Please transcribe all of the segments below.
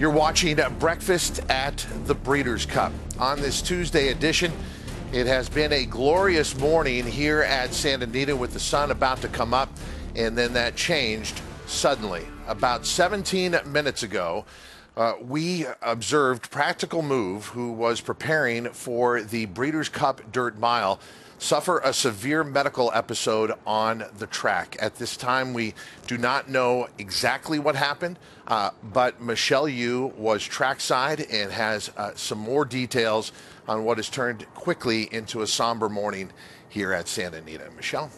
You're watching Breakfast at the Breeders' Cup. On this Tuesday edition, it has been a glorious morning here at Santa Anita with the sun about to come up, and then that changed suddenly. About 17 minutes ago, we observed Practical Move, who was preparing for the Breeders' Cup Dirt Mile, suffer a severe medical episode on the track. At this time, we do not know exactly what happened, but Michelle Yu was trackside and has some more details on what has turned quickly into a somber morning here at Santa Anita. Michelle?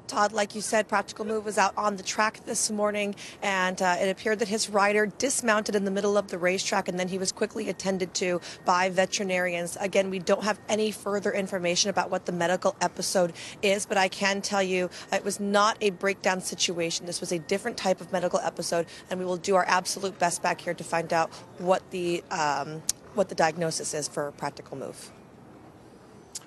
Todd, like you said, Practical Move was out on the track this morning, and it appeared that his rider dismounted in the middle of the racetrack, and then he was quickly attended to by veterinarians. Again, we don't have any further information about what the medical episode is, but I can tell you it was not a breakdown situation. This was a different type of medical episode, and we will do our absolute best back here to find out what the diagnosis is for Practical Move.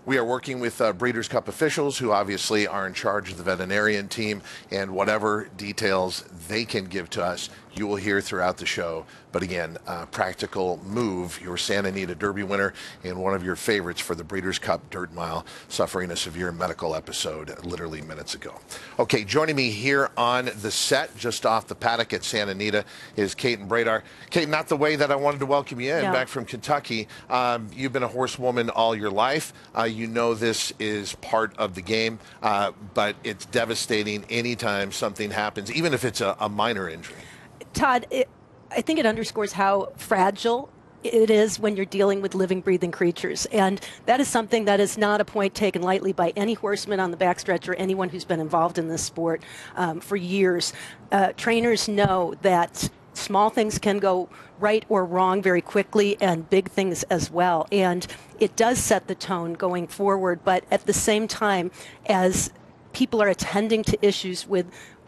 We are working with Breeders' Cup officials who obviously are in charge of the veterinarian team, and whatever details they can give to us, you will hear throughout the show. But again, Practical Move, your Santa Anita Derby winner and one of your favorites for the Breeders' Cup Dirt Mile, suffering a severe medical episode literally minutes ago. Okay, joining me here on the set, just off the paddock at Santa Anita, is Kate and Bradar. Kate, not the way that I wanted to welcome you in, back from Kentucky. You've been a horsewoman all your life. You know this is part of the game, but it's devastating anytime something happens, even if it's a minor injury. Todd, I think it underscores how fragile it is when you're dealing with living, breathing creatures. And that is something that is not a point taken lightly by any horseman on the backstretch or anyone who's been involved in this sport for years. Trainers know that small things can go right or wrong very quickly, and big things as well. And it does set the tone going forward. But at the same time, as people are attending to issues with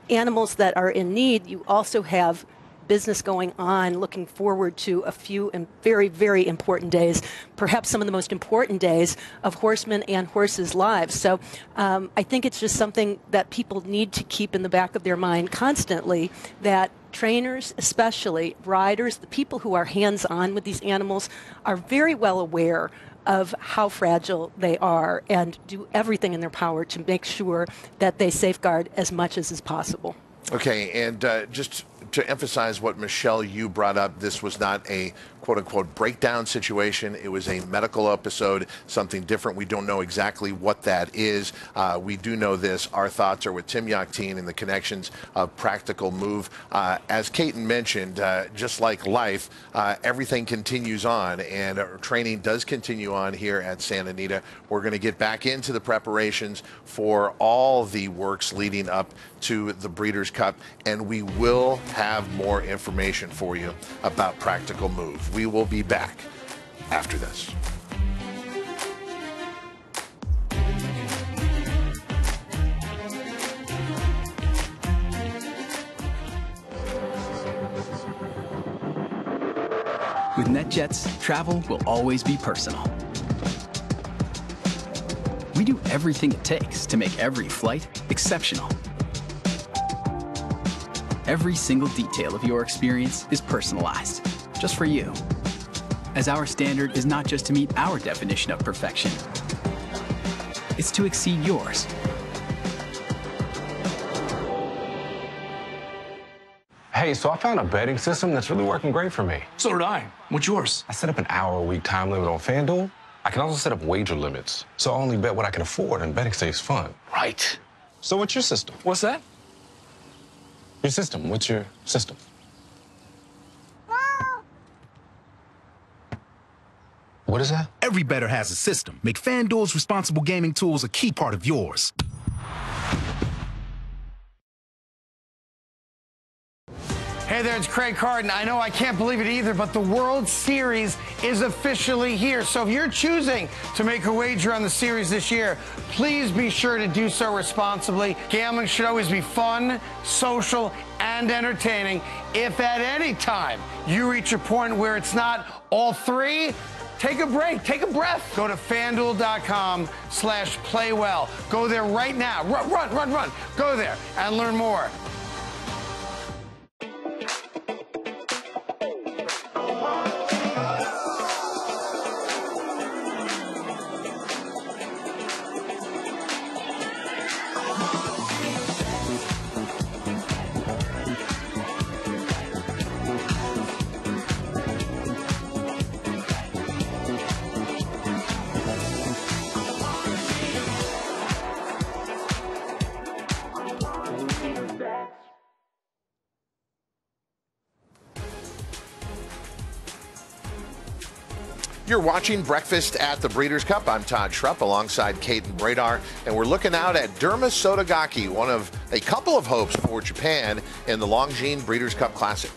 animals that are in need, you also have business going on, looking forward to a few and very, very important days, perhaps some of the most important days of horsemen and horses' lives. So I think it's just something that people need to keep in the back of their mind constantly, that trainers, especially riders, the people who are hands-on with these animals, are very well aware of how fragile they are and do everything in their power to make sure that they safeguard as much as is possible. Okay, and just to emphasize what Michelle Yu brought up, this was not a quote-unquote breakdown situation. It was a medical episode, something different. We don't know exactly what that is. We do know this. Our thoughts are with Tim Yachtine and the connections of Practical Move. As Kaiten mentioned, just like life, everything continues on, and training does continue on here at Santa Anita. We're going to get back into the preparations for all the works leading up to the Breeders' Cup, and we will have more information for you about Practical Move. We will be back after this. With NetJets, travel will always be personal. We do everything it takes to make every flight exceptional. Every single detail of your experience is personalized, just for you. As our standard is not just to meet our definition of perfection, it's to exceed yours. Hey, so I found a betting system that's really working great for me. So did I. What's yours? I set up an hour-a-week time limit on FanDuel. I can also set up wager limits, so I only bet what I can afford, and betting stays fun. Right. So what's your system? What's that? Your system. What's your system? What is that? Every bettor has a system. Make FanDuel's responsible gaming tools a key part of yours. Hey there, it's Craig Carden. I know I can't believe it either, but the World Series is officially here. So if you're choosing to make a wager on the series this year, please be sure to do so responsibly. Gambling should always be fun, social, and entertaining. If at any time you reach a point where it's not all three, take a break, take a breath. Go to FanDuel.com/playwell. Go there right now. Run. Go there and learn more. You're watching Breakfast at the Breeders' Cup. I'm Todd Schrupp alongside Kate and Bradar, and we're looking out at Derma Sotogake, one of a couple of hopes for Japan in the Longines Breeders' Cup Classic.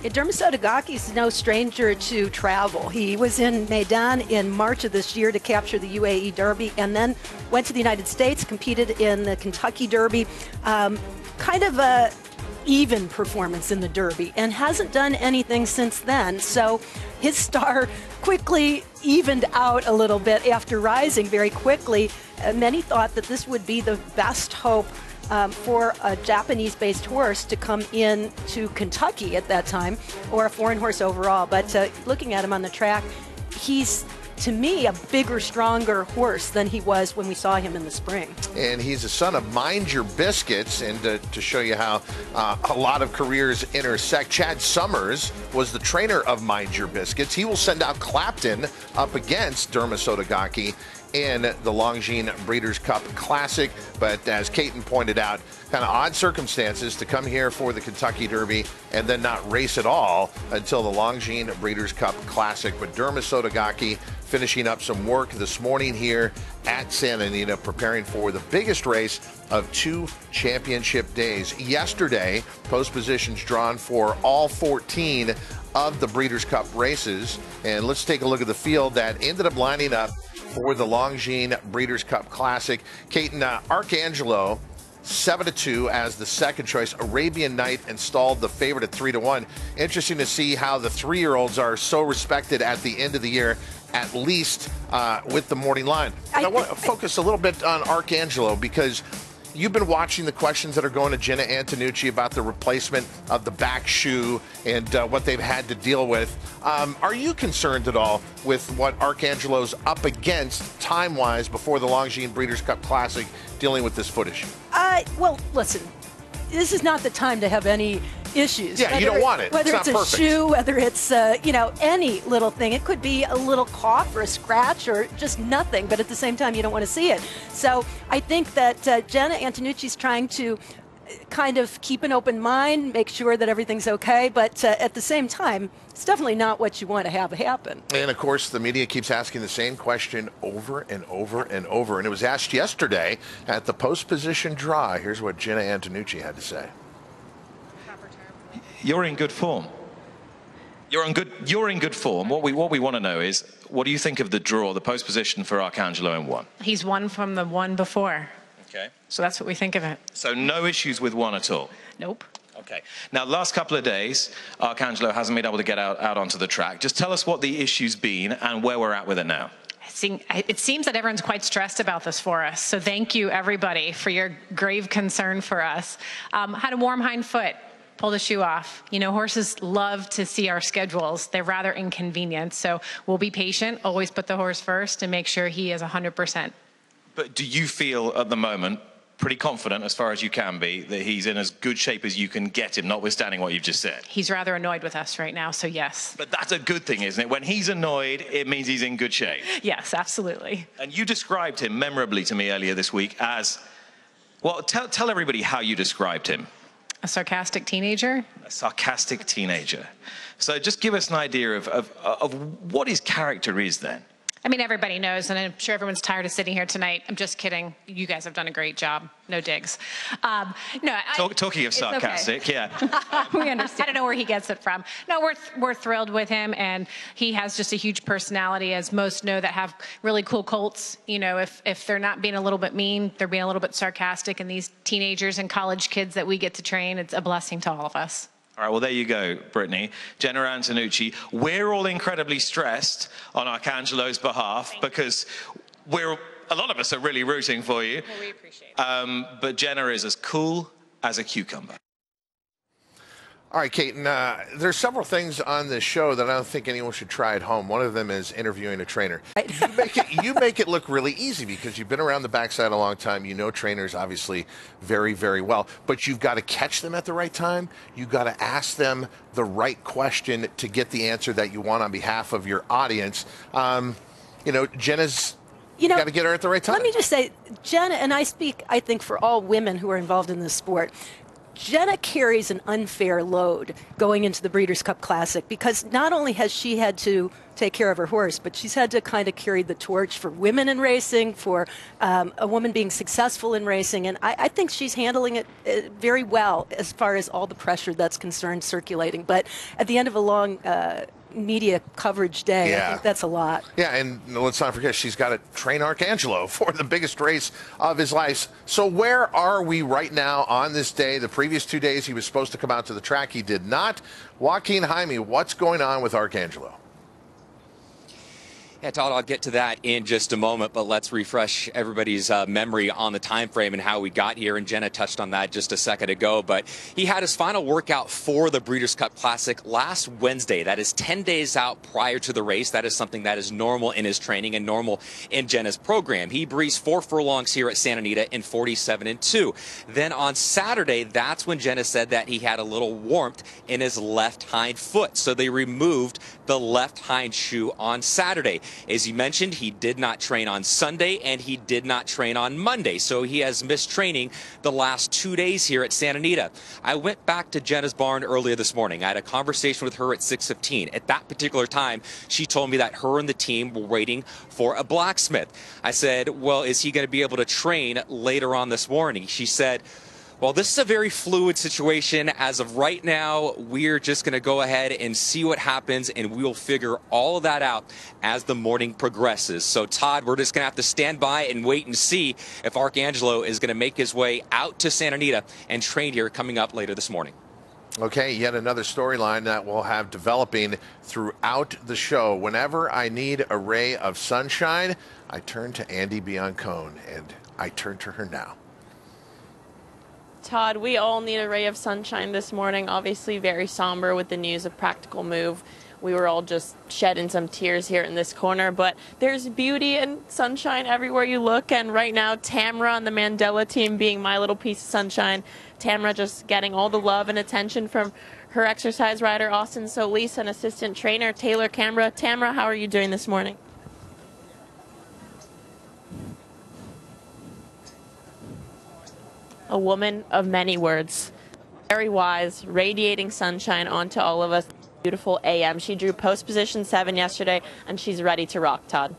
Yeah, Derma Sotogake is no stranger to travel. He was in Medan in March of this year to capture the UAE Derby, and then went to the United States, competed in the Kentucky Derby. Kind of a even performance in the Derby, and hasn't done anything since then. So his star quickly evened out a little bit after rising very quickly. Many thought that this would be the best hope for a Japanese-based horse to come in to Kentucky at that time, or a foreign horse overall. But looking at him on the track, he's, to me, a bigger, stronger horse than he was when we saw him in the spring. And he's a son of Mind Your Biscuits. And to show you how a lot of careers intersect, Chad Summers was the trainer of Mind Your Biscuits. He will send out Clapton up against Derma Sotogake in the Longines Breeders' Cup Classic. But as Caton pointed out, kind of odd circumstances to come here for the Kentucky Derby and then not race at all until the Longines Breeders' Cup Classic. But Derma Sotogake finishing up some work this morning here at Santa Anita, preparing for the biggest race of 2 championship days. Yesterday, post positions drawn for all 14 of the Breeders' Cup races. And let's take a look at the field that ended up lining up for the Longines Breeders' Cup Classic. Caton, Arcangelo, 7-2 as the second choice. Arabian Night installed the favorite at 3-1. Interesting to see how the 3-year-olds are so respected at the end of the year, at least with the morning line. I want to focus a little bit on Arcangelo, because you've been watching the questions that are going to Jenna Antonucci about the replacement of the back shoe and what they've had to deal with. Are you concerned at all with what Arcangelo's up against time-wise before the Longines Breeders' Cup Classic dealing with this foot issue? Well, listen, this is not the time to have any issues. Yeah, you don't want it. Whether it's a perfect. shoe, whether it's, any little thing. It could be a little cough or a scratch or just nothing, but at the same time, you don't want to see it. So I think that Jenna Antonucci's trying to kind of keep an open mind, make sure that everything's okay, but at the same time, it's definitely not what you want to have happen. And of course, the media keeps asking the same question over and over and over. And it was asked yesterday at the post position draw. Here's what Jenna Antonucci had to say. You're in good form. You're in good form. What we want to know is, what do you think of the draw, the post position for Arcangelo in 1? He's won from the one before. Okay. So that's what we think of it. So no issues with 1 at all? Nope. Okay. Now, last couple of days, Arcangelo hasn't been able to get out onto the track. Just tell us what the issue's been and where we're at with it now. It seems that everyone's quite stressed about this for us. So thank you, everybody, for your grave concern for us. Had a warm hind foot. Pull the shoe off. You know, horses love to see our schedules. They're rather inconvenient. So we'll be patient, always put the horse first and make sure he is 100%. But do you feel at the moment pretty confident, as far as you can be, that he's in as good shape as you can get him, notwithstanding what you've just said? He's rather annoyed with us right now, so yes. But that's a good thing, isn't it? When he's annoyed, it means he's in good shape. Yes, absolutely. And you described him memorably to me earlier this week as, well, tell everybody how you described him. A sarcastic teenager? A sarcastic teenager. So just give us an idea of what his character is then. I mean, everybody knows, and I'm sure everyone's tired of sitting here tonight. I'm just kidding. You guys have done a great job. No digs. Talking of sarcastic, okay. Yeah. We understand. I don't know where he gets it from. No, we're thrilled with him, and he has just a huge personality, as most know that have really cool colts. You know, if they're not being a little bit mean, they're being a little bit sarcastic, and these teenagers and college kids that we get to train, it's a blessing to all of us. All right, well, there you go, Brittany. Jenna Antonucci, we're all incredibly stressed on Arcangelo's behalf because a lot of us are really rooting for you. Well, we appreciate it. But Jenna is as cool as a cucumber. All right, Caton, there's several things on this show that I don't think anyone should try at home. One of them is interviewing a trainer. You make it look really easy because you've been around the backside a long time. You know trainers, obviously, very, very well. But you've got to catch them at the right time. You've got to ask them the right question to get the answer that you want on behalf of your audience. Jenna's got to get her at the right time. Let me just say, Jenna, and I speak, I think, for all women who are involved in this sport, Jenna carries an unfair load going into the Breeders' Cup Classic because not only has she had to take care of her horse, but she's had to kind of carry the torch for women in racing, for a woman being successful in racing. And I think she's handling it very well as far as all the pressure that's concerned circulating. But at the end of a long media coverage day, I think that's a lot. Yeah, and let's not forget she's got to train Arcangelo for the biggest race of his life. So where are we right now on this day? The previous 2 days he was supposed to come out to the track. He did not. Joaquin Jaime, what's going on with Arcangelo? Yeah, Todd, I'll get to that in just a moment, but let's refresh everybody's memory on the time frame and how we got here, and Jenna touched on that just a second ago, but he had his final workout for the Breeders' Cup Classic last Wednesday. That is 10 days out prior to the race. That is something that is normal in his training and normal in Jenna's program. He breezed 4 furlongs here at Santa Anita in 47-2. Then on Saturday, that's when Jenna said that he had a little warmth in his left hind foot, so they removed the left hind shoe on Saturday. As he mentioned, he did not train on Sunday and he did not train on Monday, so he has missed training the last 2 days here at Santa Anita. I went back to Jenna's barn earlier this morning. I had a conversation with her at 6:15. At that particular time, she told me that her and the team were waiting for a blacksmith. I said, well, is he going to be able to train later on this morning? She said, well, this is a very fluid situation. As of right now, we're just going to go ahead and see what happens, and we'll figure all of that out as the morning progresses. So, Todd, we're just going to have to stand by and wait and see if Arcangelo is going to make his way out to Santa Anita and train here coming up later this morning. Okay, yet another storyline that we'll have developing throughout the show. Whenever I need a ray of sunshine, I turn to Andy Biancone, and I turn to her now. Todd, we all need a ray of sunshine this morning. Obviously very somber with the news of Practical Move. We were all just shedding some tears here in this corner, but there's beauty and sunshine everywhere you look. And right now, Tamara on the Mandela team being my little piece of sunshine. Tamara just getting all the love and attention from her exercise rider, Austin Solis, and assistant trainer, Taylor Canberra. Tamara, how are you doing this morning? A woman of many words, very wise, radiating sunshine onto all of us. Beautiful AM. She drew post position 7 yesterday, and she's ready to rock, Todd.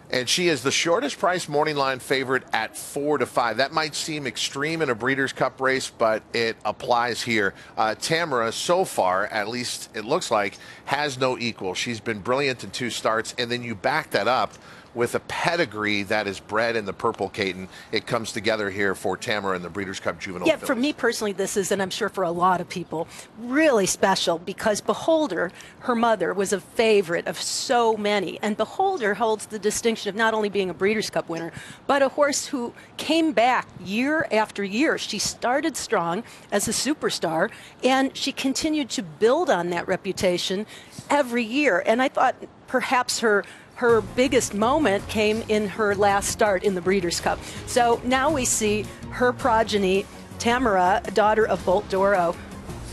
And she is the shortest price morning line favorite at 4-5. That might seem extreme in a Breeders' Cup race, but it applies here. Tamara, so far, at least it looks like, has no equal. She's been brilliant in 2 starts, and then you back that up with a pedigree that is bred in the purple Caton. It comes together here for Tamara in the Breeders' Cup Juvenile Yeah, Fillies. for me personally, this is, and I'm sure for a lot of people, really special because Beholder, her mother, was a favorite of so many. And Beholder holds the distinction of not only being a Breeders' Cup winner, but a horse who came back year after year. She started strong as a superstar, and she continued to build on that reputation every year. And I thought perhaps her biggest moment came in her last start in the Breeders' Cup. So now we see her progeny, Tamara, daughter of Bolt Doro,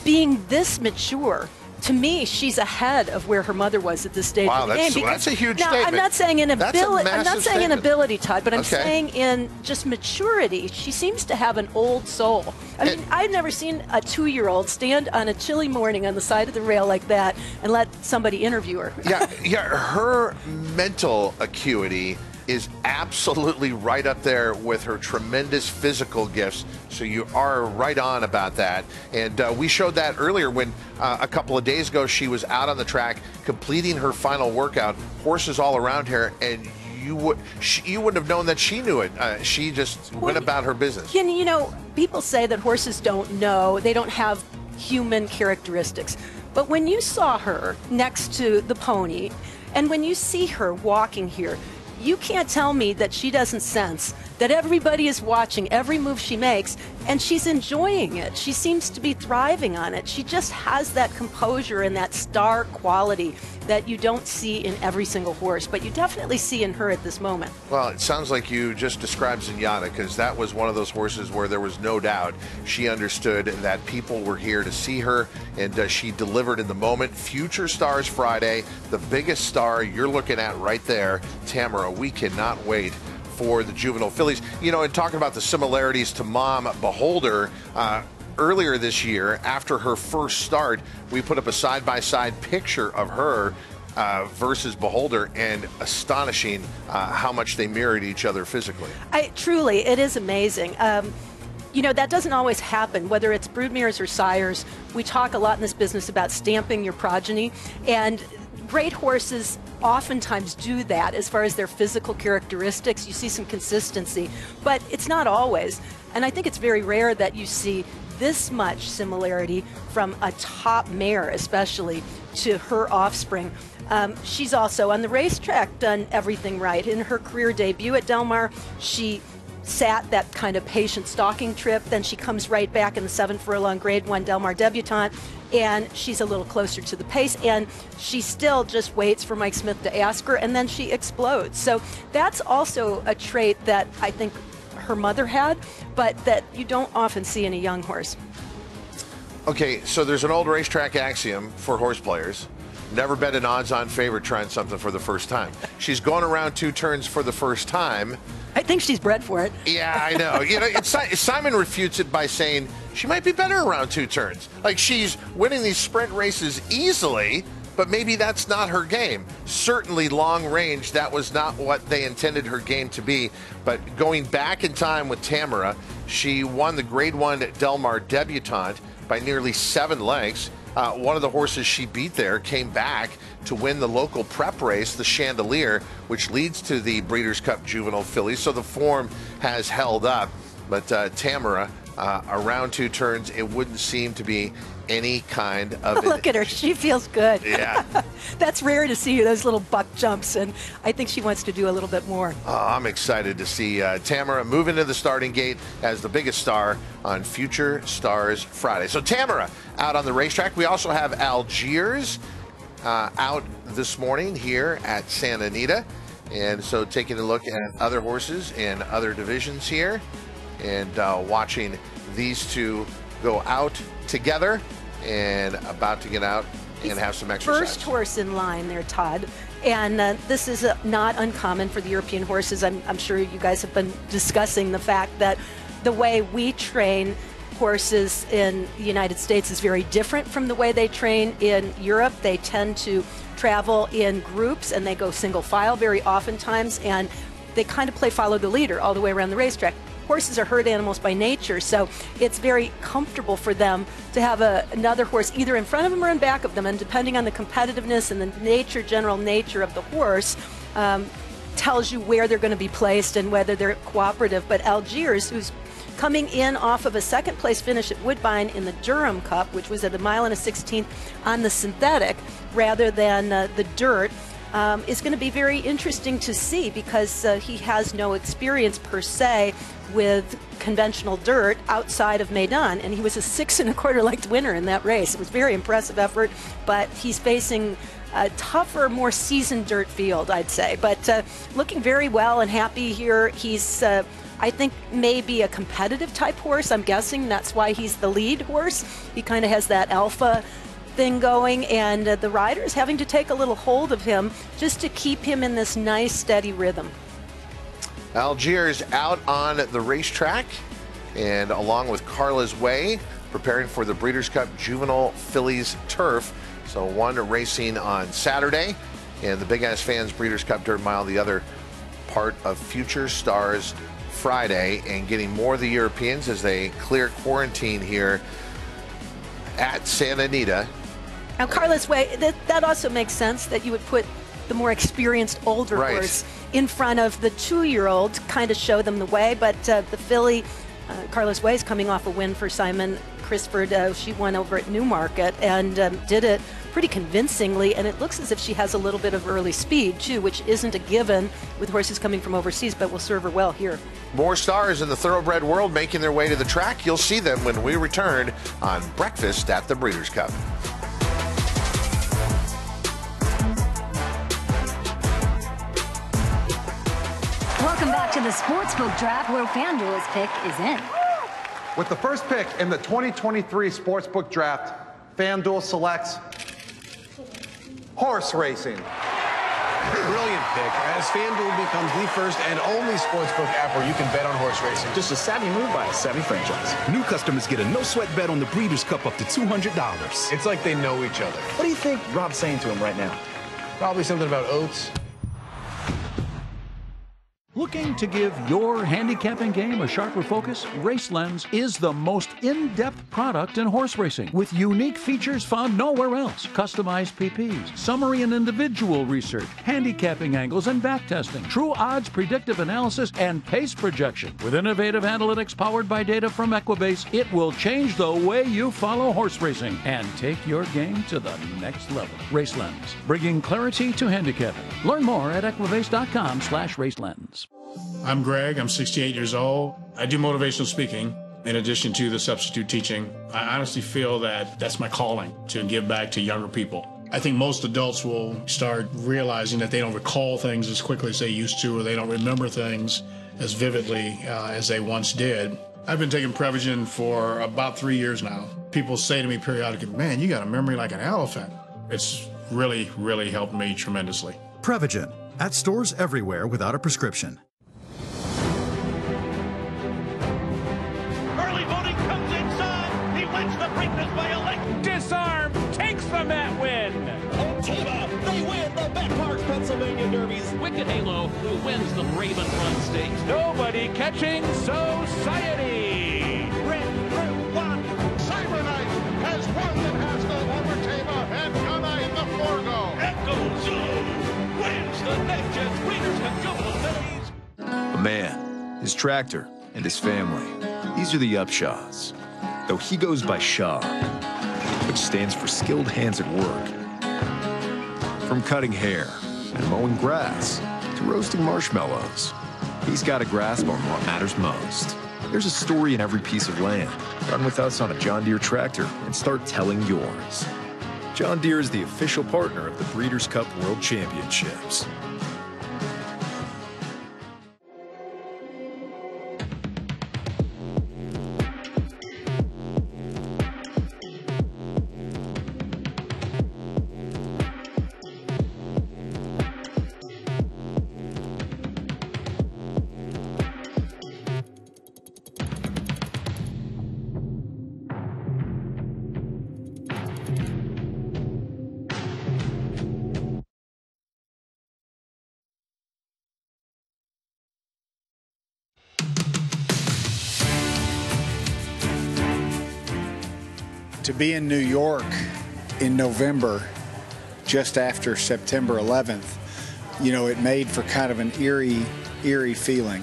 being this mature. To me, she's ahead of where her mother was at this stage of the game. Wow, that's a huge now, statement. I'm not saying inability. I'm not saying inability, Todd, but I'm okay. saying in just maturity. She seems to have an old soul. I mean, I've never seen a 2-year-old stand on a chilly morning on the side of the rail like that and let somebody interview her. Yeah, her mental acuity is absolutely right up there with her tremendous physical gifts. So you are right on about that. And we showed that earlier when a couple of days ago she was out on the track completing her final workout, horses all around her, and you wouldn't have known that she knew it. She just went about her business. You know, people say that horses don't know, they don't have human characteristics. But when you saw her next to the pony, and when you see her walking here, you can't tell me that she doesn't sense that everybody is watching every move she makes, and she's enjoying it. She seems to be thriving on it. She just has that composure and that star quality that you don't see in every single horse, but you definitely see in her at this moment. Well, it sounds like you just described Zenyatta, because that was one of those horses where there was no doubt she understood that people were here to see her, and she delivered in the moment. Future Stars Friday, the biggest star you're looking at right there, Tamara. We cannot wait for the juvenile fillies. You know, and talking about the similarities to Mom Beholder, earlier this year, after her first start, we put up a side-by-side picture of her versus Beholder, and astonishing how much they mirrored each other physically. Truly, it is amazing. You know, that doesn't always happen, whether it's broodmares or sires. We talk a lot in this business about stamping your progeny, and great horses oftentimes do that as far as their physical characteristics. You see some consistency, but it's not always. And I think it's very rare that you see this much similarity from a top mare, especially, to her offspring. She's also on the racetrack done everything right. In her career debut at Del Mar, she sat that kind of patient stalking trip. Then she comes right back in the 7 furlong Grade 1 Del Mar debutante, and she's a little closer to the pace, and she still just waits for Mike Smith to ask her, and then she explodes. So that's also a trait that I think her mother had, but that you don't often see in a young horse. Okay, so there's an old racetrack axiom for horse players: never bet an odds-on favorite trying something for the first time. She's going around 2 turns for the first time. I think she's bred for it. Yeah, I know. You know, Simon refutes it by saying she might be better around 2 turns. Like, she's winning these sprint races easily, but maybe that's not her game. Certainly long range, that was not what they intended her game to be. But going back in time with Tamara, she won the Grade 1 Del Mar debutante by nearly 7 lengths. One of the horses she beat there came back to win the local prep race, the Chandelier, which leads to the Breeders' Cup Juvenile Fillies. So the form has held up. But Tamara, around 2 turns, it wouldn't seem to be any kind of... Look at her. She feels good. Yeah. That's rare to see, those little buck jumps, and I think she wants to do a little bit more. I'm excited to see Tamara move into the starting gate as the biggest star on Future Stars Friday. So Tamara out on the racetrack. We also have Algiers out this morning here at Santa Anita. And so taking a look at other horses in other divisions here, and watching these two go out together and about to get out and have some exercise. First horse in line there, Todd. And this is not uncommon for the European horses. I'm sure you guys have been discussing the fact that the way we train horses in the United States is very different from the way they train in Europe. They tend to travel in groups, and they go single file very oftentimes, and they kind of play follow the leader all the way around the racetrack. Horses are herd animals by nature, so it's very comfortable for them to have another horse either in front of them or in back of them, and depending on the competitiveness and the general nature of the horse, tells you where they're going to be placed and whether they're cooperative. But Algiers, who's coming in off of a 2nd place finish at Woodbine in the Durham Cup, which was at 1 1/16 on the synthetic rather than the dirt, is going to be very interesting to see, because he has no experience per se with conventional dirt outside of Maidan, and he was a 6 1/4 length winner in that race. It was a very impressive effort, but he's facing a tougher, more seasoned dirt field, I'd say. But looking very well and happy here. He's I think maybe a competitive type horse. I'm guessing that's why he's the lead horse. He kind of has that alpha thing going, and the rider's having to take a little hold of him just to keep him in this nice, steady rhythm. Algiers out on the racetrack, and along with Carla's Way, preparing for the Breeders' Cup Juvenile Fillies Turf. So one racing on Saturday, and the Big Ass Fans Breeders' Cup Dirt Mile, the other part of Future Stars Friday, and getting more of the Europeans as they clear quarantine here at Santa Anita. Now, Carla's Way, that also makes sense that you would put the more experienced older horse in front of the 2-year-old, kind of show them the way. But the filly, Carla's Way, is coming off a win for Simon Crisford. She won over at Newmarket and did it pretty convincingly, and it looks as if she has a little bit of early speed too, which isn't a given with horses coming from overseas, but will serve her well here. More stars in the thoroughbred world making their way to the track. You'll see them when we return on Breakfast at the Breeders' Cup. Welcome back to the Sportsbook Draft, where FanDuel's pick is in. With the first pick in the 2023 Sportsbook Draft, FanDuel selects horse racing. Brilliant pick, as FanDuel becomes the first and only sportsbook app where you can bet on horse racing. Just a savvy move by a savvy franchise. New customers get a no-sweat bet on the Breeders' Cup up to $200. It's like they know each other. What do you think Rob's saying to him right now? Probably something about oats. Looking to give your handicapping game a sharper focus? RaceLens is the most in-depth product in horse racing, with unique features found nowhere else. Customized PPs, summary and individual research, handicapping angles and backtesting, true odds predictive analysis, and pace projection. With innovative analytics powered by data from Equibase, it will change the way you follow horse racing and take your game to the next level. RaceLens, bringing clarity to handicapping. Learn more at equibase.com/racelens. I'm Greg. I'm 68 years old. I do motivational speaking in addition to the substitute teaching. I honestly feel that that's my calling, to give back to younger people. I think most adults will start realizing that they don't recall things as quickly as they used to, or they don't remember things as vividly as they once did. I've been taking Prevagen for about 3 years now. People say to me periodically, man, you got a memory like an elephant. It's really, really helped me tremendously. Prevagen, at stores everywhere without a prescription. Disarm takes the mat win. Otiva, they win the Bet Parks Pennsylvania Derbies. Wicked Halo, who wins the Raven Run Stakes. Nobody catching Society. Red Route 1. Cyberknight has won the Pascal over Tama and Gunna in the Forgo. Echo Zulu wins the Next Gen Breeders' Cup Jubilee Derbies. A man, his tractor, and his family. These are the Upshaws. Though he goes by Shaw, which stands for skilled hands at work. From cutting hair and mowing grass to roasting marshmallows, he's got a grasp on what matters most. There's a story in every piece of land. Run with us on a John Deere tractor and start telling yours. John Deere is the official partner of the Breeders' Cup World Championships. To be in New York in November, just after September 11th, you know, it made for kind of an eerie feeling.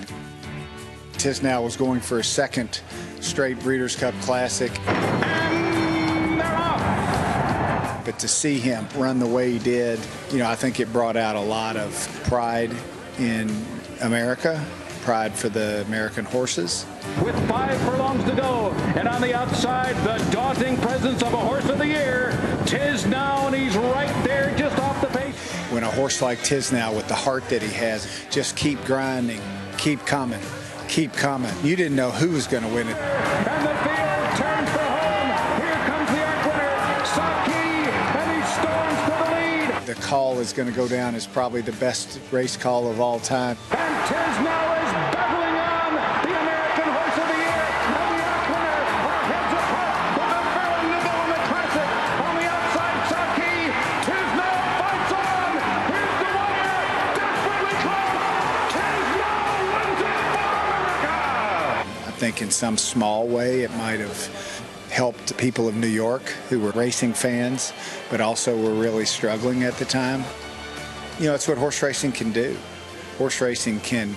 Tisnow was going for a second straight Breeders' Cup Classic. And they're off. But to see him run the way he did, you know, I think it brought out a lot of pride in America, pride for the American horses. With 5 furlongs to go, and on the outside, the daunting presence of a horse of the year, Tisnow, and he's right there just off the pace. When a horse like Tisnow, with the heart that he has, just keep grinding, keep coming, keep coming. You didn't know who was going to win it. And the field turns for home. Here comes the arc winner, Saki, and he storms to the lead. The call is going to go down as probably the best race call of all time. And Tisnow is battling on, the American Horse of the Year, and the arc winner are heads apart with a Baron Neville Classic. On the outside, Saki, Tisnow fights on. Here's the winner, desperately close. Tisnow wins it for America. I think in some small way it might have helped the people of New York who were racing fans, but also were really struggling at the time. You know, it's what horse racing can do. Horse racing can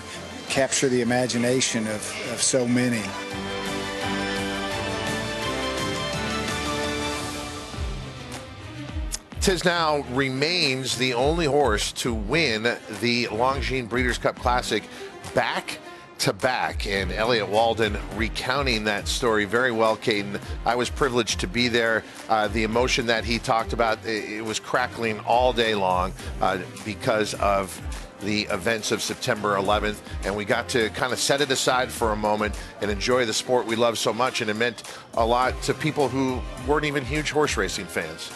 capture the imagination of so many. Tisnow remains the only horse to win the Longines Breeders' Cup Classic back to back, and Elliott Walden recounting that story very well, Caden. I was privileged to be there. The emotion that he talked about, it was crackling all day long because of the events of September 11th, and we got to kind of set it aside for a moment and enjoy the sport we love so much, and it meant a lot to people who weren't even huge horse racing fans.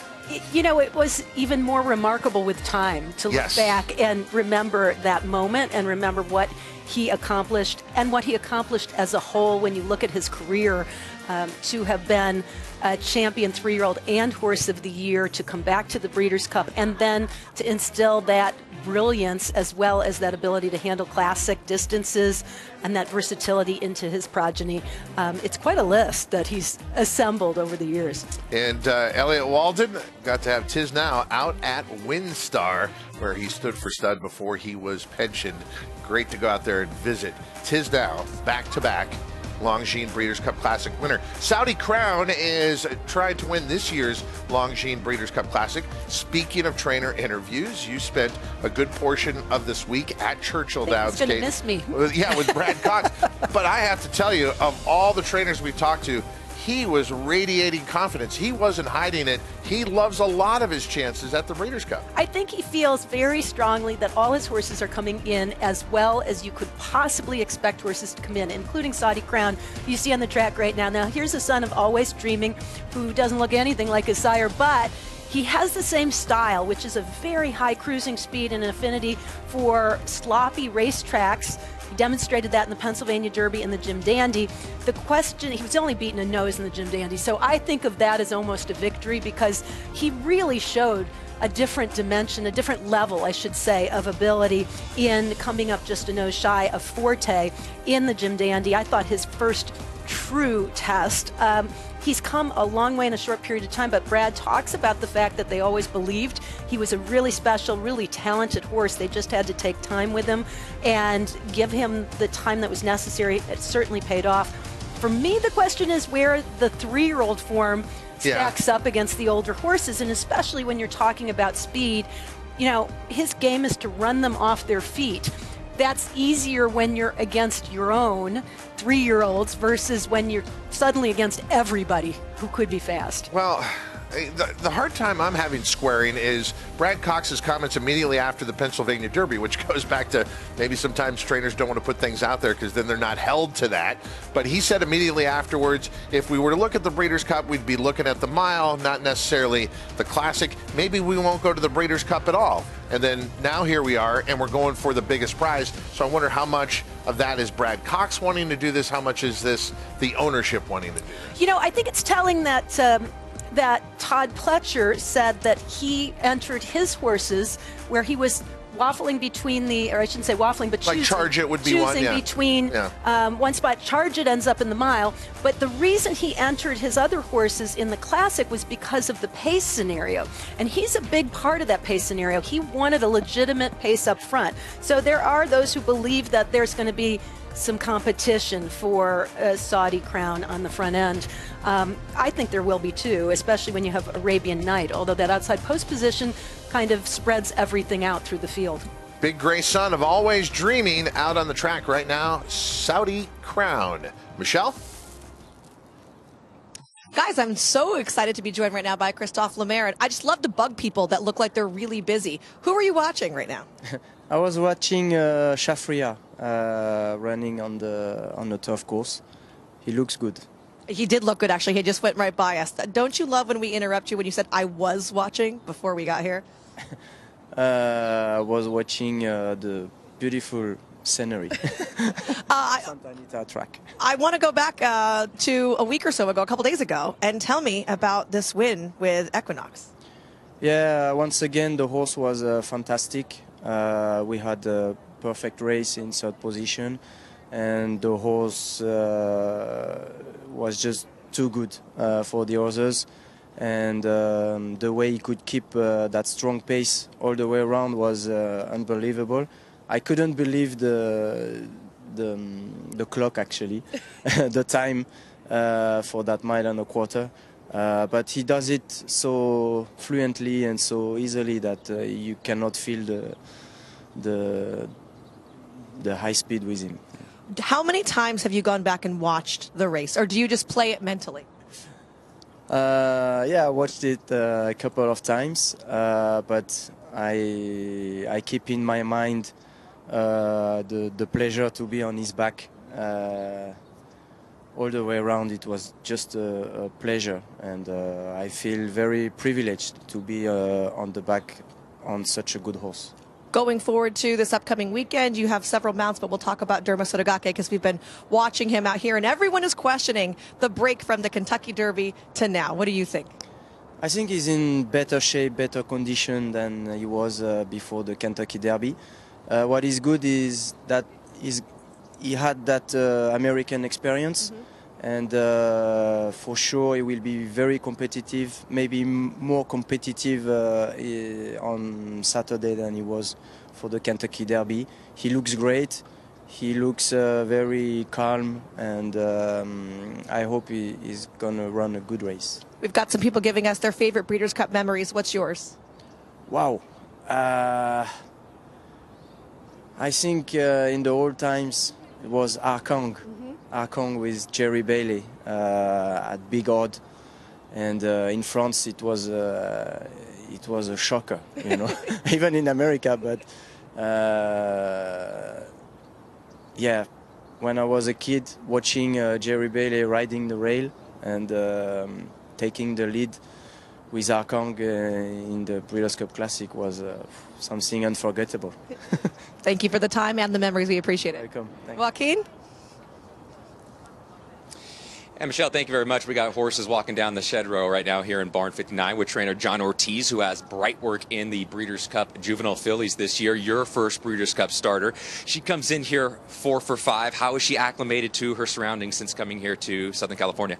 You know, it was even more remarkable with time to look back and remember that moment and remember what he accomplished and what he accomplished as a whole when you look at his career, to have been a champion 3-year-old and horse of the year, to come back to the Breeders' Cup, and then to instill that brilliance as well as that ability to handle classic distances and that versatility into his progeny. It's quite a list that he's assembled over the years. And Elliott Walden got to have Tiz Now out at WinStar, where he stood for stud before he was pensioned. Great to go out there and visit Tiz Now, back-to-back Longines Breeders' Cup Classic winner. Saudi Crown is trying to win this year's Longines Breeders' Cup Classic. Speaking of trainer interviews, you spent a good portion of this week at Churchill Downs. He's going to miss me. Yeah, with Brad Cox. But I have to tell you, of all the trainers we've talked to, he was radiating confidence. He wasn't hiding it. He loves a lot of his chances at the Breeders' Cup. I think he feels very strongly that all his horses are coming in as well as you could possibly expect horses to come in, including Saudi Crown, who you see on the track right now. Now, here's a son of Always Dreaming who doesn't look anything like his sire, but he has the same style, which is a very high cruising speed and an affinity for sloppy racetracks. He demonstrated that in the Pennsylvania Derby and the Jim Dandy. The question, he was only beaten a nose in the Jim Dandy, so I think of that as almost a victory because he really showed a different dimension, a different level, I should say, of ability in coming up just a nose shy of Forte in the Jim Dandy. I thought his first true test. He's come a long way in a short period of time, but Brad talks about the fact that they always believed he was a really special, really talented horse. They just had to take time with him and give him the time that was necessary. It certainly paid off. For me, the question is where the 3-year-old form stacks up against the older horses, and especially when you're talking about speed. You know, his game is to run them off their feet. That's easier when you're against your own 3-year-olds versus when you're suddenly against everybody who could be fast. Well, the hard time I'm having squaring is Brad Cox's comments immediately after the Pennsylvania Derby, which goes back to maybe sometimes trainers don't want to put things out there because then they're not held to that. But he said immediately afterwards, if we were to look at the Breeders' Cup, we'd be looking at the mile, not necessarily the Classic. Maybe we won't go to the Breeders' Cup at all. And then now here we are, and we're going for the biggest prize. So I wonder how much of that is Brad Cox wanting to do this? How much is this the ownership wanting to do this? You know, I think it's telling that that Todd Pletcher said that he entered his horses where he was waffling between the, or I shouldn't say waffling, but like choosing, Charge It would be one, between one spot. Charge It ends up in the mile, but the reason he entered his other horses in the Classic was because of the pace scenario, and he's a big part of that pace scenario. He wanted a legitimate pace up front. So there are those who believe that there's going to be some competition for Saudi Crown on the front end. I think there will be too, especially when you have Arabian Night, although that outside post position kind of spreads everything out through the field. Big gray son of Always Dreaming out on the track right now, Saudi Crown. Michelle? Guys, I'm so excited to be joined right now by Christophe Lemaire, and I just love to bug people that look like they're really busy. Who are you watching right now? I was watching Shafria running on the turf course. He looks good. He did look good, actually. He just went right by us. Don't you love when we interrupt you when you said I was watching before we got here? I was watching the beautiful scenery. Santa Anita track. I want to go back to a week or so ago, a couple days ago, and tell me about this win with Equinox. Yeah, once again, the horse was fantastic. We had a perfect race in third position, and the horse was just too good for the others. And the way he could keep that strong pace all the way around was unbelievable. I couldn't believe the clock, actually, the time for that mile and a quarter. But he does it so fluently and so easily that you cannot feel the high speed with him. How many times have you gone back and watched the race, or do you just play it mentally? Yeah, I watched it a couple of times, but I keep in my mind the pleasure to be on his back all the way around, it was just a pleasure, and I feel very privileged to be on the back on such a good horse. Going forward to this upcoming weekend, you have several mounts, but we'll talk about Derma Sotogake because we've been watching him out here, and everyone is questioning the break from the Kentucky Derby to now. What do you think? I think he's in better shape, better condition than he was before the Kentucky Derby. What is good is that he had that American experience, and for sure he will be very competitive, maybe more competitive on Saturday than he was for the Kentucky Derby. He looks great. He looks very calm, and I hope he's going to run a good race. We've got some people giving us their favorite Breeders' Cup memories. What's yours? Wow. I think in the old times it was Arkang. Arkang with Jerry Bailey at Big Odd, and in France it was a shocker, you know, even in America. But yeah, when I was a kid, watching Jerry Bailey riding the rail and taking the lead with Arkang in the Breeders' Cup Classic was something unforgettable. Thank you for the time and the memories. We appreciate it. Welcome. Joaquin? And Michelle, thank you very much. We got horses walking down the shed row right now here in Barn 59 with trainer John Ortiz, who has bright work in the Breeders' Cup Juvenile Fillies this year. Your first Breeders' Cup starter. She comes in here 4 for 5. How is she acclimated to her surroundings since coming here to Southern California?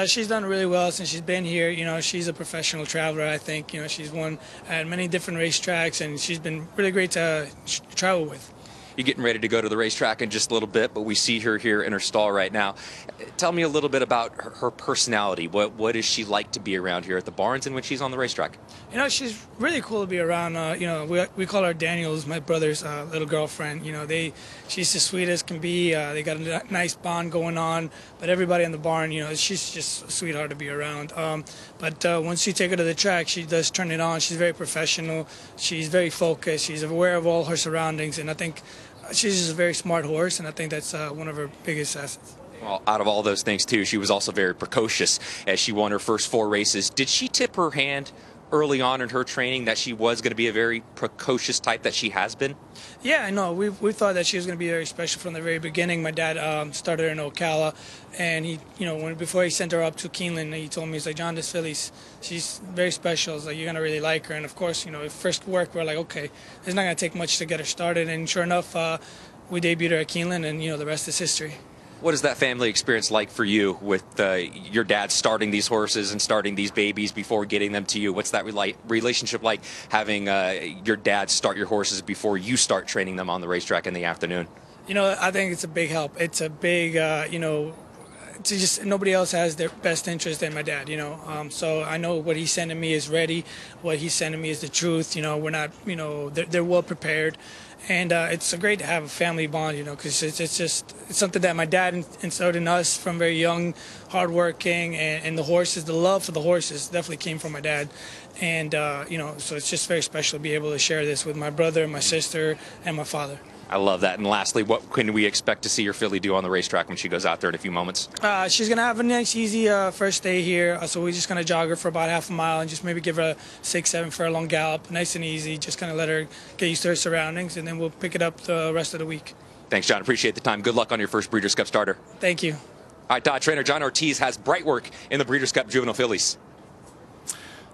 She's done really well since she's been here. You know, she's a professional traveler, I think. You know, she's won at many different racetracks, and she's been really great to travel with. You're getting ready to go to the racetrack in just a little bit, but we see her here in her stall right now. Tell me a little bit about her personality. What is she like to be around here at the barns and when she's on the racetrack? You know, she's really cool to be around. You know, we call her Daniels, my brother's little girlfriend. You know, she's as sweet as can be. They got a nice bond going on. But everybody in the barn, you know, she's just a sweetheart to be around. But once you take her to the track, she does turn it on. She's very professional. She's very focused. She's aware of all her surroundings, and I think she's just a very smart horse, and I think that's one of her biggest assets. Well, out of all those things, too, she was also very precocious as she won her first 4 races. Did she tip her hand early on in her training that she was going to be a very precocious type that she has been? Yeah, I know. We thought that she was going to be very special from the very beginning. My dad started her in Ocala, and he, you know, before he sent her up to Keeneland, he told me, he's like, John, this filly's, she's very special. It's like, you're going to really like her. And of course, you know, first work, we're like, okay, it's not going to take much to get her started. And sure enough, we debuted her at Keeneland, and, you know, the rest is history. What is that family experience like for you with your dad starting these horses and starting these babies before getting them to you? What's that relationship like, having your dad start your horses before you start training them on the racetrack in the afternoon? You know, I think it's a big help. It's a big, you know, to just nobody else has their best interest than my dad, you know. So I know what he's sending me is ready. What he's sending me is the truth. You know, we're not, you know, they're well prepared. And it's great to have a family bond, you know, because it's something that my dad instilled in us from very young, hardworking, and the horses, the love for the horses definitely came from my dad. And, you know, so it's just very special to be able to share this with my brother, my sister, and my father. I love that. And lastly, what can we expect to see your filly do on the racetrack when she goes out there in a few moments? She's going to have a nice, easy first day here. So we're just going to jog her for about half a mile and just maybe give her a 6-7 furlong gallop, nice and easy. Just kind of let her get used to her surroundings, and then we'll pick it up the rest of the week. Thanks, John. Appreciate the time. Good luck on your first Breeders' Cup starter. Thank you. All right, Todd, trainer John Ortiz has bright work in the Breeders' Cup Juvenile Fillies.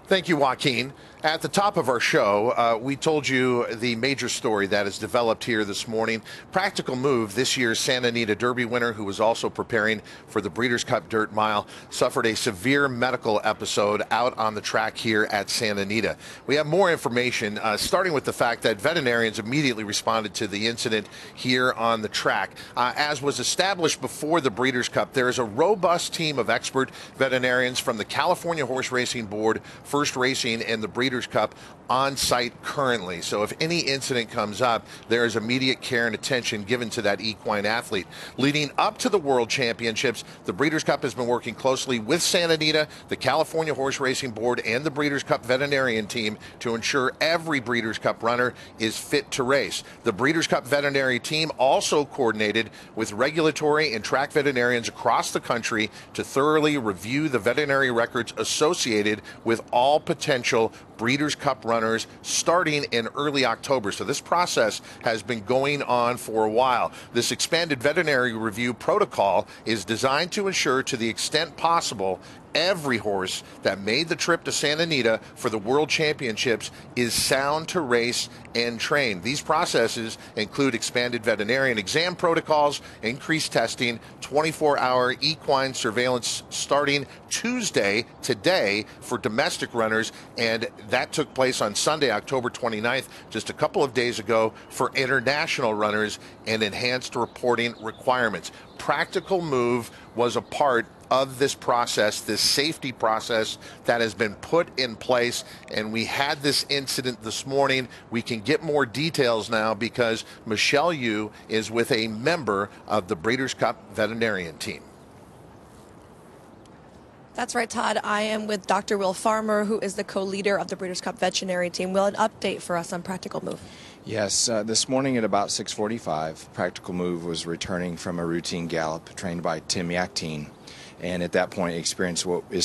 Thank you, Joaquin. At the top of our show, we told you the major story that has developed here this morning. Practical Move, this year's Santa Anita Derby winner, who was also preparing for the Breeders' Cup Dirt Mile, suffered a severe medical episode out on the track here at Santa Anita. We have more information, starting with the fact that veterinarians immediately responded to the incident here on the track. As was established before the Breeders' Cup, there is a robust team of expert veterinarians from the California Horse Racing Board, First Racing, and the Breeders' Breeders' Cup on site currently. So if any incident comes up, there is immediate care and attention given to that equine athlete. Leading up to the World Championships, the Breeders' Cup has been working closely with Santa Anita, the California Horse Racing Board, and the Breeders' Cup veterinarian team to ensure every Breeders' Cup runner is fit to race. The Breeders' Cup veterinary team also coordinated with regulatory and track veterinarians across the country to thoroughly review the veterinary records associated with all potential Breeders' Cup runners starting in early October. So this process has been going on for a while. This expanded veterinary review protocol is designed to ensure, to the extent possible, every horse that made the trip to Santa Anita for the World Championships is sound to race and train. These processes include expanded veterinarian exam protocols, increased testing, 24-hour equine surveillance starting Tuesday, today, for domestic runners, and that took place on Sunday, October 29th, just a couple of days ago, for international runners, and enhanced reporting requirements. Practical Move was a part of this process, this safety process that has been put in place, and we had this incident this morning. We can get more details now because Michelle Yu is with a member of the Breeders' Cup veterinarian team. That's right, Todd. I am with Dr. Will Farmer, who is the co-leader of the Breeders' Cup veterinary team. Will, an update for us on Practical Move? Yes, this morning at about 6:45, Practical Move was returning from a routine gallop trained by Tim Yakteen, and at that point experienced what we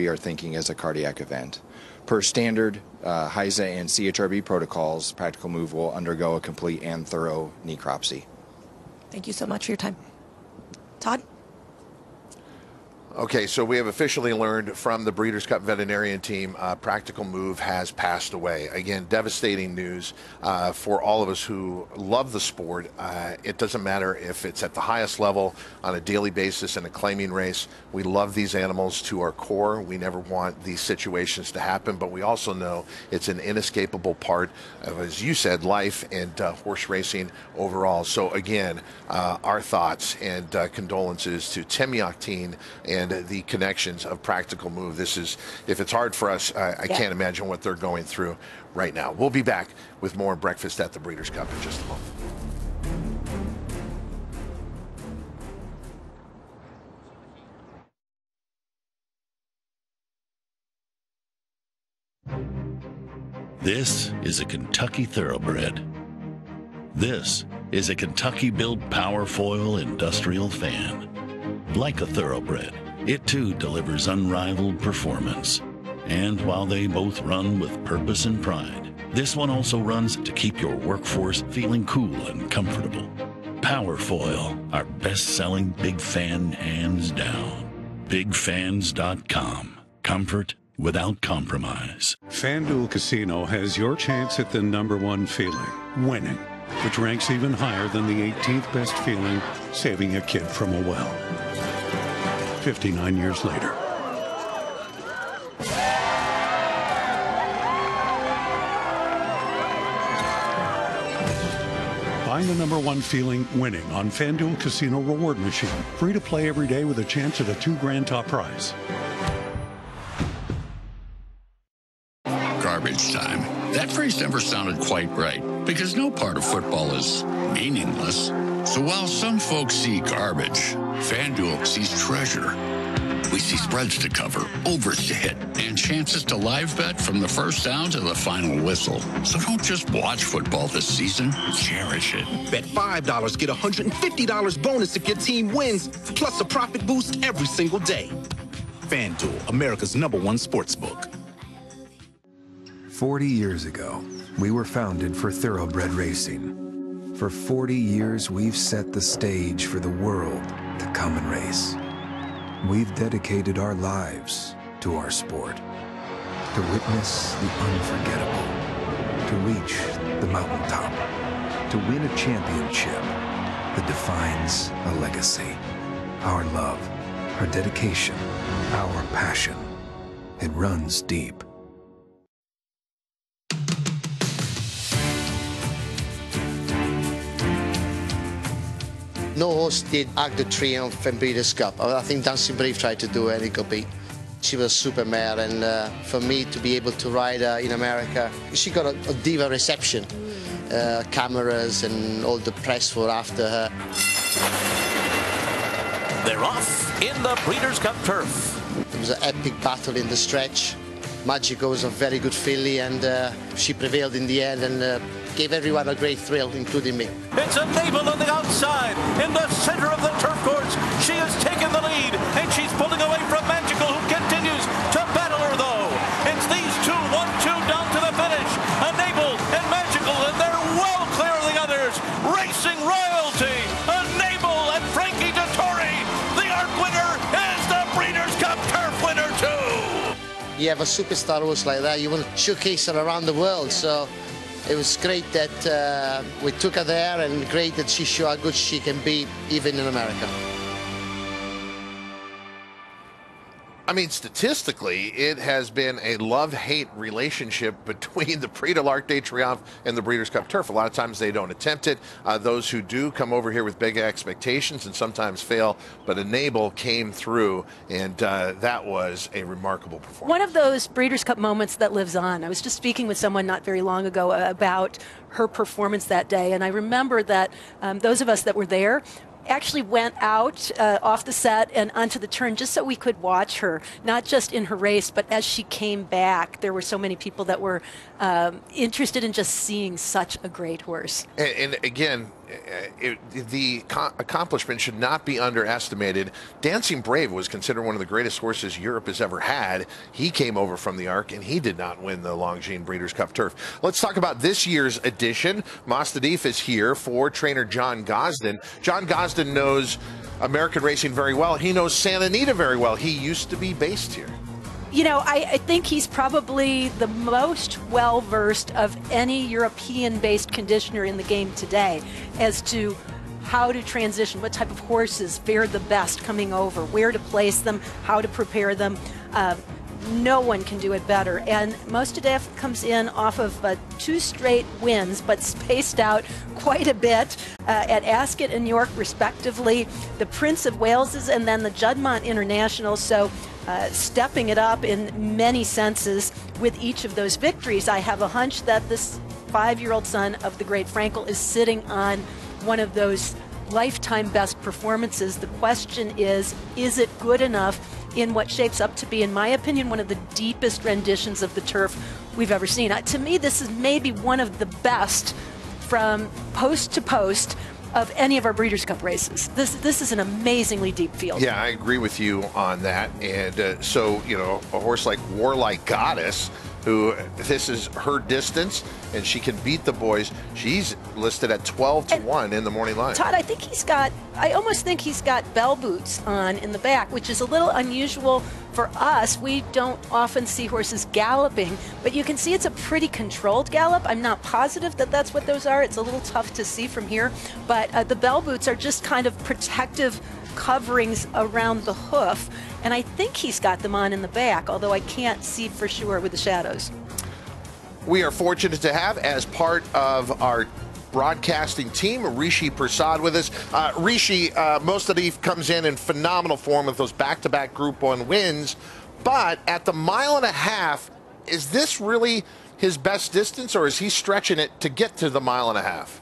are thinking as a cardiac event. Per standard HISA and CHRB protocols, Practical Move will undergo a complete and thorough necropsy. Thank you so much for your time. Todd? Okay, so we have officially learned from the Breeders' Cup veterinarian team, Practical Move has passed away. Again, devastating news for all of us who love the sport. It doesn't matter if it's at the highest level on a daily basis in a claiming race. We love these animals to our core. We never want these situations to happen, but we also know it's an inescapable part of, as you said, life and horse racing overall. So again, our thoughts and condolences to Tim Yakteen and the connections of Practical Move. This is, if it's hard for us, I can't imagine what they're going through right now. We'll be back with more Breakfast at the Breeders' Cup in just a moment. This is a Kentucky Thoroughbred. This is a Kentucky-built Powerfoil industrial fan. Like a Thoroughbred, it too delivers unrivaled performance. And while they both run with purpose and pride, this one also runs to keep your workforce feeling cool and comfortable. Powerfoil, our best-selling big fan hands down. BigFans.com. Comfort without compromise. FanDuel Casino has your chance at the #1 feeling, winning, which ranks even higher than the 18th best feeling, saving a kid from a well. 59 years later. Find the #1 feeling winning on FanDuel Casino Reward Machine. Free to play every day with a chance at a $2,000 top prize. Garbage time. That phrase never sounded quite right because no part of football is meaningless. So while some folks see garbage, FanDuel sees treasure. We see spreads to cover, overs to hit, and chances to live bet from the first down to the final whistle. So don't just watch football this season, cherish it. Bet $5, get $150 bonus if your team wins, plus a profit boost every single day. FanDuel, America's #1 sportsbook. 40 years ago, we were founded for thoroughbred racing. For 40 years, we've set the stage for the world to come and race. We've dedicated our lives to our sport, to witness the unforgettable, to reach the mountaintop, to win a championship that defines a legacy. Our love, our dedication, our passion, it runs deep. No horse did Arc de Triomphe and Breeders' Cup. I think Dancing Brave tried to do it and it got beat. She was a super mare, and for me to be able to ride her in America, she got a diva reception. Cameras and all the press were after her. They're off in the Breeders' Cup Turf. It was an epic battle in the stretch. Magico was a very good filly, and she prevailed in the end and gave everyone a great thrill, including me. It's a Naval on the outside, in the center of the turf course. She has taken the lead, and she's pulling away from Magical, who continues to battle her, though. It's these two, 1-2 down to the finish. A Naval and Magical, and they're well clear of the others. Racing Royalty, a Naval and Frankie Dettori. The ARC winner is the Breeders' Cup Turf winner, too. You have a superstar horse like that, you want to showcase her around the world, so it was great that we took her there, and great that she showed how good she can be even in America. I mean, statistically, it has been a love-hate relationship between the Prix de l'Arc de Triomphe and the Breeders' Cup Turf. A lot of times they don't attempt it. Those who do come over here with big expectations and sometimes fail, but Enable came through, and that was a remarkable performance. One of those Breeders' Cup moments that lives on. I was just speaking with someone not very long ago about her performance that day, and I remember that those of us that were there actually went out off the set and onto the turn just so we could watch her, not just in her race, but as she came back. There were so many people that were interested in just seeing such a great horse. And again, the accomplishment should not be underestimated. Dancing Brave was considered one of the greatest horses Europe has ever had. He came over from the ARC, and he did not win the Longines Breeders' Cup Turf. Let's talk about this year's edition. Mostadif is here for trainer John Gosden. John Gosden knows American racing very well. He knows Santa Anita very well. He used to be based here. You know, I think he's probably the most well-versed of any European-based conditioner in the game today as to how to transition, what type of horses fare the best coming over, where to place them, how to prepare them. No one can do it better. And Mostadif comes in off of 2 straight wins, but spaced out quite a bit at Ascot and York, respectively. The Prince of Wales's and then the Juddmonte International. So stepping it up in many senses with each of those victories. I have a hunch that this 5-year-old son of the great Frankel is sitting on one of those lifetime best performances. The question is it good enough in what shapes up to be, in my opinion, one of the deepest renditions of the turf we've ever seen? To me, this is maybe one of the best from post to post of any of our Breeders' Cup races. This is an amazingly deep field. Yeah, I agree with you on that. And so, you know, a horse like Warlike Goddess, who this is her distance, and she can beat the boys. She's listed at 12-1 in the morning line. Todd, I almost think he's got bell boots on in the back, which is a little unusual for us. We don't often see horses galloping, but you can see it's a pretty controlled gallop. I'm not positive that that's what those are. It's a little tough to see from here, but the bell boots are just kind of protective coverings around the hoof, and I think he's got them on in the back, although I can't see for sure with the shadows. We are fortunate to have, as part of our broadcasting team, Rishi Prasad with us. Rishi, Mostadif comes in phenomenal form with those back-to-back Group 1 wins, but at the 1.5 miles, is this really his best distance, or is he stretching it to get to the 1.5 miles?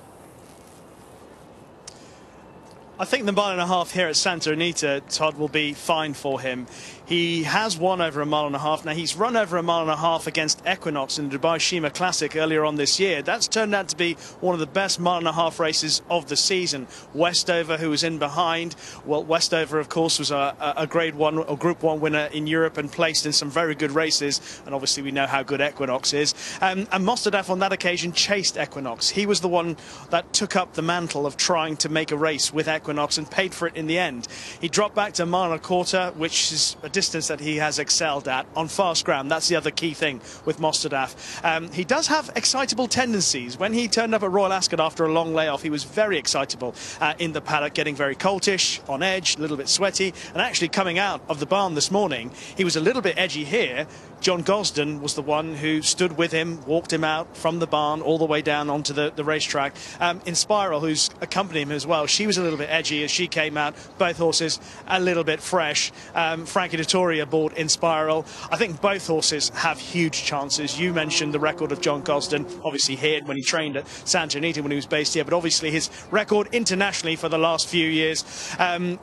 I think the 1.5 miles here at Santa Anita, Todd, will be fine for him. He has won over 1.5 miles. Now, he's run over 1.5 miles against Equinox in the Dubai Shima Classic earlier on this year. That's turned out to be one of the best 1.5 miles races of the season. Westover, who was in behind, well, Westover, of course, was a Grade 1 or Group 1 winner in Europe and placed in some very good races. And obviously, we know how good Equinox is. And Mostadif on that occasion chased Equinox. He was the one that took up the mantle of trying to make a race with Equinox and paid for it in the end. He dropped back to 1.25 miles, which is a distance that he has excelled at on fast ground. That's the other key thing with Mostadif. He does have excitable tendencies. When he turned up at Royal Ascot after a long layoff, he was very excitable in the paddock, getting very coltish, on edge, a little bit sweaty, and actually coming out of the barn this morning, he was a little bit edgy here. John Gosden was the one who stood with him, walked him out from the barn all the way down onto the racetrack. Inspiral, who's accompanying him as well, she was a little bit edgy as she came out. Both horses a little bit fresh. Frankie Dettori aboard Inspiral. I think both horses have huge chances. You mentioned the record of John Gosden, obviously here when he trained at Santa Anita when he was based here, but obviously his record internationally for the last few years.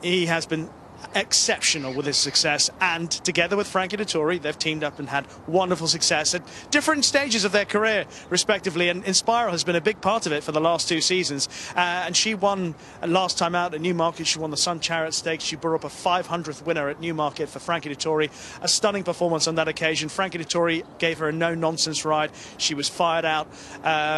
He has been exceptional with his success, and together with Frankie Dettori, they've teamed up and had wonderful success at different stages of their career respectively, and Inspiral has been a big part of it for the last 2 seasons, and she won last time out at Newmarket. She won the Sun Chariot Stakes. She brought up a 500th winner at Newmarket for Frankie Dettori. A stunning performance on that occasion. Frankie Dettori gave her a no-nonsense ride. She was fired out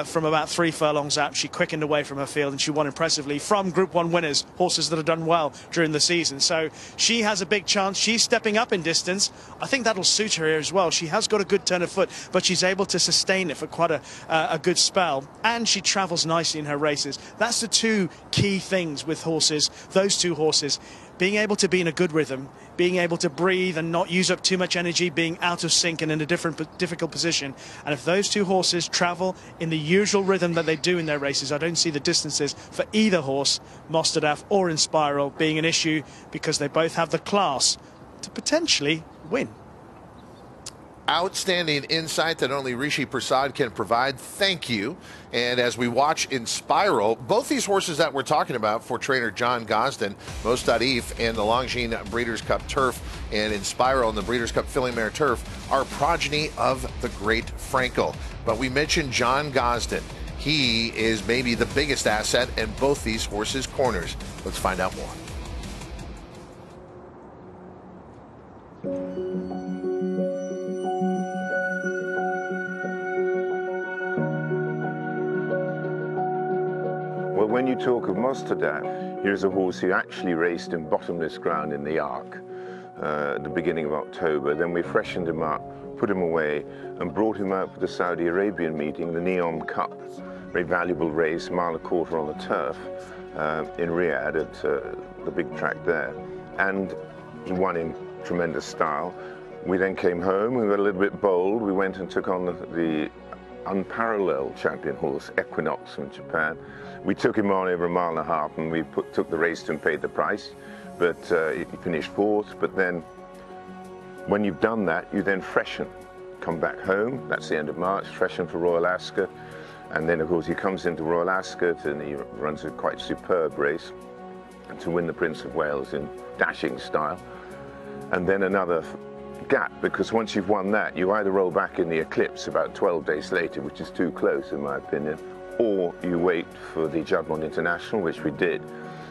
from about 3 furlongs out. She quickened away from her field, and she won impressively from Group 1 winners, horses that have done well during the season. So she has a big chance. She's stepping up in distance. I think that'll suit her here as well. She has got a good turn of foot, but she's able to sustain it for quite a good spell, and she travels nicely in her races. That's the 2 key things with horses, those 2 horses. Being able to be in a good rhythm, being able to breathe and not use up too much energy, being out of sync and in a difficult position. And if those 2 horses travel in the usual rhythm that they do in their races, I don't see the distances for either horse, Mostadaf or Inspiral, being an issue, because they both have the class to potentially win. Outstanding insight that only Rishi Prasad can provide. Thank you. And as we watch Inspiral, both these horses that we're talking about for trainer John Gosden, Mostadaf and the Longines Breeders' Cup Turf, and Inspiral and the Breeders' Cup Filling Mare Turf are progeny of the great Frankel. But we mentioned John Gosden. He is maybe the biggest asset in both these horses' corners. Let's find out more. Well, when you talk of Mostadaf, here's a horse who actually raced in bottomless ground in the Arc at the beginning of October. Then we freshened him up, put him away, and brought him out for the Saudi Arabian meeting, the Neom Cup. Very valuable race, 1.25 miles on the turf in Riyadh at the big track there. And he won in tremendous style. We then came home, we were a little bit bold. We went and took on the unparalleled champion horse, Equinox from Japan. We took him on over 1.5 miles, and we took the race to and paid the price. But he finished 4th. But then, when you've done that, you then freshen. Come back home, that's the end of March, freshen for Royal Ascot. And then, of course, he comes into Royal Ascot and he runs a quite superb race to win the Prince of Wales in dashing style. And then another gap, because once you've won that, you either roll back in the Eclipse about 12 days later, which is too close in my opinion, or you wait for the Juddmonte International, which we did.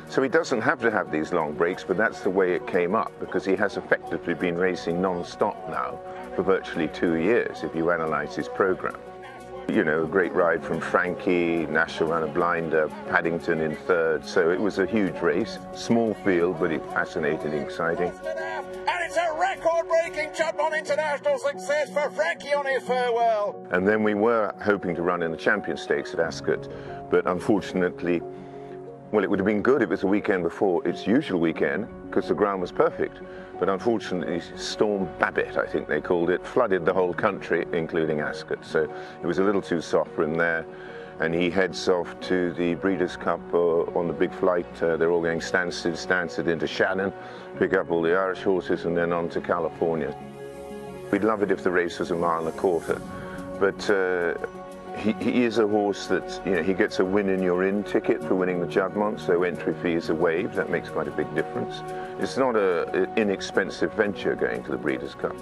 So he doesn't have to have these long breaks, but that's the way it came up, because he has effectively been racing non-stop now for virtually 2 years, if you analyse his programme. You know, a great ride from Frankie, National ran a blinder, Paddington in 3rd, so it was a huge race. Small field, but it fascinating and exciting. And it's a record-breaking Juddmonte International success for Frankie on his farewell. And then we were hoping to run in the Champion Stakes at Ascot, but unfortunately, well, it would have been good if it was a weekend before its usual weekend, because the ground was perfect. But unfortunately, Storm Babbitt, I think they called it, flooded the whole country, including Ascot. So it was a little too soft for him there. And he heads off to the Breeders' Cup on the big flight. They're all going Stansted into Shannon, pick up all the Irish horses, and then on to California. We'd love it if the race was 1.25 miles, but he is a horse that, you know, he gets a win in your in ticket for winning the Juddmonte, so entry fees are waived. That makes quite a big difference. It's not an inexpensive venture going to the Breeders' Cup.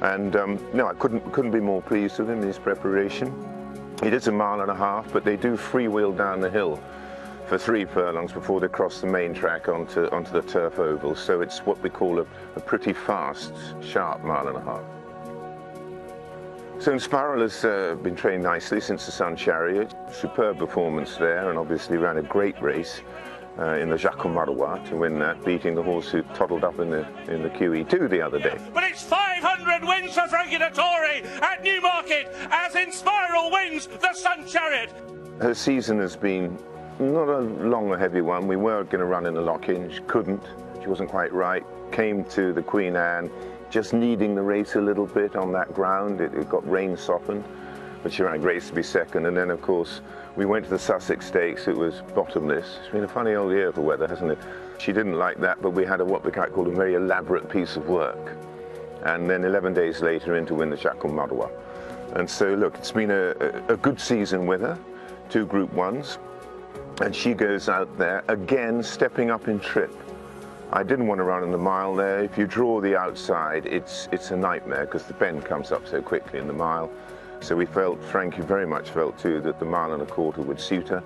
And no, I couldn't be more pleased with him in his preparation. It is 1.5 miles, but they do freewheel down the hill for 3 furlongs before they cross the main track onto the turf oval. So it's what we call a pretty fast, sharp 1.5 miles. So Inspiral has been trained nicely since the Sun Chariot. Superb performance there, and obviously ran a great race in the Jacques Marois to win that, beating the horse who toddled up in the QE2 the other day. But it's 500 wins for Frankie Dettori at Newmarket as Inspiral wins the Sun Chariot. Her season has been not a long or heavy one. We were going to run in the lock-in, she couldn't. She wasn't quite right. Came to the Queen Anne, just needing the race a little bit on that ground. It got rain softened. but she ran a great to be second. And then, of course, we went to the Sussex Stakes. It was bottomless. It's been a funny old year for weather, hasn't it? She didn't like that, but we had what we called a very elaborate piece of work. And then 11 days later in to win the Shackle Marwa. And so, look, it's been a good season with her, 2 Group 1s. And she goes out there, again, stepping up in trip. I didn't want to run in the mile there. If you draw the outside, it's a nightmare because the bend comes up so quickly in the mile. So we felt, Frankie very much felt too, that the 1.25 miles would suit her.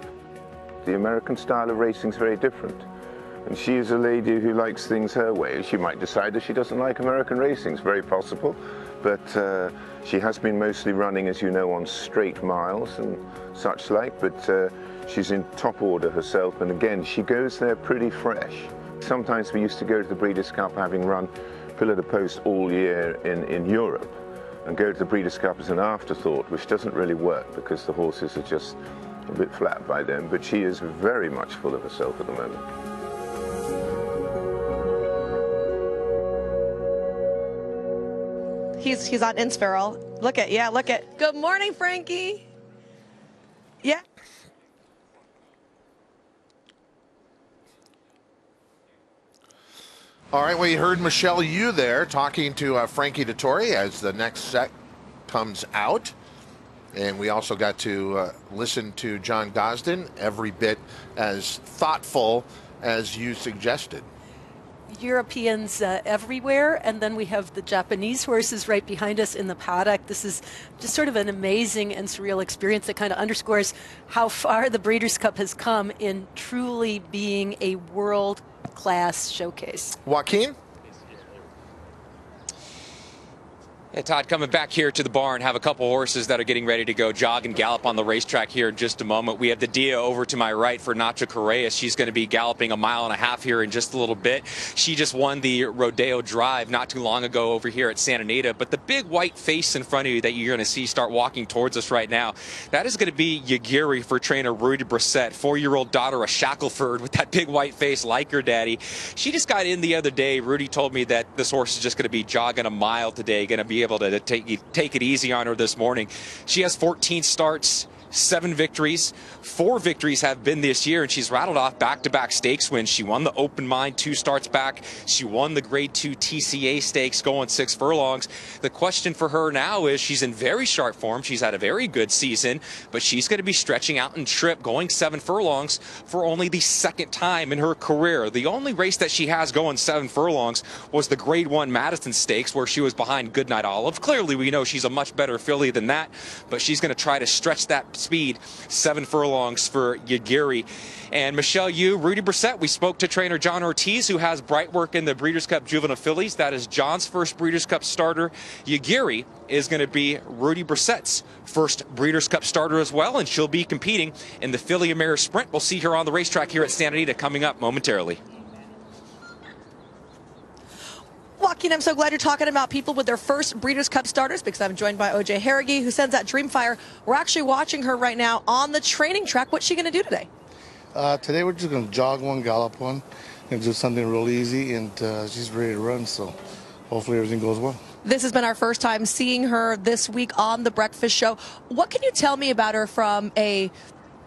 The American style of racing is very different. And she is a lady who likes things her way. She might decide that she doesn't like American racing, it's very possible. But she has been mostly running, as you know, on straight miles and such like. But she's in top order herself. And again, she goes there pretty fresh. Sometimes we used to go to the Breeders' Cup having run pillar to post all year in Europe and go to the Breeders' Cup as an afterthought, which doesn't really work because the horses are just a bit flat by then. But she is very much full of herself at the moment. He's on Inspiral. Look at. Good morning, Frankie. Yeah. All right, well, you heard Michelle Yu there talking to Frankie Dettori as the next set comes out. And we also got to listen to John Gosden, every bit as thoughtful as you suggested. Europeans everywhere, and then we have the Japanese horses right behind us in the paddock. This is just sort of an amazing and surreal experience that kind of underscores how far the Breeders' Cup has come in truly being a world-class showcase. Joaquin? Hey, Todd, coming back here to the barn, have a couple horses that are getting ready to go jog and gallop on the racetrack here in just a moment. We have the Dia over to my right for Nacho Correa. She's going to be galloping 1.5 miles here in just a little bit. She just won the Rodeo Drive not too long ago over here at Santa Anita. But the big white face in front of you that you're going to see start walking towards us right now, that is going to be Yagiri for trainer Rudy Brissett, 4-year-old daughter of Shackelford with that big white face like her daddy. She just got in the other day. Rudy told me that this horse is just going to be jogging 1 mile today, going to be able to take it easy on her this morning. She has 14 starts, 7 victories. 4 victories have been this year, and she's rattled off back-to-back stakes wins. She won the Open Mind 2 starts back. She won the Grade 2 TCA stakes going 6 furlongs. The question for her now is she's in very sharp form. She's had a very good season, but she's going to be stretching out in trip, going 7 furlongs for only the 2nd time in her career. The only race that she has going 7 furlongs was the Grade 1 Madison Stakes, where she was behind Goodnight Olive. Clearly, we know she's a much better filly than that, but she's going to try to stretch that speed. 7 furlongs for Yagiri. And Michelle Yu, Rudy Brissett, we spoke to trainer John Ortiz, who has Brightwork in the Breeders' Cup Juvenile Fillies. That is John's first Breeders' Cup starter. Yagiri is going to be Rudy Brissett's first Breeders' Cup starter as well, and she'll be competing in the Filly and Mare Sprint. We'll see her on the racetrack here at Santa Anita coming up momentarily. Joaquin, I'm so glad you're talking about people with their first Breeders' Cup starters, because I'm joined by OJ Harrigy, who sends out Dreamfire. We're actually watching her right now on the training track. What's she going to do today? Today we're just going to jog one, gallop one, and do something real easy, and she's ready to run, so hopefully everything goes well. This has been our first time seeing her this week on The Breakfast Show. What can you tell me about her from a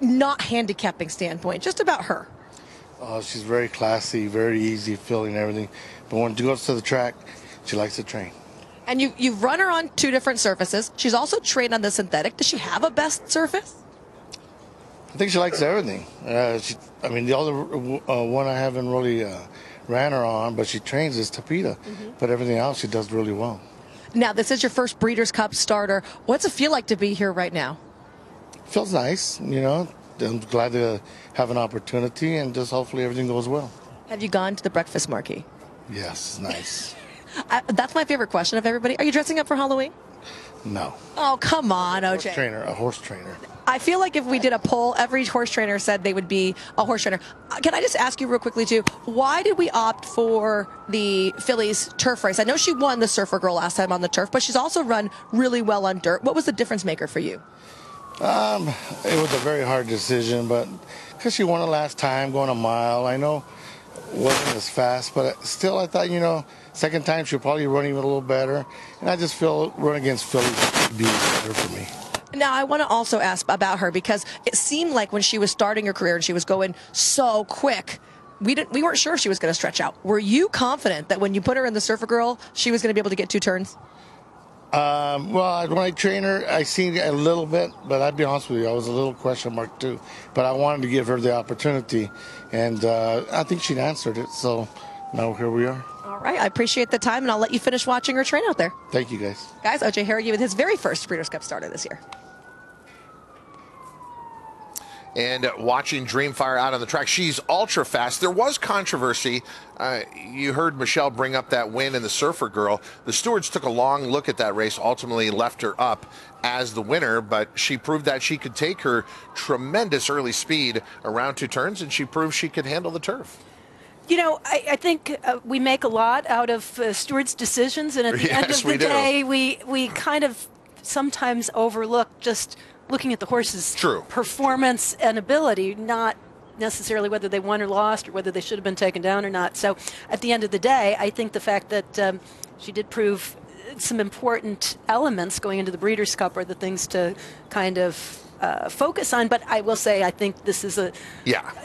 not handicapping standpoint, just about her? She's very classy, very easy feeling everything. But when she goes to the track, she likes to train. And you've run her on 2 different surfaces. She's also trained on the synthetic. Does she have a best surface? I think she likes everything. I mean, the other one I haven't really ran her on, but she trains is Tapeta. But everything else she does really well. Now, this is your first Breeders' Cup starter. What's it feel like to be here right now? Feels nice, you know. I'm glad to have an opportunity, and just hopefully everything goes well. Have you gone to the breakfast marquee? Yes, nice. That's my favorite question of everybody. Are you dressing up for Halloween? No. Oh, come on, OJ. A horse trainer. I feel like if we did a poll, every horse trainer said they would be a horse trainer. Can I just ask you real quickly, too, why did we opt for the Phillies turf race? I know she won the Surfer Girl last time on the turf, but she's also run really well on dirt. What was the difference maker for you? It was a very hard decision, but because she won it last time, going 1 mile, I know it wasn't as fast, but still I thought, you know, second time she'll probably run even a little better, and I just feel run against Phillies would be better for me. Now, I want to also ask about her because it seemed like when she was starting her career and she was going so quick, we weren't sure if she was going to stretch out. Were you confident that when you put her in the Surfer Girl, she was going to be able to get 2 turns? Well, when I trained her, I seen a little bit, but I'd be honest with you, I was a little question mark too. But I wanted to give her the opportunity, and I think she'd answered it. So now here we are. All right, I appreciate the time, and I'll let you finish watching her train out there. Thank you, guys. Guys, O.J. Harrigan with his very first Breeders' Cup starter this year. And watching Dreamfire out on the track, she's ultra fast. There was controversy. You heard Michelle bring up that win in the Surfer Girl. The stewards took a long look at that race, ultimately left her up as the winner, but she proved that she could take her tremendous early speed around 2 turns, and she proved she could handle the turf. You know, I think we make a lot out of stewards' decisions, and at the end of the day, we kind of sometimes overlook just looking at the horse's performance and ability, not necessarily whether they won or lost or whether they should have been taken down or not. So at the end of the day, I think the fact that she did prove some important elements going into the Breeders' Cup are the things to kind of focus on. But I will say I think this is a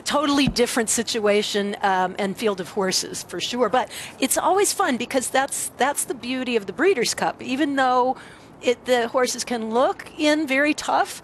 totally different situation and field of horses for sure. But it's always fun because that's the beauty of the Breeders' Cup. Even though the horses can look in very tough,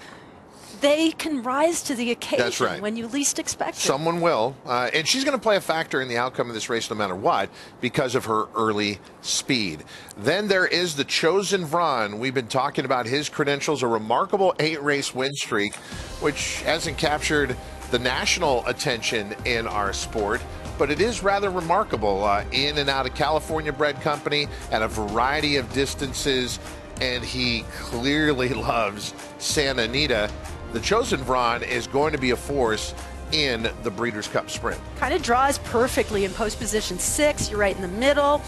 they can rise to the occasion when you least expect it. Someone will. And she's going to play a factor in the outcome of this race no matter what because of her early speed. Then there is the Chosen Vron. We've been talking about his credentials, a remarkable 8-race win streak, which hasn't captured the national attention in our sport. But it is rather remarkable. In and out of California bred company at a variety of distances. And he clearly loves Santa Anita. The Chosen Vron is going to be a force in the Breeders' Cup Sprint. Kind of draws perfectly in post position 6. You're right in the middle.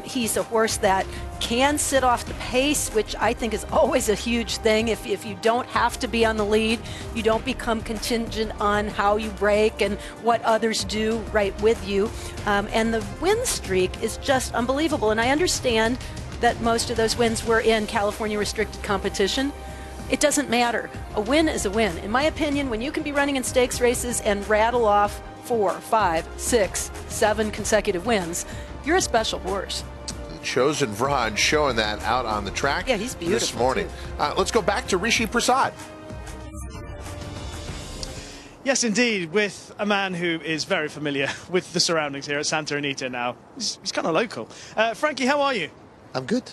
He's a horse that can sit off the pace, which I think is always a huge thing. If you don't have to be on the lead, you don't become contingent on how you break and what others do right with you. And the win streak is just unbelievable. And I understand that most of those wins were in California restricted competition. It doesn't matter. A win is a win. In my opinion, when you can be running in stakes races and rattle off 4, 5, 6, 7 consecutive wins, you're a special horse. The Chosen Vron showing that out on the track he's beautiful this morning. Let's go back to Rishi Prasad. Yes, indeed, with a man who is very familiar with the surroundings here at Santa Anita now. He's kind of local. Frankie, how are you? I'm good.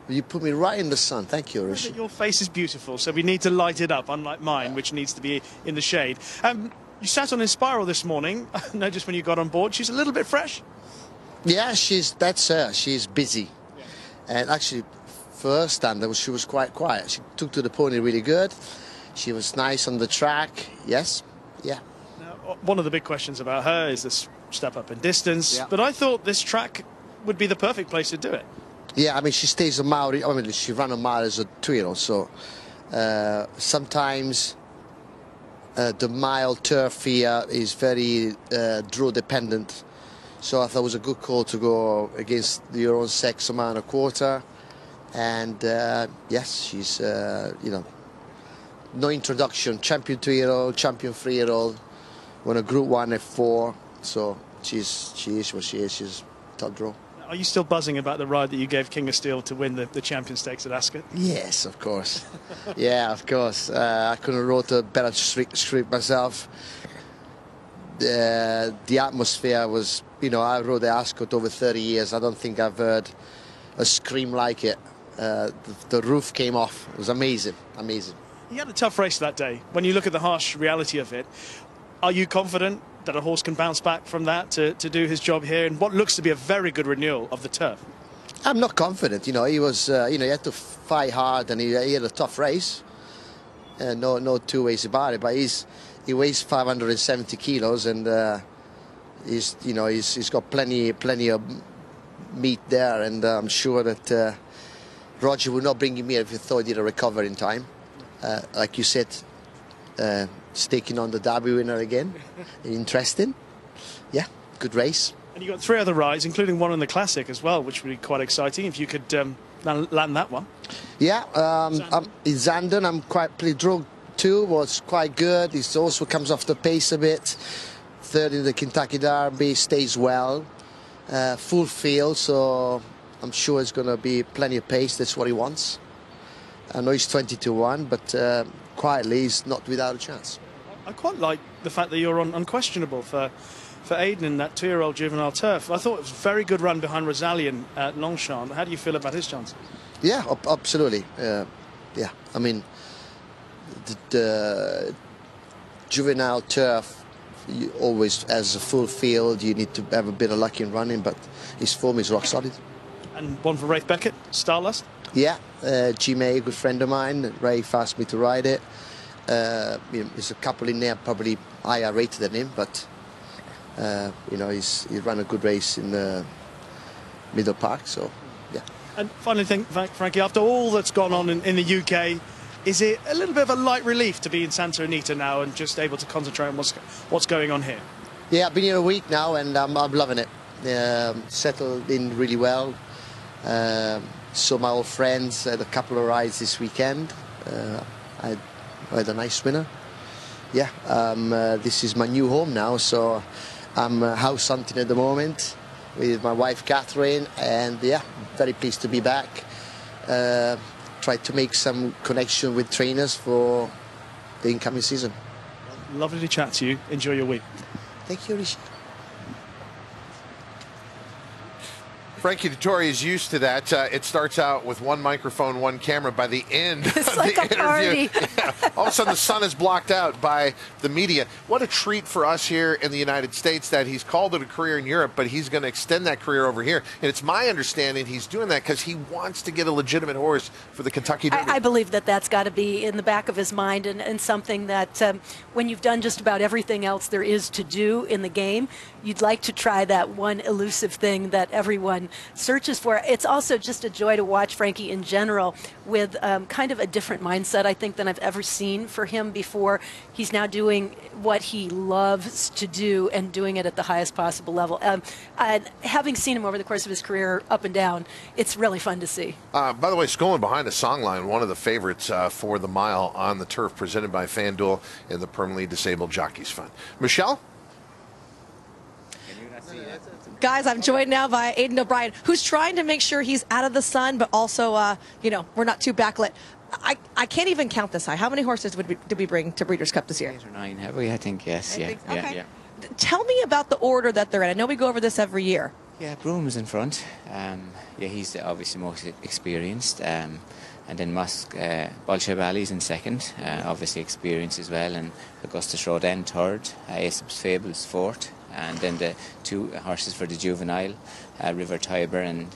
You put me right in the sun. Thank you, Rishi. Your face is beautiful, so we need to light it up, unlike mine, which needs to be in the shade. You sat on Inspiral this morning. I noticed when you got on board, she's a little bit fresh. Yeah, that's her. She's busy. Yeah. And actually, for her standard, she was quite quiet. She took to the pony really good. She was nice on the track. Yes, yeah. Now, one of the big questions about her is this step up in distance. But I thought this track would be the perfect place to do it. Yeah, I mean, she stays a mile. I mean, she ran a mile as a 2-year-old, so sometimes the mile turf here is very draw dependent. So I thought it was a good call to go against your own sex, a mile and a quarter. And yes, she's, you know, no introduction. Champion 2-year-old, champion 3-year-old, won a Group 1 F4. So she is what she is. She's top draw. Are you still buzzing about the ride that you gave King of Steel to win the Champion Stakes at Ascot? Yes, of course. Yeah, of course. I couldn't have wrote a better script myself. The atmosphere was, you know, I rode the Ascot over 30 years. I don't think I've heard a scream like it. The roof came off. It was amazing, amazing. You had a tough race that day. When you look at the harsh reality of it, are you confident that a horse can bounce back from that to do his job here in what looks to be a very good renewal of the turf? I'm not confident. You know, he was, you know, he had to fight hard and he had a tough race. No two ways about it. But he weighs 570 kilos and he's got plenty of meat there. And I'm sure that Roger would not bring him here if he thought he'd recover in time. Like you said, staking on the Derby winner again. Interesting. Yeah, good race. And you got 3 other rides, including one in the Classic as well, which would be quite exciting if you could land that one. Yeah, in Zandon, I'm quite pleased. Drug 2 was quite good. He also comes off the pace a bit. Third in the Kentucky Derby, stays well. Full field, so I'm sure it's going to be plenty of pace. That's what he wants. I know he's 20-1, but quietly he's not without a chance. I quite like the fact that you're unquestionable for Aiden in that 2-year-old juvenile turf. I thought it was a very good run behind Rosalian at Longchamp. How do you feel about his chances? Yeah, absolutely. Yeah, I mean, the juvenile turf, you always, as a full field, you need to have a bit of luck in running, but his form is rock solid. And one for Rafe Beckett, Starlust? Yeah, G-May, a good friend of mine. Rafe asked me to ride it. There's a couple in there probably higher rated than him, but you know, he ran a good race in the Middle Park, so yeah. And finally, Frankie, after all that's gone on in the UK, is it a little bit of a light relief to be in Santa Anita now and just able to concentrate on what's going on here? Yeah, I've been here a week now and I'm loving it. Settled in really well. Saw my old friends, had a couple of rides this weekend. I had a nice winner. Yeah, this is my new home now, so I'm house hunting at the moment with my wife Catherine, and yeah, very pleased to be back. Try to make some connection with trainers for the incoming season. Lovely to chat to you. Enjoy your week. Thank you, Rishi. Frankie Dettori is used to that. It starts out with one microphone, one camera. By the end it's of like the party. interview, all of a sudden the sun is blocked out by the media. What a treat for us here in the United States that he's called it a career in Europe, but he's going to extend that career over here. And it's my understanding he's doing that because he wants to get a legitimate horse for the Kentucky Derby. I believe that that's got to be in the back of his mind and something that when you've done just about everything else there is to do in the game, you'd like to try that one elusive thing that everyone searches for. It's also just a joy to watch Frankie in general with kind of a different mindset, I think, than I've ever seen for him before. He's now doing what he loves to do and doing it at the highest possible level. Having seen him over the course of his career up and down, it's really fun to see. By the way, Skolin Behind a Songline, one of the favorites for the mile on the turf, presented by FanDuel in the Permanently Disabled Jockeys Fund. Michelle? Guys, I'm joined now by Aiden O'Brien, who's trying to make sure he's out of the sun, but also, you know, we're not too backlit. I can't even count this high. How many horses did we bring to Breeders' Cup this year? 8 or 9, have we? I think, yes. Okay. Tell me about the order that they're in. I know we go over this every year. Yeah, Broom's in front. Yeah, he's obviously most experienced. And then Musk, Bolshevali's in second, obviously experienced as well. And Augustus Rodin third, Aesop's Fables fourth. And then the 2 horses for the juvenile, River Tiber and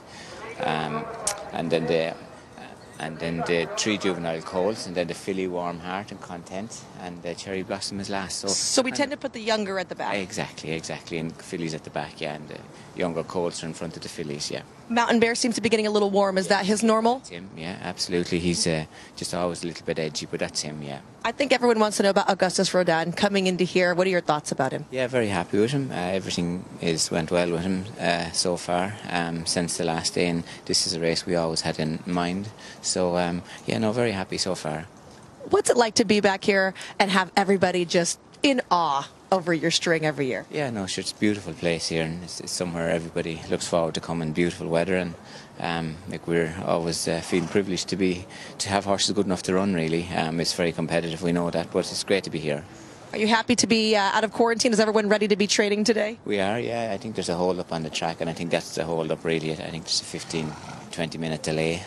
then the 3 juvenile coals, and then the filly Warm Heart and Content, and the Cherry Blossom is last. So we tend to put the younger at the back. Exactly, and fillies at the back, yeah, and the younger coals are in front of the fillies, yeah. Mountain Bear seems to be getting a little warm. Is that his normal? That's him, yeah, absolutely. He's just always a little bit edgy, but that's him, yeah. I think everyone wants to know about Augustus Rodin coming into here. What are your thoughts about him? Yeah, very happy with him. Everything went well with him so far since the last day, and this is a race we always had in mind. So, yeah, no, very happy so far. What's it like to be back here and have everybody just in awe over your string every year? Yeah, no, sure, it's a beautiful place here, and it's somewhere everybody looks forward to coming. Beautiful weather, and like we're always feeling privileged to have horses good enough to run. Really, it's very competitive. We know that, but it's great to be here. Are you happy to be out of quarantine? Is everyone ready to be training today? We are, yeah. I think there's a hold up on the track, and I think that's the hold up really. I think there's a 15-20 minute delay.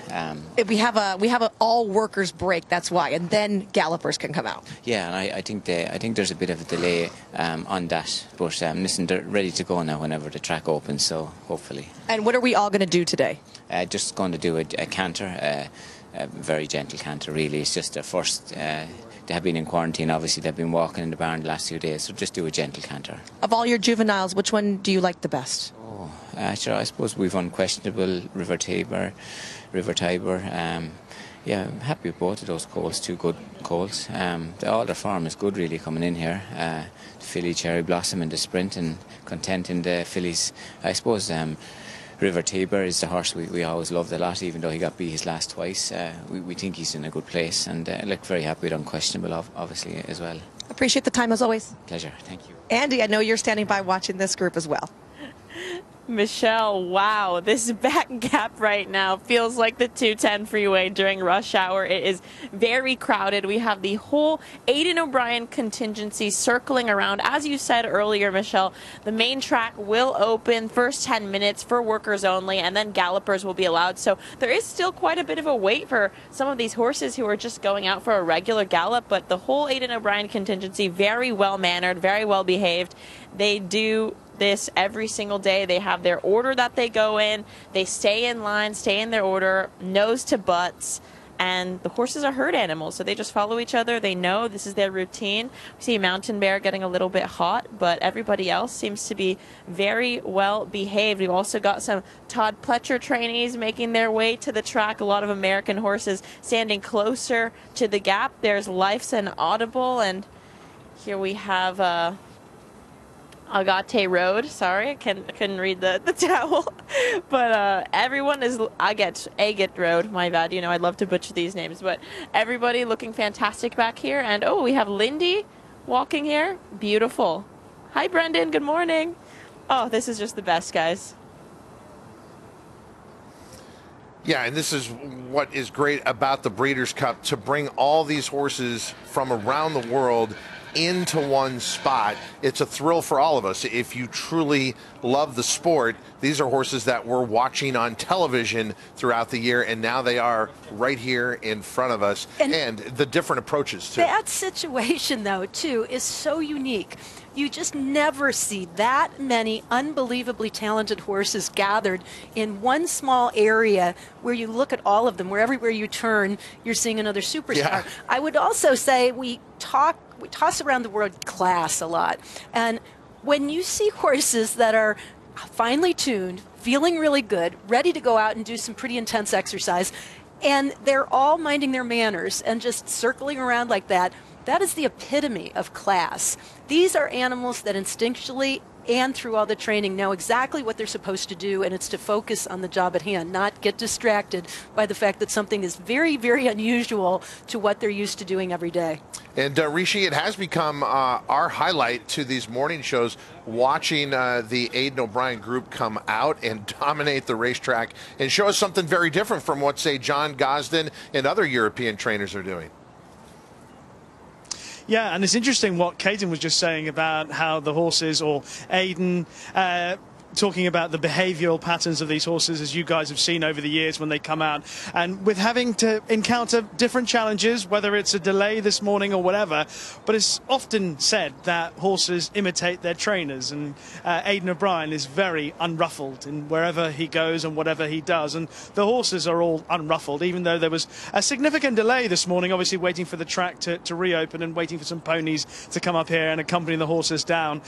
We have a all workers break. That's why, and then gallopers can come out. Yeah, and I think there's a bit of a delay on that, but listen, they're ready to go now whenever the track opens. So hopefully. And what are we all going to do today? Just going to do a canter, a very gentle canter. Really, it's just their first. They have been in quarantine, obviously. They've been walking in the barn the last few days, so just do a gentle canter. Of all your juveniles, which one do you like the best? Sure, I suppose we've unquestionable River Tiber. Yeah, I'm happy with both of those coals, 2 good coals. All their form is good, really, coming in here. The filly Cherry Blossom in the sprint, and Content in the fillies. I suppose River Tabor is the horse we always loved a lot, even though he got beat his last twice. We think he's in a good place, and look, very happy with Unquestionable, obviously, as well. Appreciate the time as always. Pleasure, thank you. Andy, I know you're standing by watching this group as well. Michelle, wow, this back gap right now feels like the 210 freeway during rush hour. It is very crowded. We have the whole Aidan O'Brien contingency circling around. As you said earlier, Michelle, the main track will open first 10 minutes for workers only, and then gallopers will be allowed. So there is still quite a bit of a wait for some of these horses who are just going out for a regular gallop, but the whole Aidan O'Brien contingency, very well mannered, very well behaved. They do this every single day. They have their order that they go in. They stay in line, stay in their order, nose to butts. And the horses are herd animals, so they just follow each other. They know this is their routine. We see Mountain Bear getting a little bit hot, but everybody else seems to be very well behaved. We've also got some Todd Pletcher trainees making their way to the track. A lot of American horses standing closer to the gap. There's Life's an Audible, and here we have Agate Road. Sorry, I couldn't read the towel. But everyone is Agate Road. My bad. You know, I'd love to butcher these names. But everybody looking fantastic back here. And oh, we have Lindy walking here. Beautiful. Hi, Brendan. Good morning. Oh, this is just the best, guys. Yeah, and this is what is great about the Breeders' Cup, to bring all these horses from around the world into one spot. It's a thrill for all of us. If you truly love the sport, these are horses that we're watching on television throughout the year, and now they are right here in front of us, and the different approaches too. That situation, though, too, is so unique. You just never see that many unbelievably talented horses gathered in one small area where you look at all of them, where everywhere you turn, you're seeing another superstar. Yeah. I would also say we toss around the word class a lot. And when you see horses that are finely tuned, feeling really good, ready to go out and do some pretty intense exercise, and they're all minding their manners and just circling around like that, that is the epitome of class. These are animals that instinctually and through all the training know exactly what they're supposed to do, and it's to focus on the job at hand, not get distracted by the fact that something is very, very unusual to what they're used to doing every day. And Rishi, it has become our highlight to these morning shows, watching the Aidan O'Brien group come out and dominate the racetrack and show us something very different from what, say, John Gosden and other European trainers are doing. Yeah, and it's interesting what Caden was just saying about how the horses, or Aidan, talking about the behavioural patterns of these horses, as you guys have seen over the years when they come out, and with having to encounter different challenges, whether it's a delay this morning or whatever. But it's often said that horses imitate their trainers, and Aidan O'Brien is very unruffled in wherever he goes and whatever he does, and the horses are all unruffled, even though there was a significant delay this morning, obviously waiting for the track to reopen and waiting for some ponies to come up here and accompany the horses down.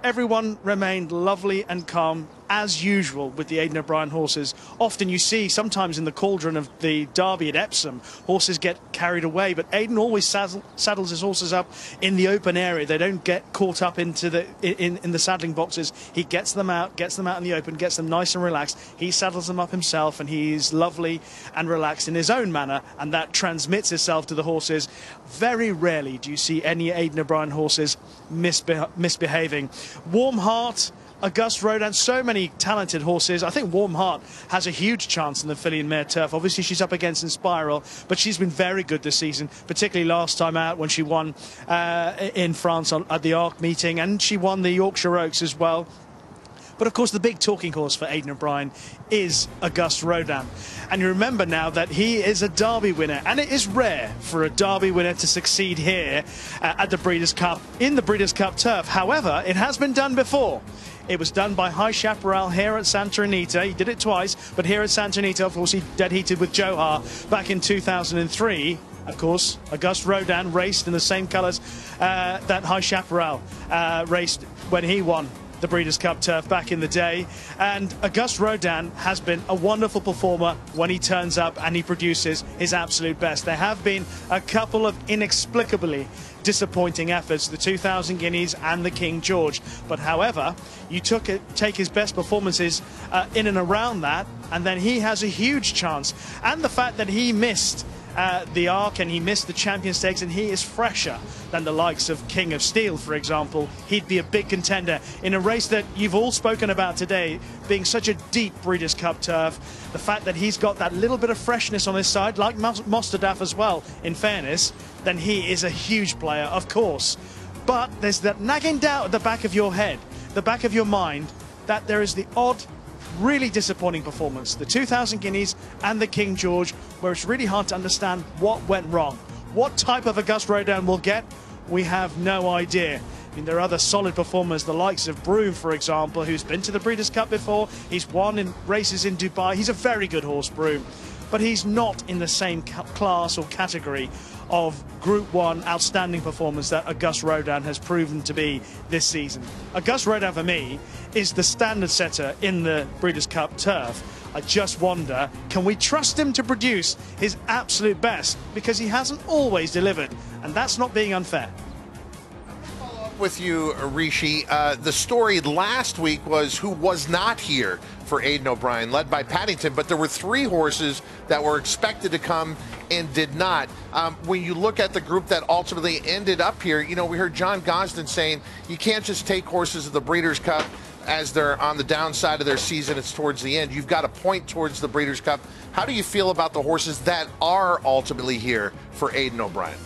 Everyone remained lovely and calm as usual with the Aidan O'Brien horses. Often you see, sometimes in the cauldron of the Derby at Epsom, horses get carried away, but Aidan always saddles his horses up in the open area. They don't get caught up into the in the saddling boxes. He gets them out in the open, gets them nice and relaxed. He saddles them up himself, and he's lovely and relaxed in his own manner, and that transmits itself to the horses. Very rarely do you see any Aidan O'Brien horses misbehaving. Warm Heart, Auguste Rodin, so many talented horses. I think Warm Heart has a huge chance in the filly and mare turf. Obviously, she's up against Inspiral, but she's been very good this season, particularly last time out when she won in France at the Arc meeting, and she won the Yorkshire Oaks as well. But of course, the big talking horse for Aidan O'Brien is Auguste Rodin. And you remember now that he is a Derby winner, and it is rare for a Derby winner to succeed here at the Breeders' Cup, in the Breeders' Cup turf. However, it has been done before. It was done by High Chaparral here at Santa Anita. He did it twice, but here at Santa Anita, of course, he dead heated with Johar back in 2003. Of course, Auguste Rodin raced in the same colours that High Chaparral raced when he won the Breeders' Cup turf back in the day, and Auguste Rodin has been a wonderful performer when he turns up and he produces his absolute best. There have been a couple of inexplicably disappointing efforts, the 2000 Guineas and the King George, but however, you take his best performances in and around that, and then he has a huge chance. And the fact that he missed the Arc and he missed the Champion Stakes, and he is fresher than the likes of King of Steel, for example. He'd be a big contender in a race that you've all spoken about today, being such a deep Breeders' Cup turf. The fact that he's got that little bit of freshness on his side, like Mostadaf as well, in fairness, then he is a huge player, of course. But there's that nagging doubt at the back of your head, the back of your mind, that there is the odd, really disappointing performance, the 2000 Guineas and the King George, where it's really hard to understand what went wrong. What type of Auguste Rodin we'll get, we have no idea. I mean, there are other solid performers, the likes of Broome, for example, who's been to the Breeders' Cup before. He's won in races in Dubai. He's a very good horse, Broome, but he's not in the same class or category of Group 1 outstanding performance that Auguste Rodin has proven to be this season. Auguste Rodin, for me, is the standard setter in the Breeders' Cup turf. I just wonder, can we trust him to produce his absolute best? Because he hasn't always delivered, and that's not being unfair. With you, Rishi. The story last week was who was not here for Aidan O'Brien, led by Paddington, but there were 3 horses that were expected to come and did not. When you look at the group that ultimately ended up here, you know, we heard John Gosden saying you can't just take horses of the Breeders' Cup as they're on the downside of their season, it's towards the end. You've got to point towards the Breeders' Cup. How do you feel about the horses that are ultimately here for Aidan O'Brien?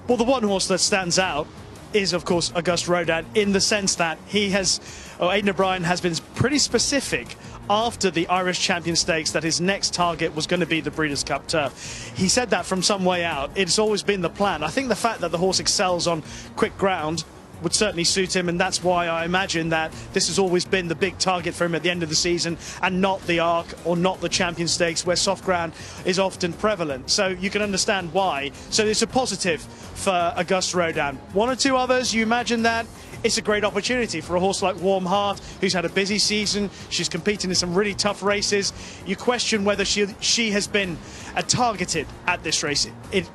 Well, the one horse that stands out is, of course, Auguste Rodin, in the sense that Aidan O'Brien has been pretty specific after the Irish Champion Stakes that his next target was going to be the Breeders' Cup turf. He said that from some way out. It's always been the plan. I think the fact that the horse excels on quick ground would certainly suit him, and that's why I imagine that this has always been the big target for him at the end of the season, and not the Arc or not the Champion Stakes, where soft ground is often prevalent. So you can understand why. So it's a positive for Auguste Rodin. 1 or 2 others, you imagine that it's a great opportunity for a horse like Warm Heart, who's had a busy season. She's competing in some really tough races. You question whether she has been targeted at this race. It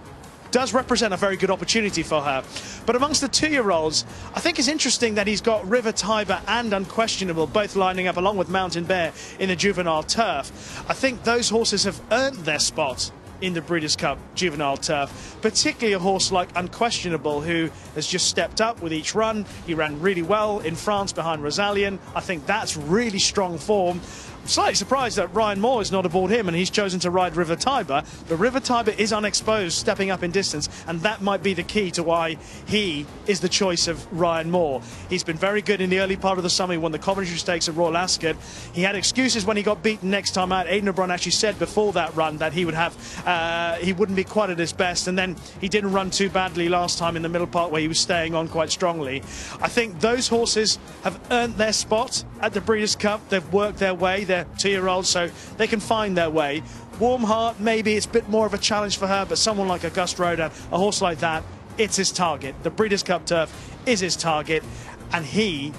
does represent a very good opportunity for her. But amongst the 2-year-olds, I think it's interesting that he's got River Tiber and Unquestionable both lining up along with Mountain Bear in the juvenile turf. I think those horses have earned their spot in the Breeders' Cup juvenile turf, particularly a horse like Unquestionable, who has just stepped up with each run. He ran really well in France behind Rosalien. I think that's really strong form. I'm slightly surprised that Ryan Moore is not aboard him and he's chosen to ride River Tiber. But River Tiber is unexposed, stepping up in distance, and that might be the key to why he is the choice of Ryan Moore. He's been very good in the early part of the summer. He won the Coventry Stakes at Royal Ascot. He had excuses when he got beaten next time out. Aidan O'Brien actually said before that run that he wouldn't be quite at his best, and then he didn't run too badly last time in the middle part where he was staying on quite strongly. I think those horses have earned their spot at the Breeders' Cup. They've worked their way. They're 2-year-olds, so they can find their way. Warm Heart, maybe it's a bit more of a challenge for her, but someone like Auguste Rodin, a horse like that, it's his target. The Breeders' Cup turf is his target, and he,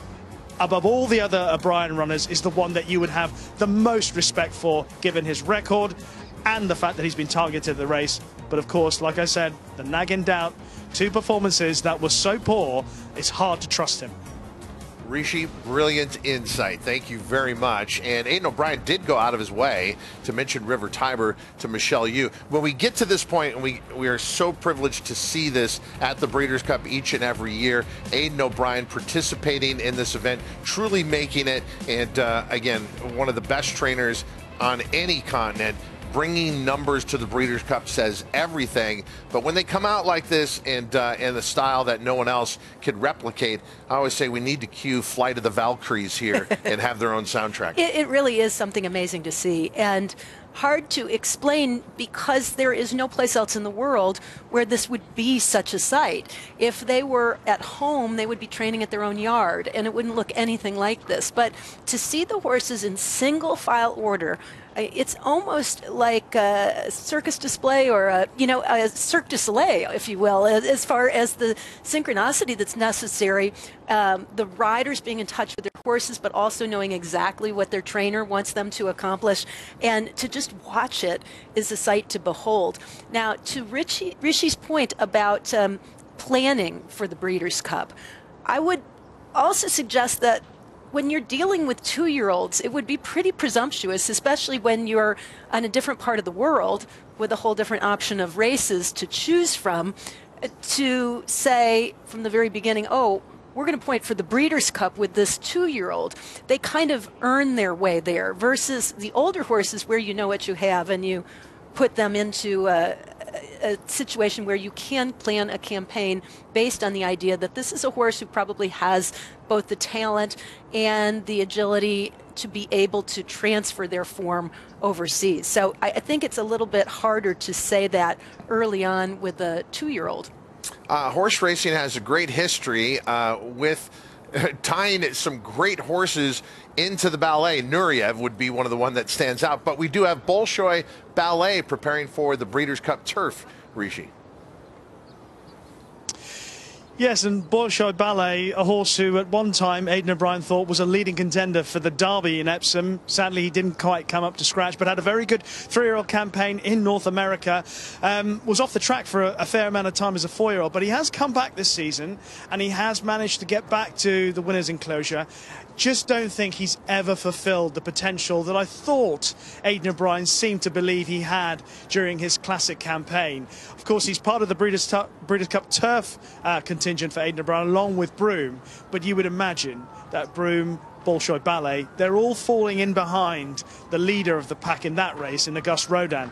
above all the other O'Brien runners, is the one that you would have the most respect for, given his record and the fact that he's been targeted at the race. But of course, like I said, the nagging doubt, 2 performances that were so poor, it's hard to trust him. Rishi, brilliant insight. Thank you very much. And Aidan O'Brien did go out of his way to mention River Tiber to Michelle Yu. When we get to this point, and we are so privileged to see this at the Breeders' Cup each and every year, Aidan O'Brien participating in this event, truly making it, and again, one of the best trainers on any continent. Bringing numbers to the Breeders' Cup says everything, but when they come out like this and the style that no one else could replicate, I always say we need to cue Flight of the Valkyries here and have their own soundtrack. It really is something amazing to see, and hard to explain because there is no place else in the world where this would be such a sight. If they were at home, they would be training at their own yard, and it wouldn't look anything like this. But to see the horses in single file order, It's almost like a circus display or a Cirque du Soleil, if you will, as far as the synchronicity that's necessary. The riders being in touch with their horses, but also knowing exactly what their trainer wants them to accomplish. And to just watch it is a sight to behold. Now, to Rishi's point about planning for the Breeders' Cup, I would also suggest that when you're dealing with 2-year-olds, it would be pretty presumptuous, especially when you're on a different part of the world with a whole different option of races to choose from, to say from the very beginning, oh, we're going to point for the Breeders' Cup with this 2-year-old. They kind of earn their way there versus the older horses where you know what you have and you put them into a situation where you can plan a campaign based on the idea that this is a horse who probably has both the talent and the agility to be able to transfer their form overseas. So I think it's a little bit harder to say that early on with a 2-year-old. Horse racing has a great history with tying some great horses into the ballet. Nureyev would be one of the one that stands out, but we do have Bolshoi Ballet preparing for the Breeders' Cup Turf, Rishi. Yes, and Bolshoi Ballet, a horse who at one time Aidan O'Brien thought was a leading contender for the Derby in Epsom. Sadly, he didn't quite come up to scratch, but had a very good 3-year-old campaign in North America. Was off the track for a fair amount of time as a 4-year-old, but he has come back this season, and he has managed to get back to the winner's enclosure. Just don't think he's ever fulfilled the potential that I thought Aidan O'Brien seemed to believe he had during his classic campaign. Of course, he's part of the Breeders' Cup Turf contingent for Aidan O'Brien, along with Broome. But you would imagine that Broome, Bolshoi Ballet, they're all falling in behind the leader of the pack in that race, in Auguste Rodin.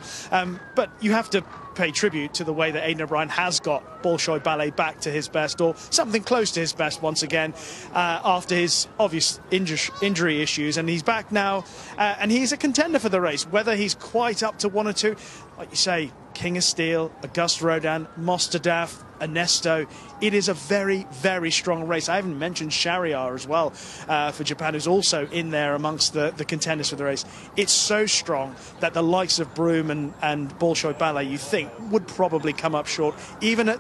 But you have to pay tribute to the way that Aidan O'Brien has got Bolshoi Ballet back to his best, or something close to his best once again, after his obvious injury issues. And he's back now, and he's a contender for the race. Whether he's quite up to 1 or 2, like you say, King of Steel, Auguste Rodin, Mostadaf, Ernesto. It is a very, very strong race. I haven't mentioned Shariar as well for Japan, who's also in there amongst the contenders for the race. It's so strong that the likes of Broome and Bolshoi Ballet, you think, would probably come up short, even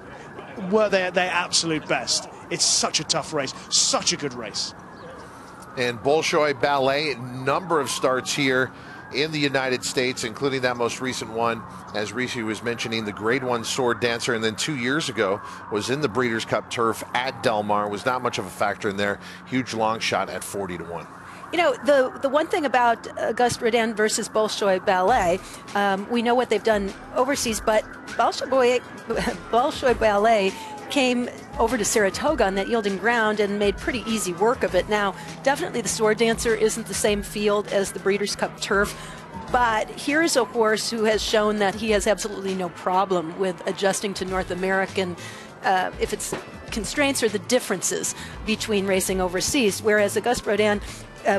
were they at their absolute best. It's such a tough race, such a good race. And Bolshoi Ballet, number of starts here in the United States, including that most recent one, as Rishi was mentioning, the Grade 1 Sword Dancer, and then 2 years ago was in the Breeders' Cup Turf at Del Mar. Was not much of a factor in there. Huge long shot at 40-1. You know, the one thing about Auguste Rodin versus Bolshoi Ballet, we know what they've done overseas, but Bolshoi Ballet came over to Saratoga on that yielding ground and made pretty easy work of it. Now, definitely the Sword Dancer isn't the same field as the Breeders' Cup Turf, but here's a horse who has shown that he has absolutely no problem with adjusting to North American, if it's constraints or the differences between racing overseas, whereas Auguste Rodin,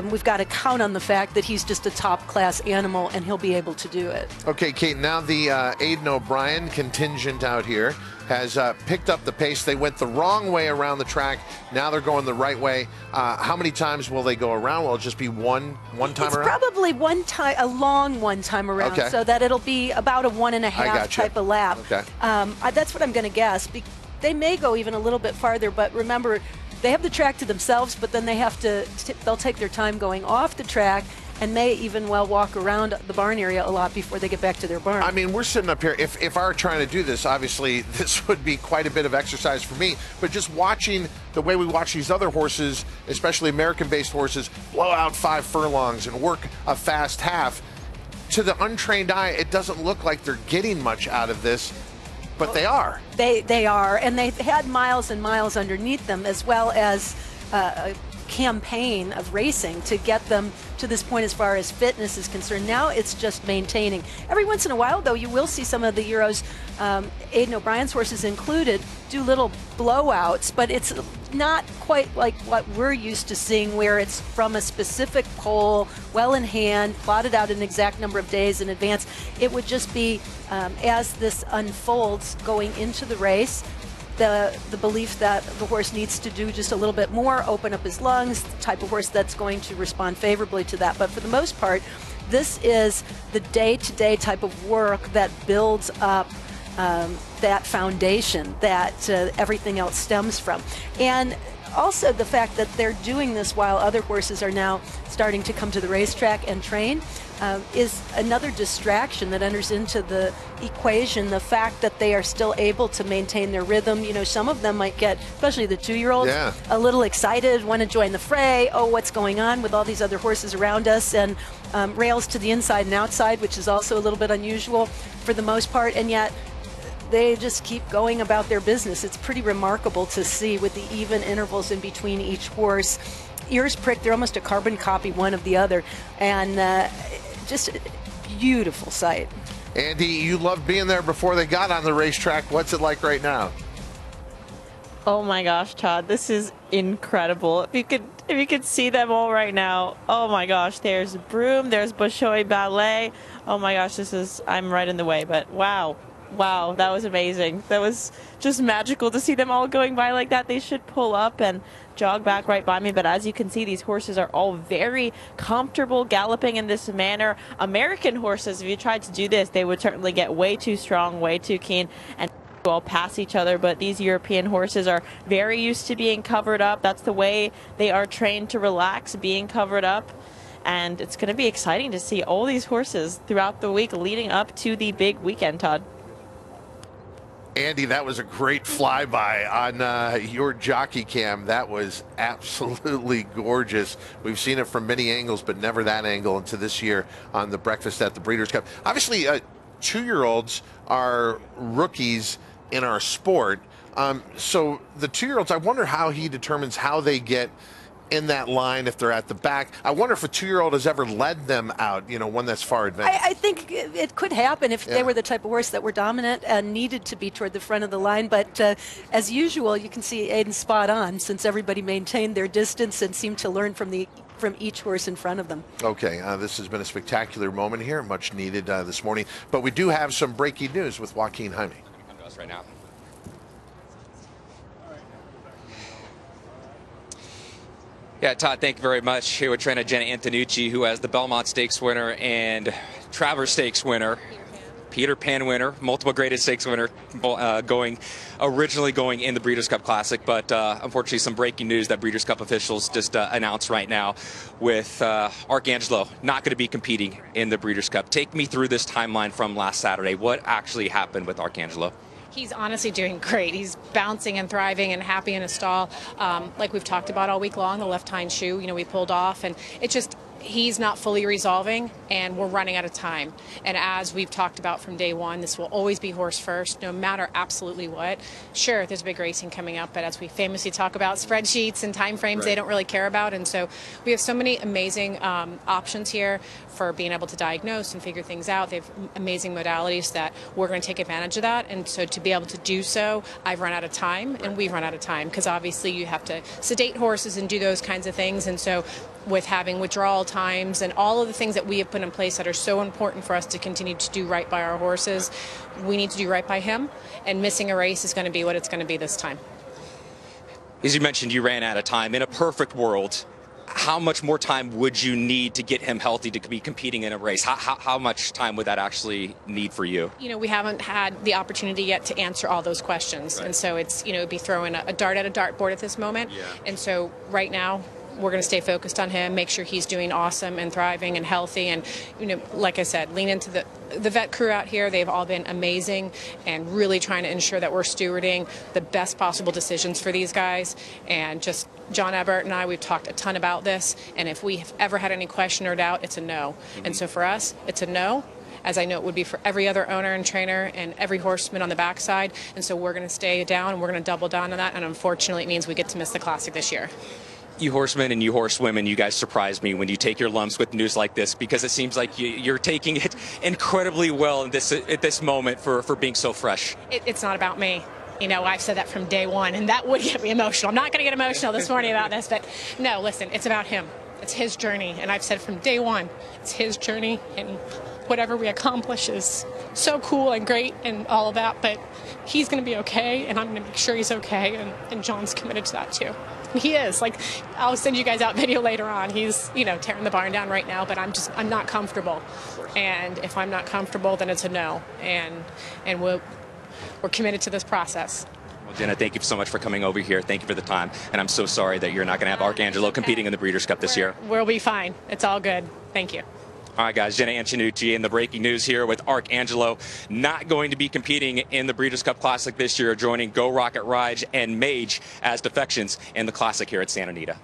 we've got to count on the fact that he's just a top-class animal, and he'll be able to do it. Okay, Kate, now the Aidan O'Brien contingent out here has picked up the pace. They went the wrong way around the track. Now they're going the right way. How many times will they go around? Will it just be one time it's around? Probably one time, a long one time around, okay, so that it'll be about a 1.5 type of lap. Okay. That's what I'm going to guess. They may go even a little bit farther, but remember, they have the track to themselves, but then they have to, they'll take their time going off the track and may even well walk around the barn area a lot before they get back to their barn. I mean, we're sitting up here. If I were trying to do this, obviously this would be quite a bit of exercise for me. But just watching the way we watch these other horses, especially American-based horses, blow out 5 furlongs and work a fast half, to the untrained eye, it doesn't look like they're getting much out of this. But they are. They are, and they've had miles and miles underneath them, as well as a campaign of racing to get them to this point as far as fitness is concerned. Now it's just maintaining. Every once in a while, though, you will see some of the Euros, Aidan O'Brien's horses included, do little blowouts, but it's not quite like what we're used to seeing, where it's from a specific pole, well in hand, plotted out an exact number of days in advance. It would just be, as this unfolds going into the race, the belief that the horse needs to do just a little bit more, open up his lungs, the type of horse that's going to respond favorably to that. But for the most part, this is the day-to-day type of work that builds up that foundation that everything else stems from. And also the fact that they're doing this while other horses are now starting to come to the racetrack and train is another distraction that enters into the equation. The fact that they are still able to maintain their rhythm. You know, some of them might get, especially the 2-year-olds, a little excited, want to join the fray. Oh, what's going on with all these other horses around us? And rails to the inside and outside, which is also a little bit unusual for the most part. And yet they just keep going about their business. It's pretty remarkable to see with the even intervals in between each horse. Ears pricked, they're almost a carbon copy one of the other. And just a beautiful sight. Andy, you loved being there before they got on the racetrack. What's it like right now? Oh my gosh, Todd, this is incredible. If you could see them all right now. Oh my gosh, there's Broom, there's Bolshoi Ballet. Oh my gosh, I'm right in the way, but wow. Wow, that was amazing. That was just magical to see them all going by like that. They should pull up and jog back right by me, but as you can see, these horses are all very comfortable galloping in this manner. American horses, if you tried to do this, they would certainly get way too strong, way too keen, and all pass each other. But these European horses are very used to being covered up. That's the way they are trained to relax, being covered up. And it's going to be exciting to see all these horses throughout the week leading up to the big weekend, Todd. Andy, that was a great flyby on your jockey cam. That was absolutely gorgeous. We've seen it from many angles, but never that angle until this year on the Breakfast at the Breeders' Cup. Obviously, 2-year-olds are rookies in our sport. So the 2-year-olds, I wonder how he determines how they get in that line if they're at the back. I wonder if a 2-year-old has ever led them out, you know, one that's far advanced. I think it could happen if they were the type of horse that were dominant and needed to be toward the front of the line. But as usual, you can see Aiden's spot on, since everybody maintained their distance and seemed to learn from each horse in front of them. Okay, this has been a spectacular moment here, much needed this morning. But we do have some breaking news with Joaquin Jaime. Come to us right now. Yeah, Todd, thank you very much. Here with trainer Jenna Antonucci, who has the Belmont Stakes winner and Travers Stakes winner, Peter Pan winner, multiple graded stakes winner, originally going in the Breeders' Cup Classic, but unfortunately some breaking news that Breeders' Cup officials just announced right now with Arcangelo not going to be competing in the Breeders' Cup. Take me through this timeline from last Saturday. What actually happened with Arcangelo? He's honestly doing great. He's bouncing and thriving and happy in a stall. Like we've talked about all week long, the left hind shoe, you know, we pulled off, and it's just, he's not fully resolving, and we're running out of time. And as we've talked about from day one, this will always be horse first, no matter absolutely what. Sure, there's big racing coming up, but as we famously talk about, spreadsheets and time frames, they don't really care about. And so we have so many amazing options here for being able to diagnose and figure things out. They have amazing modalities that we're going to take advantage of that. And so to be able to do so, I've run out of time, and we've run out of time, because obviously you have to sedate horses and do those kinds of things. And so with having withdrawal times and all of the things that we have put in place that are so important for us to continue to do right by our horses, we need to do right by him, and missing a race is going to be what it's going to be this time. As you mentioned, you ran out of time. In a perfect world, how much more time would you need to get him healthy to be competing in a race? How much time would that actually need for you? You know, we haven't had the opportunity yet to answer all those questions. Right. And so it's, you know, it'd be throwing a dart at a dartboard at this moment. Yeah. And so right now, we're going to stay focused on him, make sure he's doing awesome and thriving and healthy. And, you know, like I said, lean into the vet crew out here. They've all been amazing and really trying to ensure that we're stewarding the best possible decisions for these guys. And just John Ebert and I, we've talked a ton about this. And if we have ever had any question or doubt, it's a no. Mm-hmm. And so for us, it's a no, as I know it would be for every other owner and trainer and every horseman on the backside. And so we're going to stay down, and we're going to double down on that. And unfortunately, it means we get to miss the Classic this year. You horsemen and you horsewomen, you guys surprise me when you take your lumps with news like this, because it seems like you're taking it incredibly well at this moment for being so fresh. It's not about me. You know, I've said that from day one, and that would get me emotional. I'm not going to get emotional this morning about this, but no, listen, it's about him. It's his journey, and I've said from day one, it's his journey, and whatever we accomplish is so cool and great and all of that, but he's going to be okay, and I'm going to make sure he's okay, and John's committed to that too. He is. Like, I'll send you guys out video later on. He's, tearing the barn down right now, but I'm not comfortable. And if I'm not comfortable, then it's a no. And we're committed to this process. Well, Jenna, thank you so much for coming over here. Thank you for the time. And I'm so sorry that you're not going to have Arcangelo competing in the Breeders' Cup this year. We'll be fine. It's all good. Thank you. All right, guys, Jenna Antonucci in the breaking news here with Arcangelo not going to be competing in the Breeders' Cup Classic this year, joining Go Rocket Ride and Mage as defections in the Classic here at Santa Anita.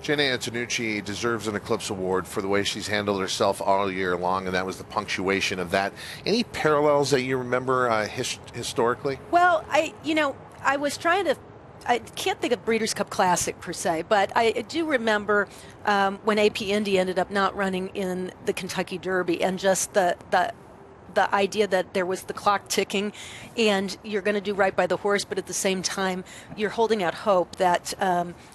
Jenna Antonucci deserves an Eclipse Award for the way she's handled herself all year long, and that was the punctuation of that. Any parallels that you remember historically? Well, I was trying to. I can't think of Breeders' Cup Classic per se, but I do remember when AP Indy ended up not running in the Kentucky Derby, and just the idea that there was the clock ticking and you're going to do right by the horse, but at the same time you're holding out hope that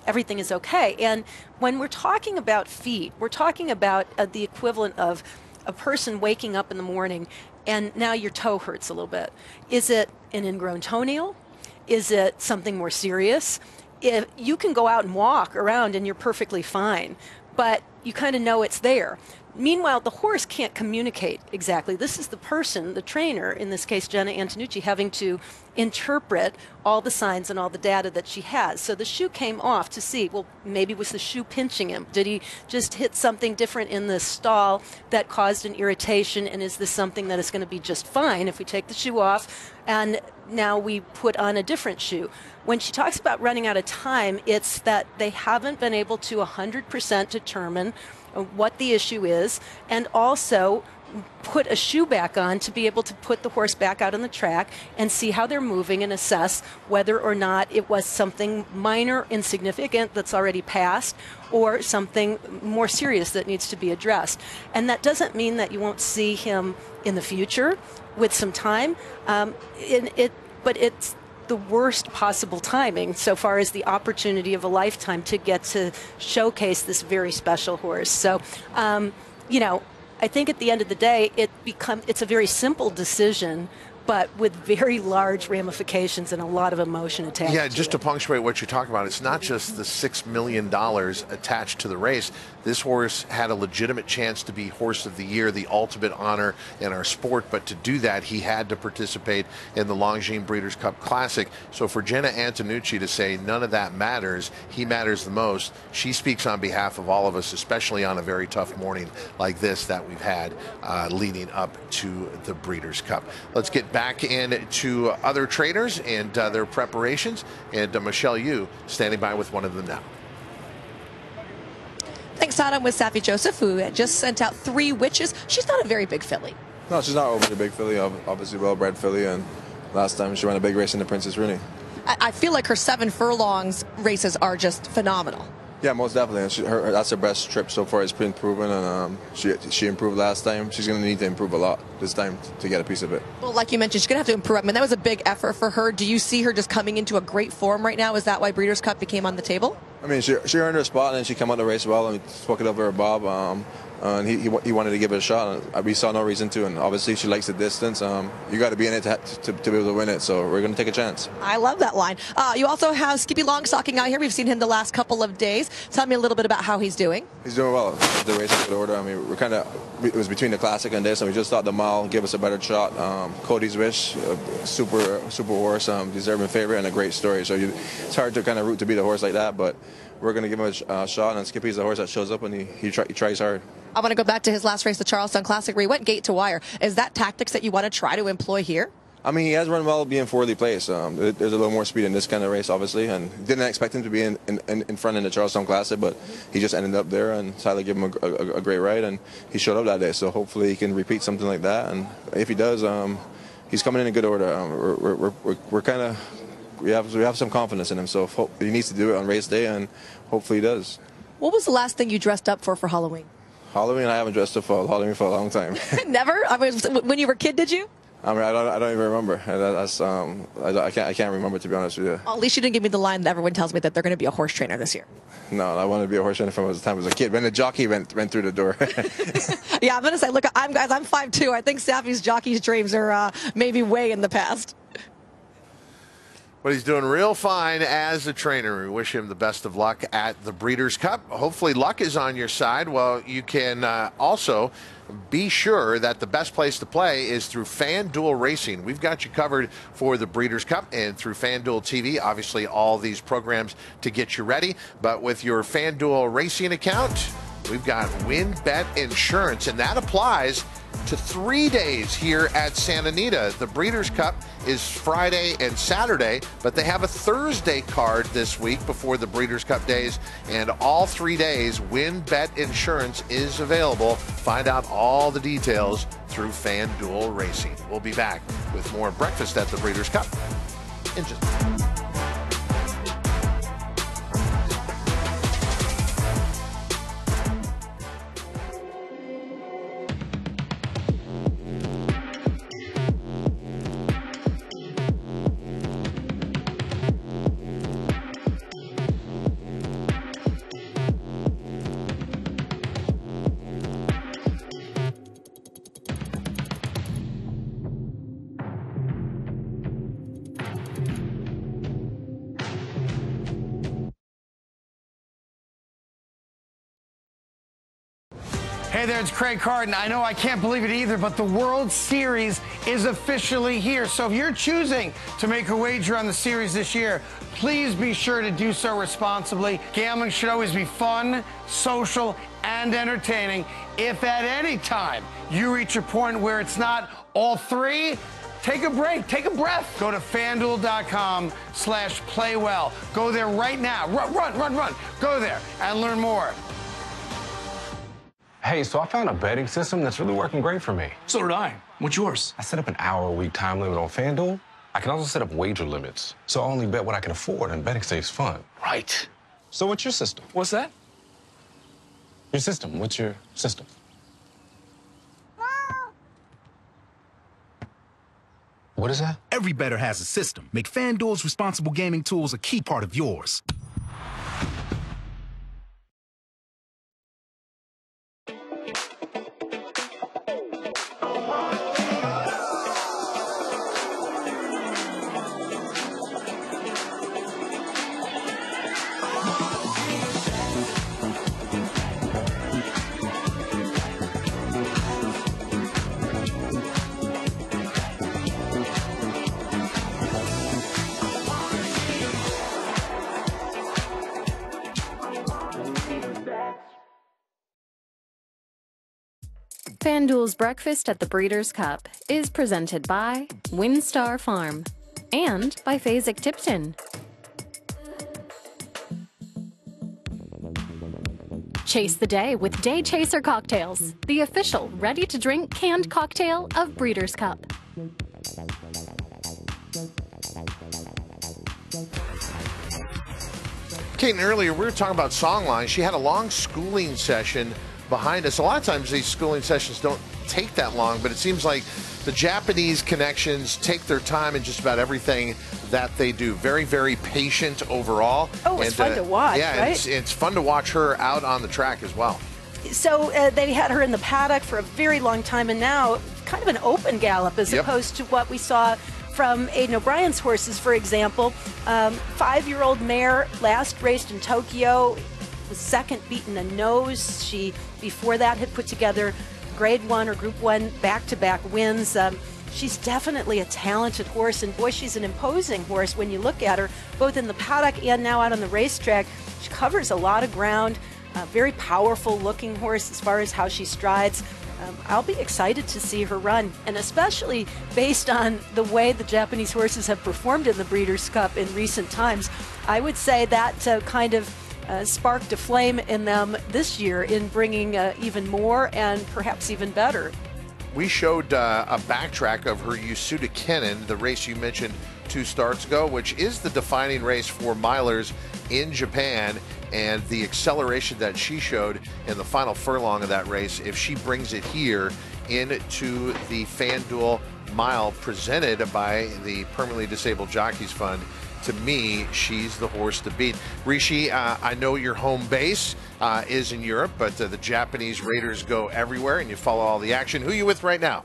everything is okay. And when we're talking about feet, we're talking about the equivalent of a person waking up in the morning and now your toe hurts a little bit. Is it an ingrown toenail? Is it something more serious? If you can go out and walk around and you're perfectly fine, but you kind of know it's there. Meanwhile, the horse can't communicate exactly. This is the person, the trainer, in this case Jenna Antonucci, having to interpret all the signs and all the data that she has. So the shoe came off to see, well, maybe was the shoe pinching him? Did he just hit something different in the stall that caused an irritation? And is this something that is going to be just fine if we take the shoe off and now we put on a different shoe? When she talks about running out of time, it's that they haven't been able to 100% determine what the issue is, and also put a shoe back on to be able to put the horse back out on the track and see how they're moving and assess whether or not it was something minor, insignificant that's already passed, or something more serious that needs to be addressed. And that doesn't mean that you won't see him in the future with some time, but it's the worst possible timing so far as the opportunity of a lifetime to get to showcase this very special horse. So, I think at the end of the day, it's a very simple decision, but with very large ramifications and a lot of emotion attached to it. Yeah, just to punctuate what you're talking about, it's not just the $6 million attached to the race. This horse had a legitimate chance to be Horse of the Year, the ultimate honor in our sport, but to do that, he had to participate in the Longines Breeders' Cup Classic. So for Jenna Antonucci to say none of that matters, he matters the most, she speaks on behalf of all of us, especially on a very tough morning like this that we've had leading up to the Breeders' Cup. Let's get back into other trainers and their preparations, and Michelle Yu standing by with one of them now. Thanks, Todd. I'm with Safi Joseph, who had just sent out 3 witches. She's not a very big filly. No, she's not overly big filly. Obviously well-bred filly, and last time she ran a big race in the Princess Rooney. I feel like her 7 furlongs races are just phenomenal. Yeah, most definitely. That's her best trip so far. It's been proven, and she improved last time. She's going to need to improve a lot this time to get a piece of it. Well, like you mentioned, she's going to have to improve. I mean, that was a big effort for her. Do you see her just coming into a great form right now? Is that why Breeders' Cup became on the table? I mean, she earned her spot, and then she came out the race well, and we spoke it over her Bob. And he wanted to give it a shot, and we saw no reason to. And obviously, she likes the distance. You got to be in it to be able to win it. So we're going to take a chance. I love that line. You also have Skippy Longstocking out here. We've seen him the last couple of days. Tell me a little bit about how he's doing. He's doing well. The race is in good order. I mean, it was between the Classic and this, and we just thought the mile gave us a better shot. Cody's Wish, super horse, deserving favorite, and a great story. So it's hard to kind of root to beat a horse like that, but we're going to give him a shot. And Skippy's a horse that shows up, and he tries hard. I want to go back to his last race, the Charleston Classic, where he went gate to wire. Is that tactics that you want to try to employ here? I mean, he has run well being fourthly placed. There's a little more speed in this kind of race, obviously, and didn't expect him to be in front in the Charleston Classic, but he just ended up there, and Tyler gave him a great ride, and he showed up that day. So hopefully he can repeat something like that, and if he does, he's coming in good order. We have some confidence in him, so he needs to do it on race day, and hopefully he does. What was the last thing you dressed up for Halloween? Halloween, I haven't dressed up for Halloween for a long time. Never? I mean, when you were a kid, did you? I mean, I don't even remember. I can't remember, to be honest with you. Well, at least you didn't give me the line that everyone tells me that they're going to be a horse trainer this year. No, I wanted to be a horse trainer from the time I was a kid. When the jockey went through the door. Yeah, I'm going to say, look, I'm 5'2". I think Safi's jockey's dreams are maybe way in the past. But he's doing real fine as a trainer. We wish him the best of luck at the Breeders' Cup. Hopefully luck is on your side. Well, you can also be sure that the best place to play is through FanDuel Racing. We've got you covered for the Breeders' Cup and through FanDuel TV. Obviously, all these programs to get you ready. But with your FanDuel Racing account, we've got WinBet Insurance, and that applies to 3 days here at Santa Anita. The Breeders' Cup is Friday and Saturday, but they have a Thursday card this week before the Breeders' Cup days, and all 3 days, WinBet Insurance is available. Find out all the details through FanDuel Racing. We'll be back with more Breakfast at the Breeders' Cup in just a minute. Hey there, it's Craig Carden. I know I can't believe it either, but the World Series is officially here. So if you're choosing to make a wager on the series this year, please be sure to do so responsibly. Gambling should always be fun, social, and entertaining. If at any time you reach a point where it's not all three, take a break, take a breath. Go to FanDuel.com/playwell. Go there right now. Run. Go there and learn more. Hey, so I found a betting system that's really working great for me. So did I. What's yours? I set up an hour-a-week time limit on FanDuel. I can also set up wager limits, so I only bet what I can afford, and betting stays fun. Right. So what's your system? What's that? Your system. What's your system? What is that? Every bettor has a system. Make FanDuel's responsible gaming tools a key part of yours. FanDuel's Breakfast at the Breeders' Cup is presented by WinStar Farm and by Phasic Tipton. Chase the day with Day Chaser Cocktails, the official ready-to-drink canned cocktail of Breeders' Cup. Kate, earlier we were talking about Songline. She had a long schooling session behind us. A lot of times these schooling sessions don't take that long, but it seems like the Japanese connections take their time in just about everything that they do. Very, very patient overall. Oh, it's fun to watch, yeah, right? it's fun to watch her out on the track as well. So they had her in the paddock for a very long time, and now kind of an open gallop as opposed to what we saw from Aidan O'Brien's horses, for example. 5-year-old mare last raced in Tokyo, was second, beaten a nose. She, before that, had put together Grade 1 or Group 1 back-to-back wins. She's definitely a talented horse, and boy, she's an imposing horse when you look at her, both in the paddock and now out on the racetrack. She covers a lot of ground, very powerful-looking horse as far as how she strides. I'll be excited to see her run, and especially based on the way the Japanese horses have performed in the Breeders' Cup in recent times. I would say that kind of sparked a flame in them this year in bringing even more and perhaps even better. We showed a backtrack of her Yasuda Kennen, the race you mentioned 2 starts ago, which is the defining race for milers in Japan, and the acceleration that she showed in the final furlong of that race. If she brings it here into the FanDuel Mile presented by the Permanently Disabled Jockeys Fund, to me, she's the horse to beat. Rishi, I know your home base is in Europe, but the Japanese Raiders go everywhere, and you follow all the action. Who are you with right now?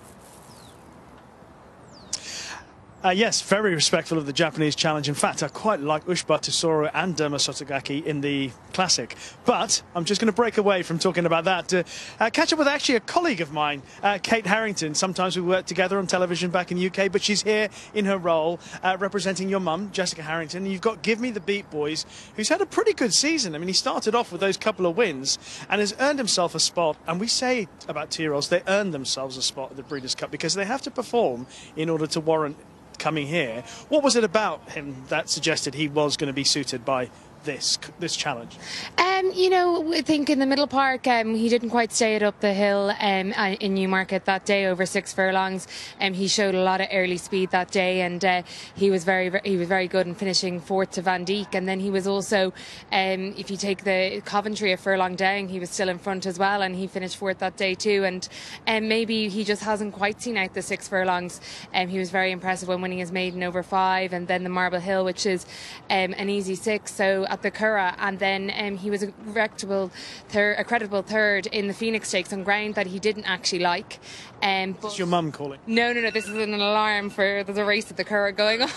Yes, very respectful of the Japanese challenge. In fact, I quite like Ushba Tesoro and Derma Sotogaki in the Classic. But I'm just going to break away from talking about that to catch up with actually a colleague of mine, Kate Harrington. Sometimes we worked together on television back in the UK, but she's here in her role representing your mum, Jessica Harrington. And you've got Give Me the Beat Boys, who's had a pretty good season. I mean, he started off with those couple of wins and has earned himself a spot. And we say about 2-year-olds, they earn themselves a spot at the Breeders' Cup because they have to perform in order to warrant coming here. What was it about him that suggested he was going to be suited by this challenge? You know, I think in the Middle Park, he didn't quite stay it up the hill in Newmarket that day over 6 furlongs. He showed a lot of early speed that day, and he was very good in finishing 4th to Van Dijk. And then he was also, if you take the Coventry a furlong down, he was still in front as well, and he finished 4th that day too. And maybe he just hasn't quite seen out the 6 furlongs. He was very impressive when winning his maiden over 5, and then the Marble Hill, which is an easy 6. So at the Curragh, and then he was a creditable third in the Phoenix Stakes on ground that he didn't actually like. Is your mum calling? No, this is an alarm for there's a race at the Curragh going on.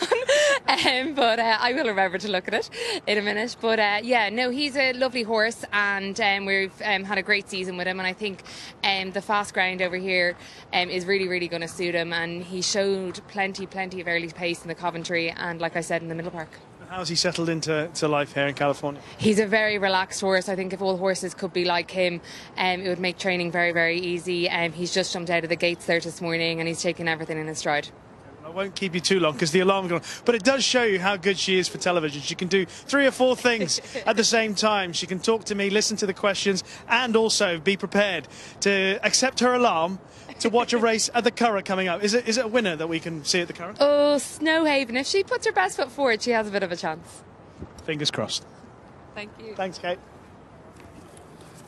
But I will remember to look at it in a minute. But yeah, no, he's a lovely horse, and we've had a great season with him, and I think the fast ground over here is really going to suit him, and he showed plenty of early pace in the Coventry and, like I said, in the Middle Park. How's he settled into life here in California? He's a very relaxed horse. I think if all horses could be like him, it would make training very easy. He's just jumped out of the gates there this morning, and he's taken everything in his stride. I won't keep you too long because the alarm's gone. But it does show you how good she is for television. She can do 3 or 4 things at the same time. She can talk to me, listen to the questions, and also be prepared to accept her alarm to watch a race at the Curragh coming up. Is it a winner that we can see at the Curragh? Oh, Snowhaven. If she puts her best foot forward, she has a bit of a chance. Fingers crossed. Thank you. Thanks, Kate.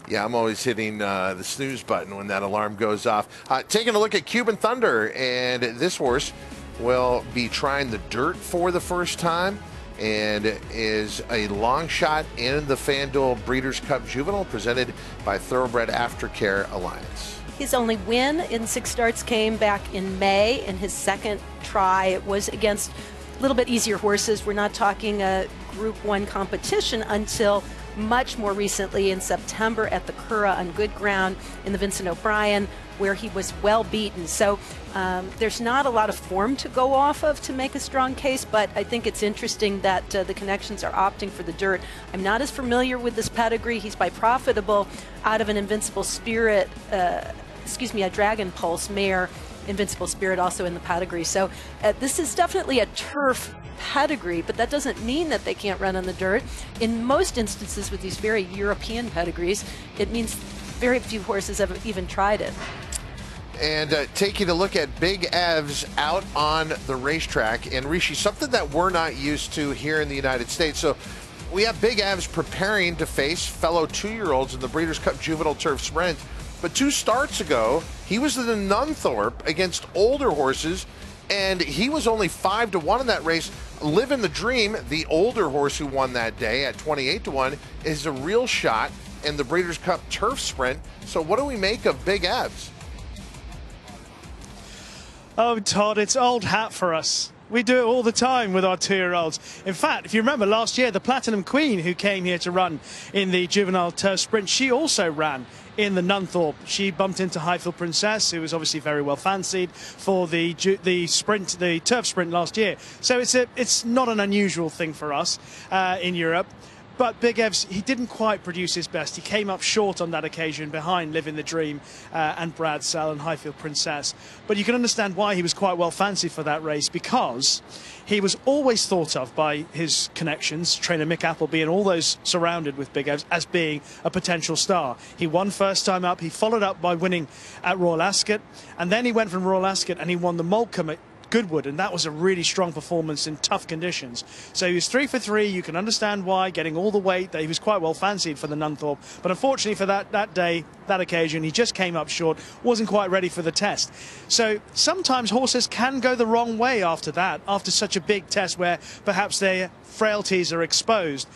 Yeah, I'm always hitting the snooze button when that alarm goes off. Taking a look at Cuban Thunder, and this horse will be trying the dirt for the first time and is a long shot in the FanDuel Breeders' Cup Juvenile presented by Thoroughbred Aftercare Alliance. His only win in 6 starts came back in May in his second try. It was against a little bit easier horses. We're not talking a Group 1 competition until much more recently in September at the Curragh on good ground in the Vincent O'Brien, where he was well beaten. So there's not a lot of form to go off of to make a strong case, but I think it's interesting that the connections are opting for the dirt. I'm not as familiar with this pedigree. He's by Profitable out of an Invincible Spirit, a Dragon Pulse mare, Invincible Spirit also in the pedigree. So this is definitely a turf pedigree, but that doesn't mean that they can't run on the dirt. In most instances with these very European pedigrees, it means very few horses have even tried it. And taking a look at Big Evs out on the racetrack, and Rishi, something that we're not used to here in the United States. So we have Big Evs preparing to face fellow 2-year-olds in the Breeders' Cup Juvenile Turf Sprint. But 2 starts ago, he was in the Nunthorpe against older horses, and he was only 5-1 in that race. Living the Dream, the older horse who won that day at 28-1, is a real shot in the Breeders' Cup Turf Sprint. So what do we make of Big Evs? Oh, Todd, it's old hat for us. We do it all the time with our 2-year-olds. In fact, if you remember last year, the Platinum Queen, who came here to run in the Juvenile Turf Sprint, she also ran in the Nunthorpe. She bumped into Highfield Princess, who was obviously very well fancied for the turf sprint last year. So it's not an unusual thing for us in Europe. But Big Evs, he didn't quite produce his best. He came up short on that occasion behind Living the Dream and Brad Sell and Highfield Princess. But you can understand why he was quite well fancied for that race, because he was always thought of by his connections, trainer Mick Appleby and all those surrounded with Big Evs, as being a potential star. He won first time up. He followed up by winning at Royal Ascot. And then he went from Royal Ascot and he won the Moulcombe at Goodwood, and that was a really strong performance in tough conditions. So he was 3 for 3. You can understand why, getting all the weight, that he was quite well fancied for the Nunthorpe. But unfortunately for that day, that occasion, he just came up short, wasn't quite ready for the test. So sometimes horses can go the wrong way after that, after such a big test where perhaps their frailties are exposed.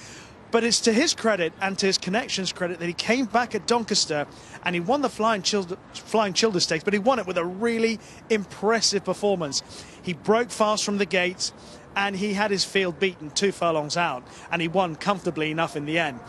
But it's to his credit and to his connections credit that he came back at Doncaster and he won the Flying Childer Stakes, but he won it with a really impressive performance. He broke fast from the gates and he had his field beaten 2 furlongs out, and he won comfortably enough in the end.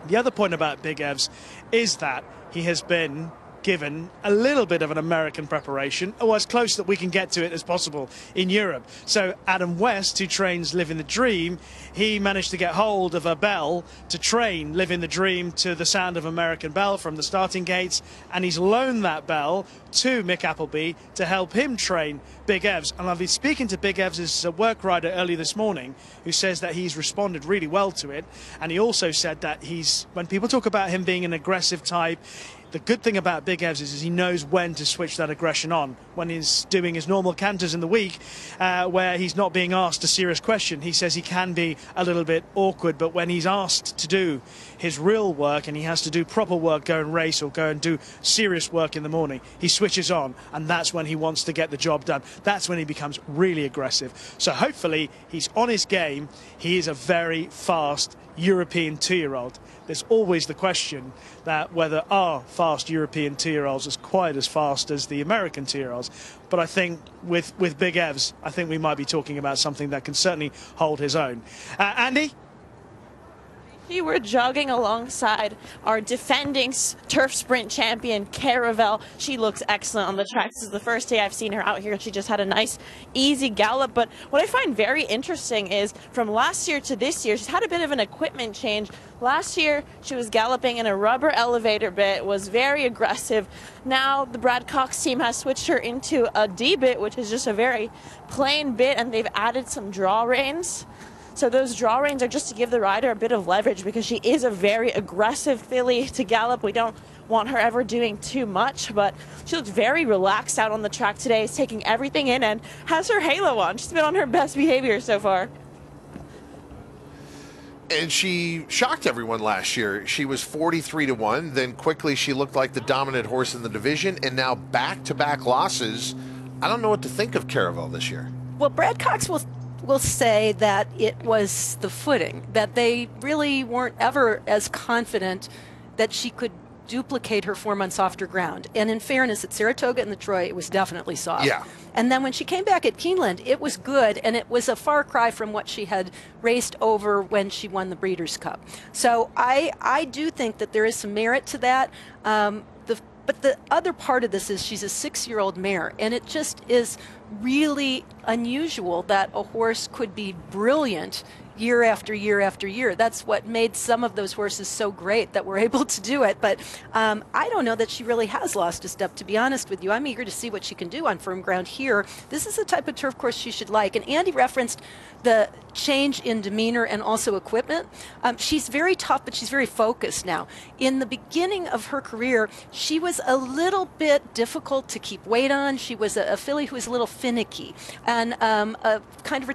The other point about Big Evs is that he has been given a little bit of an American preparation, or as close that we can get to it as possible in Europe. So Adam West, who trains Living the Dream, he managed to get hold of a bell to train Living the Dream to the sound of American Bell from the starting gates, and he's loaned that bell to Mick Appleby to help him train Big Evs. And I've been speaking to Big Evs' work rider earlier this morning, who says that he's responded really well to it, and he also said that when people talk about him being an aggressive type, the good thing about Big Evs is he knows when to switch that aggression on. When he's doing his normal canters in the week, where he's not being asked a serious question, he says he can be a little bit awkward, but when he's asked to do his real work and he has to do proper work, go and race or go and do serious work in the morning, he switches on, and that's when he wants to get the job done. That's when he becomes really aggressive. So hopefully he's on his game. He is a very fast European 2-year-old. There's always the question that whether are fast European 2-year-olds as quite as fast as the American 2-year-olds. But I think with Big Evs, I think we might be talking about something that can certainly hold his own. Andy? We're jogging alongside our defending turf sprint champion, Caravel. She looks excellent on the track. This is the first day I've seen her out here. She just had a nice, easy gallop. But what I find very interesting is from last year to this year, she's had a bit of an equipment change. Last year, she was galloping in a rubber elevator bit, was very aggressive. Now, the Brad Cox team has switched her into a D bit, which is just a very plain bit, and they've added some draw reins. So those draw reins are just to give the rider a bit of leverage, because she is a very aggressive filly to gallop. We don't want her ever doing too much, but she looks very relaxed out on the track today, is taking everything in and has her halo on. She's been on her best behavior so far. And she shocked everyone last year. She was 43-1. Then quickly she looked like the dominant horse in the division, and now back-to-back losses. I don't know what to think of Caravel this year. Well, Brad Cox will say that it was the footing, that they really weren't ever as confident that she could duplicate her form on softer ground. And in fairness, at Saratoga and the Troy, it was definitely soft. Yeah. And then when she came back at Keeneland, it was good, and it was a far cry from what she had raced over when she won the Breeders' Cup. So I do think that there is some merit to that. But the other part of this is she's a 6-year-old mare, and it just is really unusual that a horse could be brilliant year after year after year. That's what made some of those horses so great, that we're able to do it. But I don't know that she really has lost a step, to be honest with you. I'm eager to see what she can do on firm ground here. This is the type of turf course she should like. And Andy referenced the change in demeanor and also equipment. She's very tough, but she's very focused now. In the beginning of her career, she was a little bit difficult to keep weight on. She was a filly who was a little finicky and kind of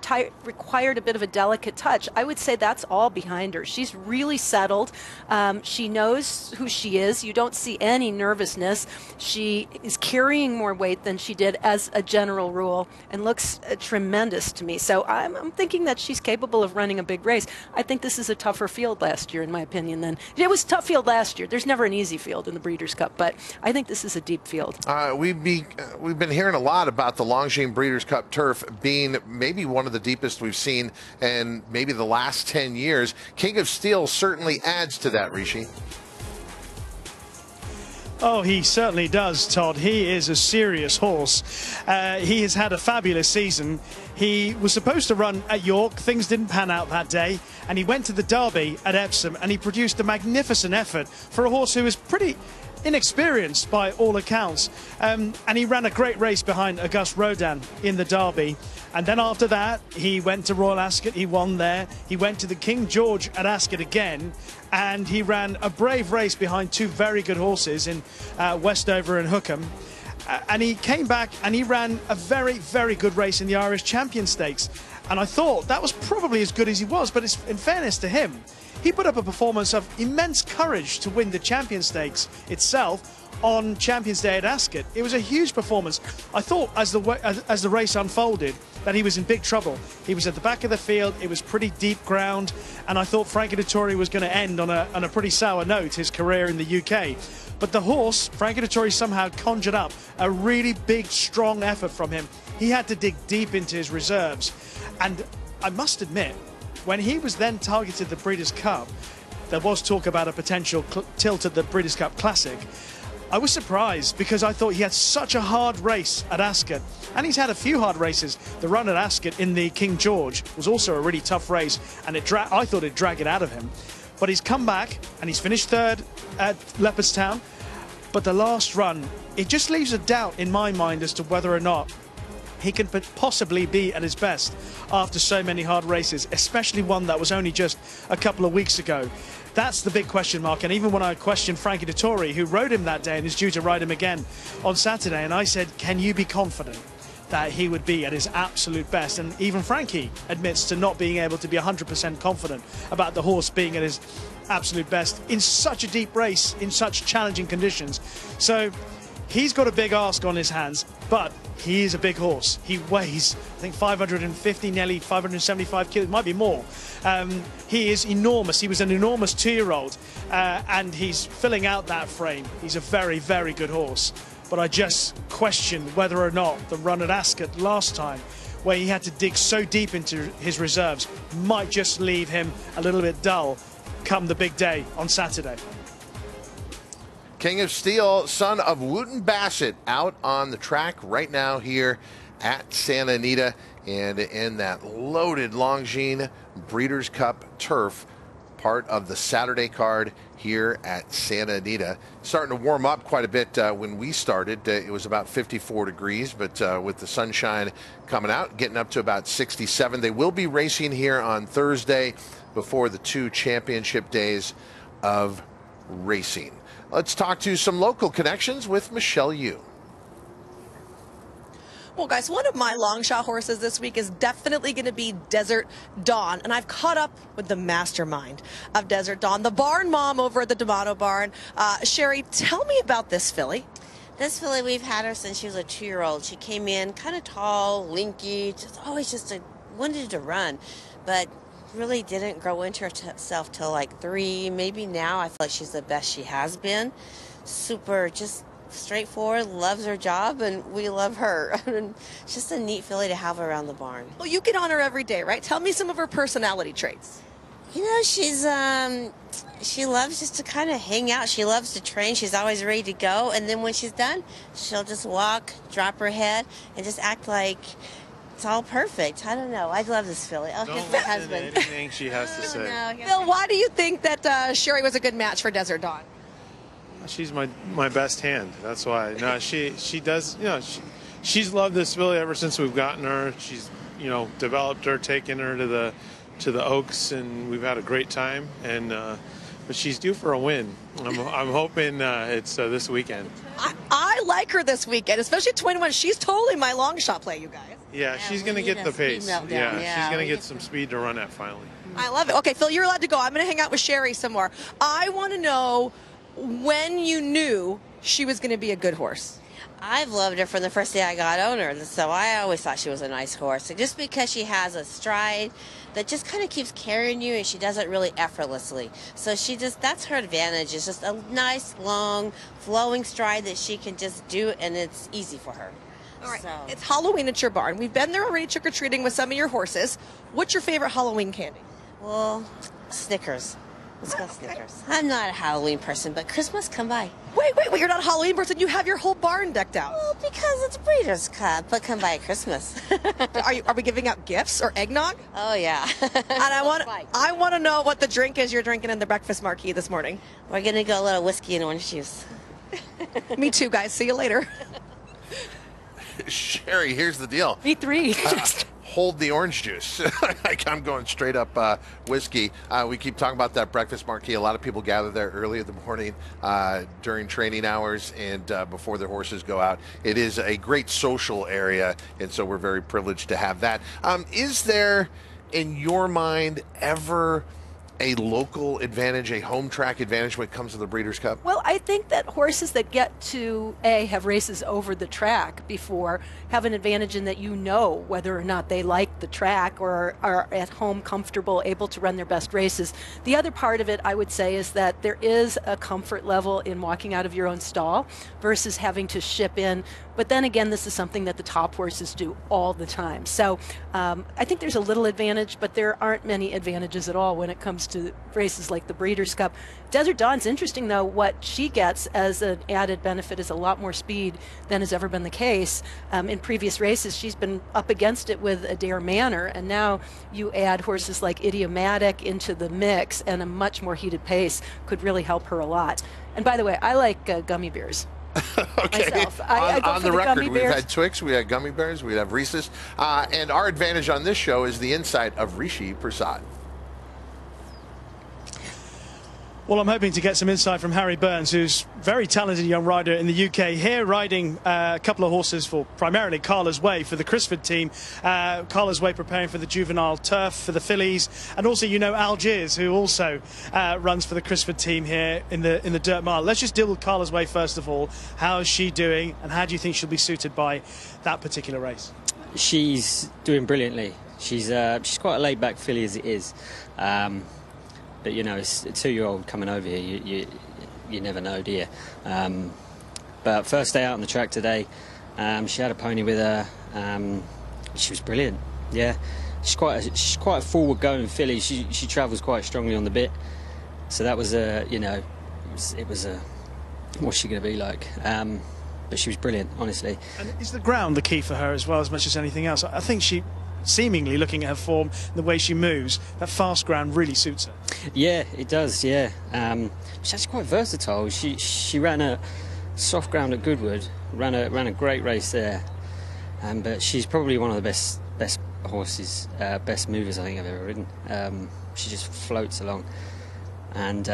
required a bit of a delicate touch. I would say that's all behind her. She's really settled. She knows who she is. You don't see any nervousness. She is carrying more weight than she did as a general rule, and looks tremendous to me. So I'm thinking that she's capable of running a big race. I think this is a tougher field last year, in my opinion, than it was a tough field last year. There's never an easy field in the Breeders' Cup, but I think this is a deep field. We've been hearing a lot about the Longines Breeders' Cup turf being maybe one of the deepest we've seen in maybe the last 10 years. King of Steel certainly adds to that, Rishi. Oh, he certainly does, Todd. He is a serious horse. He has had a fabulous season. He was supposed to run at York. Things didn't pan out that day. And he went to the Derby at Epsom, and he produced a magnificent effort for a horse who was pretty inexperienced by all accounts. And he ran a great race behind Auguste Rodin in the Derby. And then after that, he went to Royal Ascot. He won there. He went to the King George at Ascot again. And he ran a brave race behind two very good horses in Westover and Hookham. And he came back and he ran a very, very good race in the Irish Champion Stakes. And I thought that was probably as good as he was. But in fairness to him, he put up a performance of immense courage to win the Champion Stakes itself on Champions Day at Ascot. It was a huge performance. I thought as the race unfolded, that he was in big trouble. He was at the back of the field. It was pretty deep ground, and I thought Frankie Dettori was going to end on a pretty sour note, his career in the UK. But the horse, Frankie Dettori, somehow conjured up a really big, strong effort from him. He had to dig deep into his reserves. And I must admit, when he was then targeted the Breeders' Cup, there was talk about a potential tilt at the Breeders' Cup Classic. I was surprised because I thought he had such a hard race at Ascot, and he's had a few hard races. The run at Ascot in the King George was also a really tough race, and I thought it'd drag it out of him. But he's come back, and he's finished third at Leopardstown. But the last run, it just leaves a doubt in my mind as to whether or not he can possibly be at his best after so many hard races, especially one that was only just a couple of weeks ago. That's the big question mark. And even when I questioned Frankie Dettori, who rode him that day and is due to ride him again on Saturday, and I said, can you be confident that he would be at his absolute best? And even Frankie admits to not being able to be 100% confident about the horse being at his absolute best in such a deep race, in such challenging conditions. So he's got a big ask on his hands, but he is a big horse. He weighs, I think, 550, nearly 575 kilos, might be more. He is enormous. He was an enormous 2-year-old, and he's filling out that frame. He's a very, very good horse. But I just question whether or not the run at Ascot last time, where he had to dig so deep into his reserves, might just leave him a little bit dull come the big day on Saturday. King of Steel, son of Wooten Bassett, out on the track right now here at Santa Anita, and in that loaded Longines Breeders' Cup turf, part of the Saturday card here at Santa Anita. Starting to warm up quite a bit. When we started, it was about 54 degrees, but with the sunshine coming out, getting up to about 67. They will be racing here on Thursday before the 2 championship days of racing. Let's talk to some local connections with Michelle Yu. Well, guys, one of my long shot horses this week is definitely going to be Desert Dawn, and I've caught up with the mastermind of Desert Dawn, the barn mom over at the D'Amato barn. Sherry, tell me about this filly. This filly, we've had her since she was a 2-year-old. She came in kind of tall, linky, always wanted to run, but really didn't grow into herself till like 3. Maybe now I feel like she's the best she has been. Super, just straightforward, loves her job, and we love her. It's just a neat filly to have around the barn. Well, you get on her every day, right? Tell me some of her personality traits. You know, she loves just to kind of hang out. She loves to train. She's always ready to go, and then when she's done, she'll just walk, drop her head, and just act like it's all perfect. I don't know. I love this filly. Oh, here's my husband. Anything she has to say. Bill, why do you think that Sherry was a good match for Desert Dawn? She's my best hand. That's why. No, she does. You know, she's loved this filly ever since we've gotten her. She's developed her, taken her to the Oaks, and we've had a great time. And but she's due for a win. I'm hoping it's this weekend. I like her this weekend, especially 21. She's totally my long shot play, you guys. Yeah, she's going to get the pace. Yeah, she's going to get some speed to run at finally. I love it. Okay, Phil, you're allowed to go. I'm going to hang out with Sherry some more. I want to know when you knew she was going to be a good horse. I've loved her from the first day I got on her, so I always thought she was a nice horse. Just because she has a stride that just kind of keeps carrying you, and she does it really effortlessly. So that's her advantage. It's just a nice, long, flowing stride that she can just do, and it's easy for her. All right, it's Halloween at your barn. We've been there already trick-or-treating with some of your horses. What's your favorite Halloween candy? Well, Snickers. Let's go Snickers. I'm not a Halloween person, but Christmas, come by. Wait, you're not a Halloween person? You have your whole barn decked out. Well, because it's Breeders' Cup, but come by at Christmas. Are we giving out gifts or eggnog? Oh, yeah. And I want to know what the drink is you're drinking in the breakfast marquee this morning. We're going to go a little whiskey and orange juice. Me too, guys. See you later. Sherry, here's the deal. Me three. Hold the orange juice. I'm going straight up whiskey. We keep talking about that breakfast marquee. A lot of people gather there early in the morning during training hours and before their horses go out. It is a great social area, and so we're very privileged to have that. Is there, in your mind, ever a local advantage, a home track advantage when it comes to the Breeders' Cup? Well, I think that horses that get to have races over the track before have an advantage in that you know whether or not they like the track or are at home comfortable, able to run their best races. The other part of it, I would say, is that there is a comfort level in walking out of your own stall versus having to ship in. But then again, this is something that the top horses do all the time. So I think there's a little advantage, but there aren't many advantages at all when it comes to races like the Breeders' Cup. Desert Dawn's interesting, though. What she gets as an added benefit is a lot more speed than has ever been the case. In previous races, she's been up against it with Adair Manor, and now you add horses like Idiomatic into the mix, and a much more heated pace could really help her a lot. And by the way, I like gummy bears. Okay. Myself. I go on for the record, gummy we've bears. had Twix, we had gummy bears, we have Reese's, and our advantage on this show is the insight of Rishi Prasad. Well, I'm hoping to get some insight from Harry Burns, who's a very talented young rider in the UK, here riding a couple of horses for primarily Carla's Way for the Crisford team. Carla's Way preparing for the juvenile turf for the fillies, and also, you know, Algiers, who also runs for the Crisford team here in the dirt mile. Let's just deal with Carla's Way first of all. How is she doing, and how do you think she'll be suited by that particular race? She's doing brilliantly. She's quite a laid-back filly as it is. But, you know, it's a 2-year-old coming over here. You never know, do you? But first day out on the track today, she had a pony with her. She was brilliant. Yeah, she's quite a forward-going filly. She travels quite strongly on the bit. So that was you know, it was a what's she going to be like? But she was brilliant, honestly. And is the ground the key for her as well, as much as anything else? I think she, seemingly looking at her form, the way she moves, that fast ground really suits her. Yeah, it does. Yeah, she's actually quite versatile. She ran a soft ground at Goodwood, ran a great race there, but she's probably one of the best horses, best movers I think I've ever ridden. She just floats along, and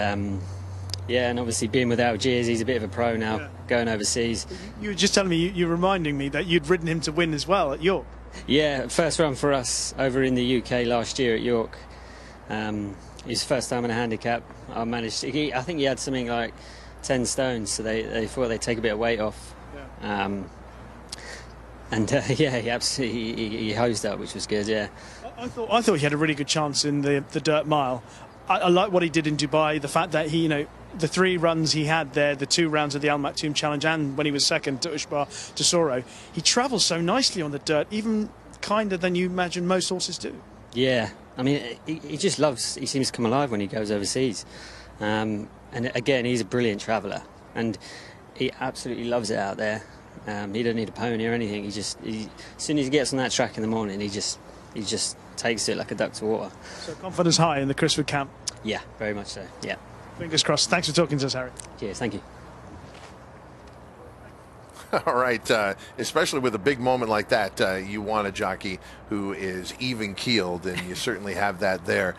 yeah, and obviously being with Algiers, he's a bit of a pro now, going overseas. You were just telling me, you're reminding me that you'd ridden him to win as well at York. Yeah, first run for us over in the UK last year at York. His first time in a handicap. I managed to, I think he had something like 10 stones, so they thought they'd take a bit of weight off. Yeah. Yeah, he absolutely he hosed up, which was good. Yeah. I thought he had a really good chance in the dirt mile. I like what he did in Dubai. The fact that he, you know, the 3 runs he had there, the 2 rounds of the Al Maktoum Challenge, and when he was second to Ushbar Tesoro, he travels so nicely on the dirt, even kinder than you imagine most horses do. Yeah, I mean, he just loves. He seems to come alive when he goes overseas, and again, he's a brilliant traveller, and he absolutely loves it out there. He doesn't need a pony or anything. He as soon as he gets on that track in the morning, he just takes it like a duck to water. So confidence high in the Crisford camp. Yeah, very much so. Yeah. Fingers crossed. Thanks for talking to us, Harry. Cheers. Thank you. All right, especially with a big moment like that, you want a jockey who is even-keeled, and you certainly have that there.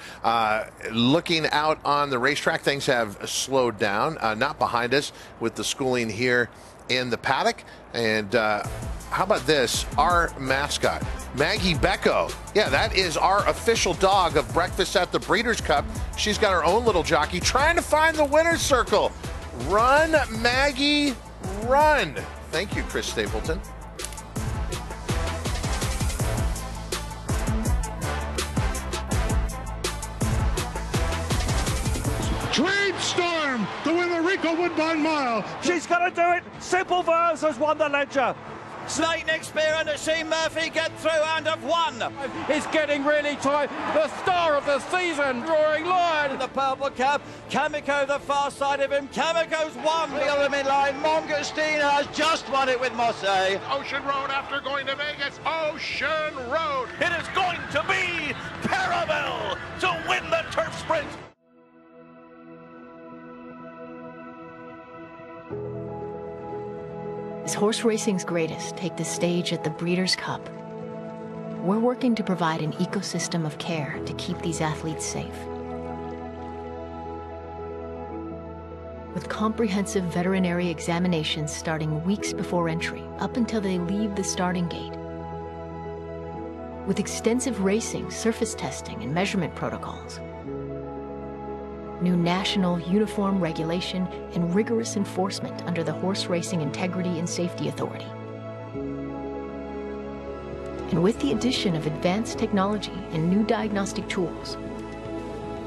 Looking out on the racetrack, things have slowed down, not behind us with the schooling here in the paddock. And how about this? Our mascot, Maggie Becco. Yeah, that is our official dog of Breakfast at the Breeders' Cup. She's got her own little jockey trying to find the winner's circle. Run, Maggie, run. Thank you, Chris Stapleton. Trade Storm to win the Rico Woodbine Mile. She's going to do it. Simple Verse has won the Ledger. Snake Neck Spear and Asheen Murphy get through and have won. It's getting really tight. The star of the season, Roaring Lion. The purple cap. Kamiko the far side of him. Kamiko's won. The other midline. Mongostina has just won it with Mosse. Ocean Road after going to Vegas. Ocean Road. It is going to be Parabel to win the turf sprint. As horse racing's greatest take the stage at the Breeders' Cup, we're working to provide an ecosystem of care to keep these athletes safe. With comprehensive veterinary examinations starting weeks before entry, up until they leave the starting gate. With extensive racing, surface testing, and measurement protocols. new national uniform regulation, and rigorous enforcement under the Horse Racing Integrity and Safety Authority. And with the addition of advanced technology and new diagnostic tools,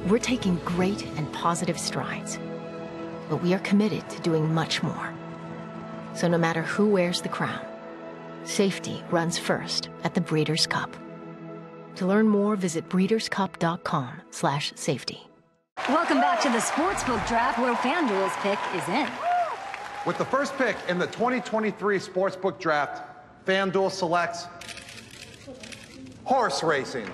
we're taking great and positive strides. But we are committed to doing much more. So no matter who wears the crown, safety runs first at the Breeders' Cup. To learn more, visit breederscup.com/safety. Welcome back to the Sportsbook Draft, where FanDuel's pick is in. With the first pick in the 2023 Sportsbook Draft, FanDuel selects horse racing.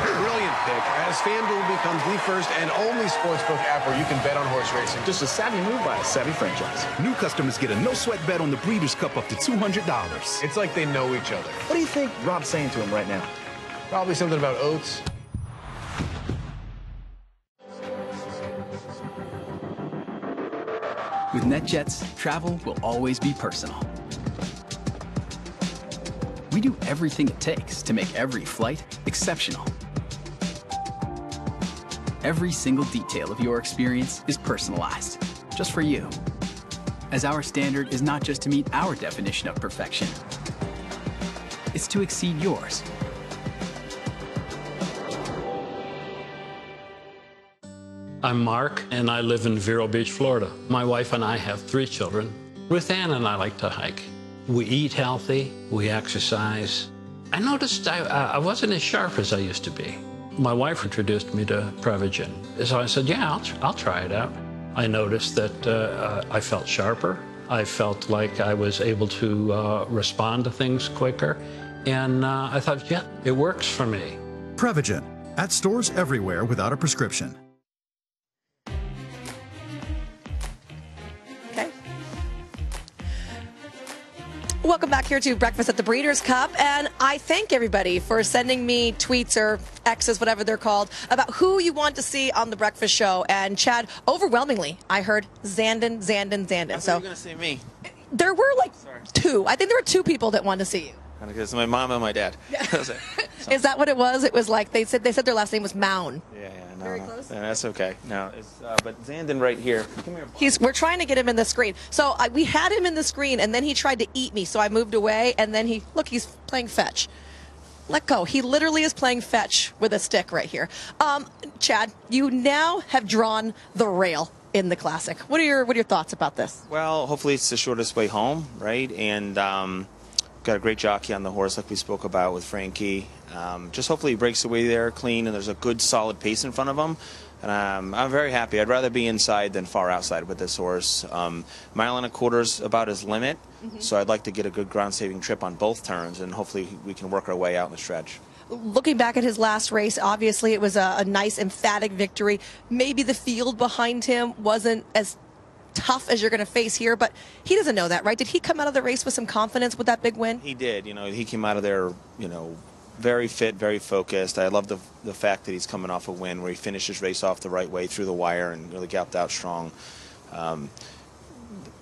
Brilliant pick, as FanDuel becomes the first and only sportsbook app where you can bet on horse racing. Just a savvy move by a savvy franchise. New customers get a no-sweat bet on the Breeders' Cup up to $200. It's like they know each other. What do you think Rob's saying to him right now? Probably something about oats. With NetJets, travel will always be personal. We do everything it takes to make every flight exceptional. Every single detail of your experience is personalized, just for you. As our standard is not just to meet our definition of perfection, it's to exceed yours. I'm Mark, and I live in Vero Beach, Florida. My wife and I have 3 children. Ruth Ann and I like to hike. We eat healthy, we exercise. I noticed I wasn't as sharp as I used to be. My wife introduced me to Prevagen. So I said, yeah, I'll try it out. I noticed that I felt sharper. I felt like I was able to respond to things quicker. And I thought, yeah, it works for me. Prevagen, at stores everywhere without a prescription. Welcome back here to Breakfast at the Breeders' Cup, and I thank everybody for sending me tweets or X's, whatever they're called, about who you want to see on the breakfast show. And Chad, overwhelmingly, I heard Zandon. I thought you were going to say me. There were like 2. I think there were 2 people that wanted to see you. Because my mom and my dad. Is that what it was? It was like they said their last name was Mound. No, very close. Yeah, that's okay. No, it's, but Zandon right here. Come here. We're trying to get him in the screen. So we had him in the screen, and then he tried to eat me. So I moved away, and then he's playing fetch. Let go. He literally is playing fetch with a stick right here. Chad, you now have drawn the rail in the Classic. What are your thoughts about this? Well, hopefully it's the shortest way home, right? And got a great jockey on the horse, like we spoke about with Frankie. Just hopefully he breaks away there clean, and there's a good solid pace in front of him. And I'm very happy. I'd rather be inside than far outside with this horse. 1.25 miles about his limit, so I'd like to get a good ground-saving trip on both turns, and hopefully we can work our way out in the stretch. Looking back at his last race, obviously it was a nice, emphatic victory. Maybe the field behind him wasn't as tough as you're going to face here, but he doesn't know that, right? Did he come out of the race with some confidence with that big win? He did. He came out of there, very fit, very focused. I love the fact that he's coming off a win where he finished his race off the right way through the wire and really gapped out strong.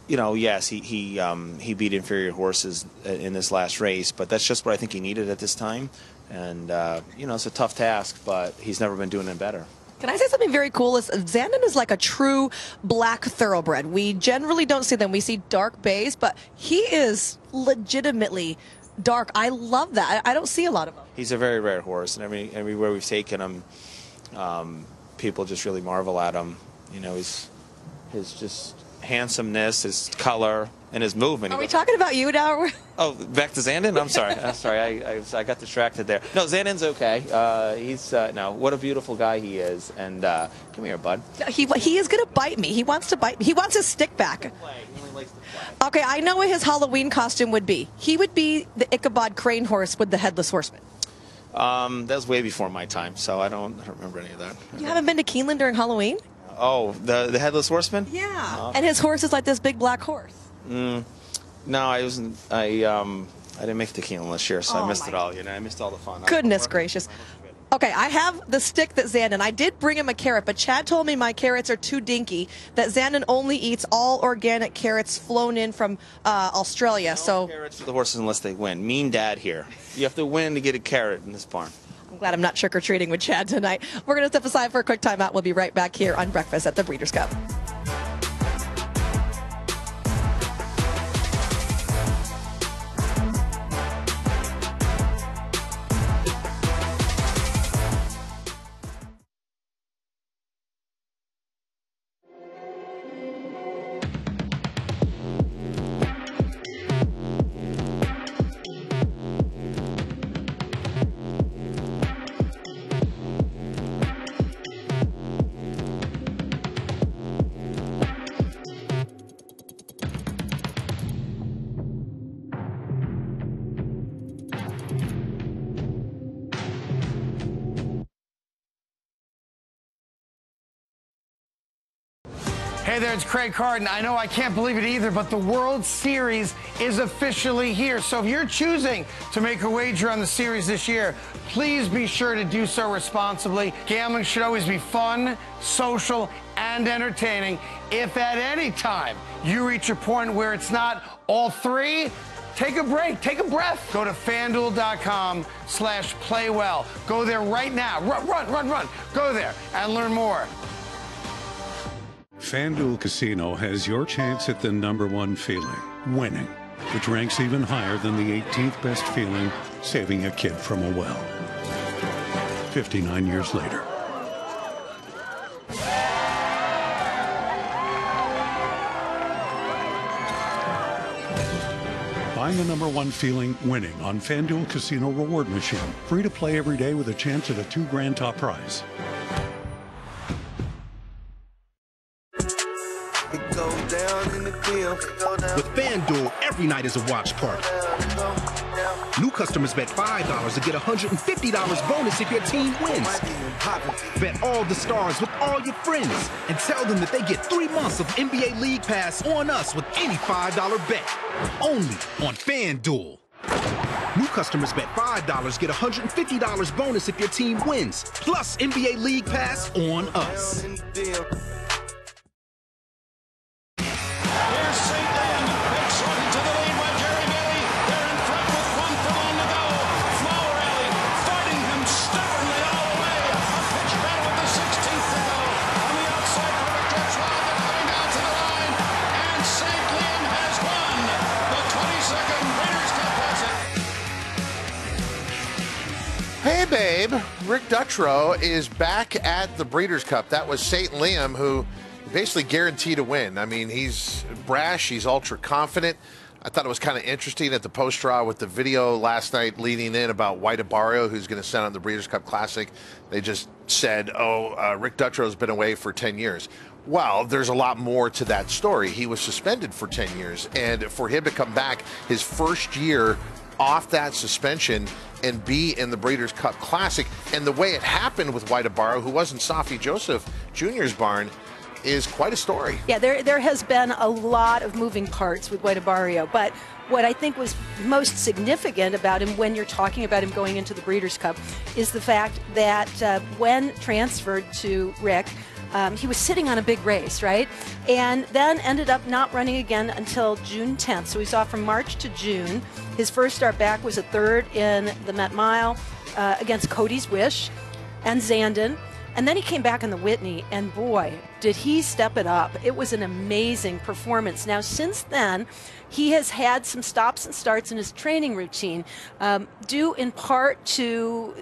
Yes, he beat inferior horses in this last race, but that's just what I think he needed at this time. And, it's a tough task, but he's never been doing it better. Can I say something very cool? Zandon is like a true black thoroughbred. We generally don't see them. We see dark bays, but he is legitimately dark. I love that. I don't see a lot of them. He's a very rare horse, and everywhere we've taken him, people just really marvel at him. His just handsomeness, his color, and his movement. Are we talking about you now? Oh, back to Zandon? I'm sorry. I got distracted there. No, Zandon's okay. What a beautiful guy he is. And come here, bud. He is going to bite me. He wants to bite me. He wants his stick back. He only likes to play. Okay, I know what his Halloween costume would be. He would be the Ichabod Crane horse with the headless horseman. That was way before my time, so I don't remember any of that. You haven't been to Keeneland during Halloween? Oh, the headless horseman? Yeah. Oh. And his horse is like this big black horse. No, I wasn't. I didn't make the Keeneland this year, so I missed it all. I missed all the fun. Goodness gracious. Okay, I have the stick that Zandon. I did bring him a carrot, but Chad told me my carrots are too dinky. That Zandon only eats all organic carrots flown in from Australia. No carrots for the horses unless they win. Mean dad here. You have to win to get a carrot in this barn. I'm glad I'm not trick-or-treating with Chad tonight. We're going to step aside for a quick timeout. We'll be right back here on Breakfast at the Breeders' Cup. Hey there, it's Craig Carton. I know I can't believe it either, but the World Series is officially here. So if you're choosing to make a wager on the series this year, please be sure to do so responsibly. Gambling should always be fun, social, and entertaining. If at any time you reach a point where it's not all three, take a break, take a breath. Go to FanDuel.com/playwell. Go there right now. Run. Go there and learn more. FanDuel Casino has your chance at the #1 feeling, winning, which ranks even higher than the 18th best feeling, saving a kid from a well. 59 years later. Find the #1 feeling winning on FanDuel Casino Reward Machine. Free to play every day with a chance at a $2 grand top prize. With FanDuel, every night is a watch party. New customers bet $5 to get $150 bonus if your team wins. Bet all the stars with all your friends and tell them that they get 3 months of NBA League Pass on us with any $5 bet. Only on FanDuel. New customers bet $5, get $150 bonus if your team wins. Plus NBA League Pass on us. Hey, babe. Rick Dutrow is back at the Breeders' Cup. That was St. Liam, who basically guaranteed to win. I mean, he's brash. He's ultra confident. I thought it was kind of interesting at the post-draw with the video last night leading in about White Abario, who's going to send on the Breeders' Cup Classic. They just said, Rick Dutrow's been away for 10 years. Well, there's a lot more to that story. He was suspended for 10 years, and for him to come back his first year off that suspension and be in the Breeders' Cup Classic, and the way it happened with White Abario, who was in Safi Joseph Jr.'s barn, is quite a story. Yeah, there has been a lot of moving parts with White Abario, but what I think was most significant about him when you're talking about him going into the Breeders' Cup is the fact that when transferred to Rick, he was sitting on a big race, right? And then ended up not running again until June 10th. So he's off from March to June. His first start back was a third in the Met Mile against Cody's Wish and Zandon. And then he came back in the Whitney, and boy, did he step it up. It was an amazing performance. Now, since then, he has had some stops and starts in his training routine, due in part to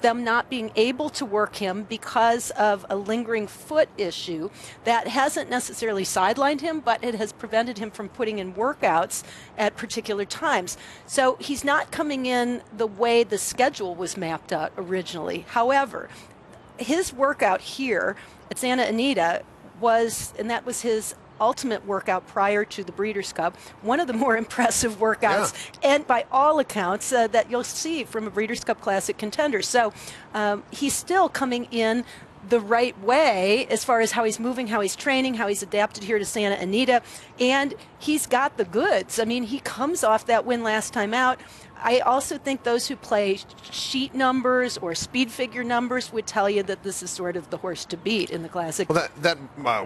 them not being able to work him because of a lingering foot issue that hasn't necessarily sidelined him, but it has prevented him from putting in workouts at particular times. So he's not coming in the way the schedule was mapped out originally. However, his workout here at Santa Anita was, and that was his ultimate workout prior to the Breeders' Cup, one of the more impressive workouts, and by all accounts that you'll see from a Breeders' Cup Classic contender. So he's still coming in the right way as far as how he's moving, how he's training, how he's adapted here to Santa Anita, and he's got the goods. I mean, he comes off that win last time out. I also think those who play sheet numbers or speed figure numbers would tell you that this is sort of the horse to beat in the Classic. Well, that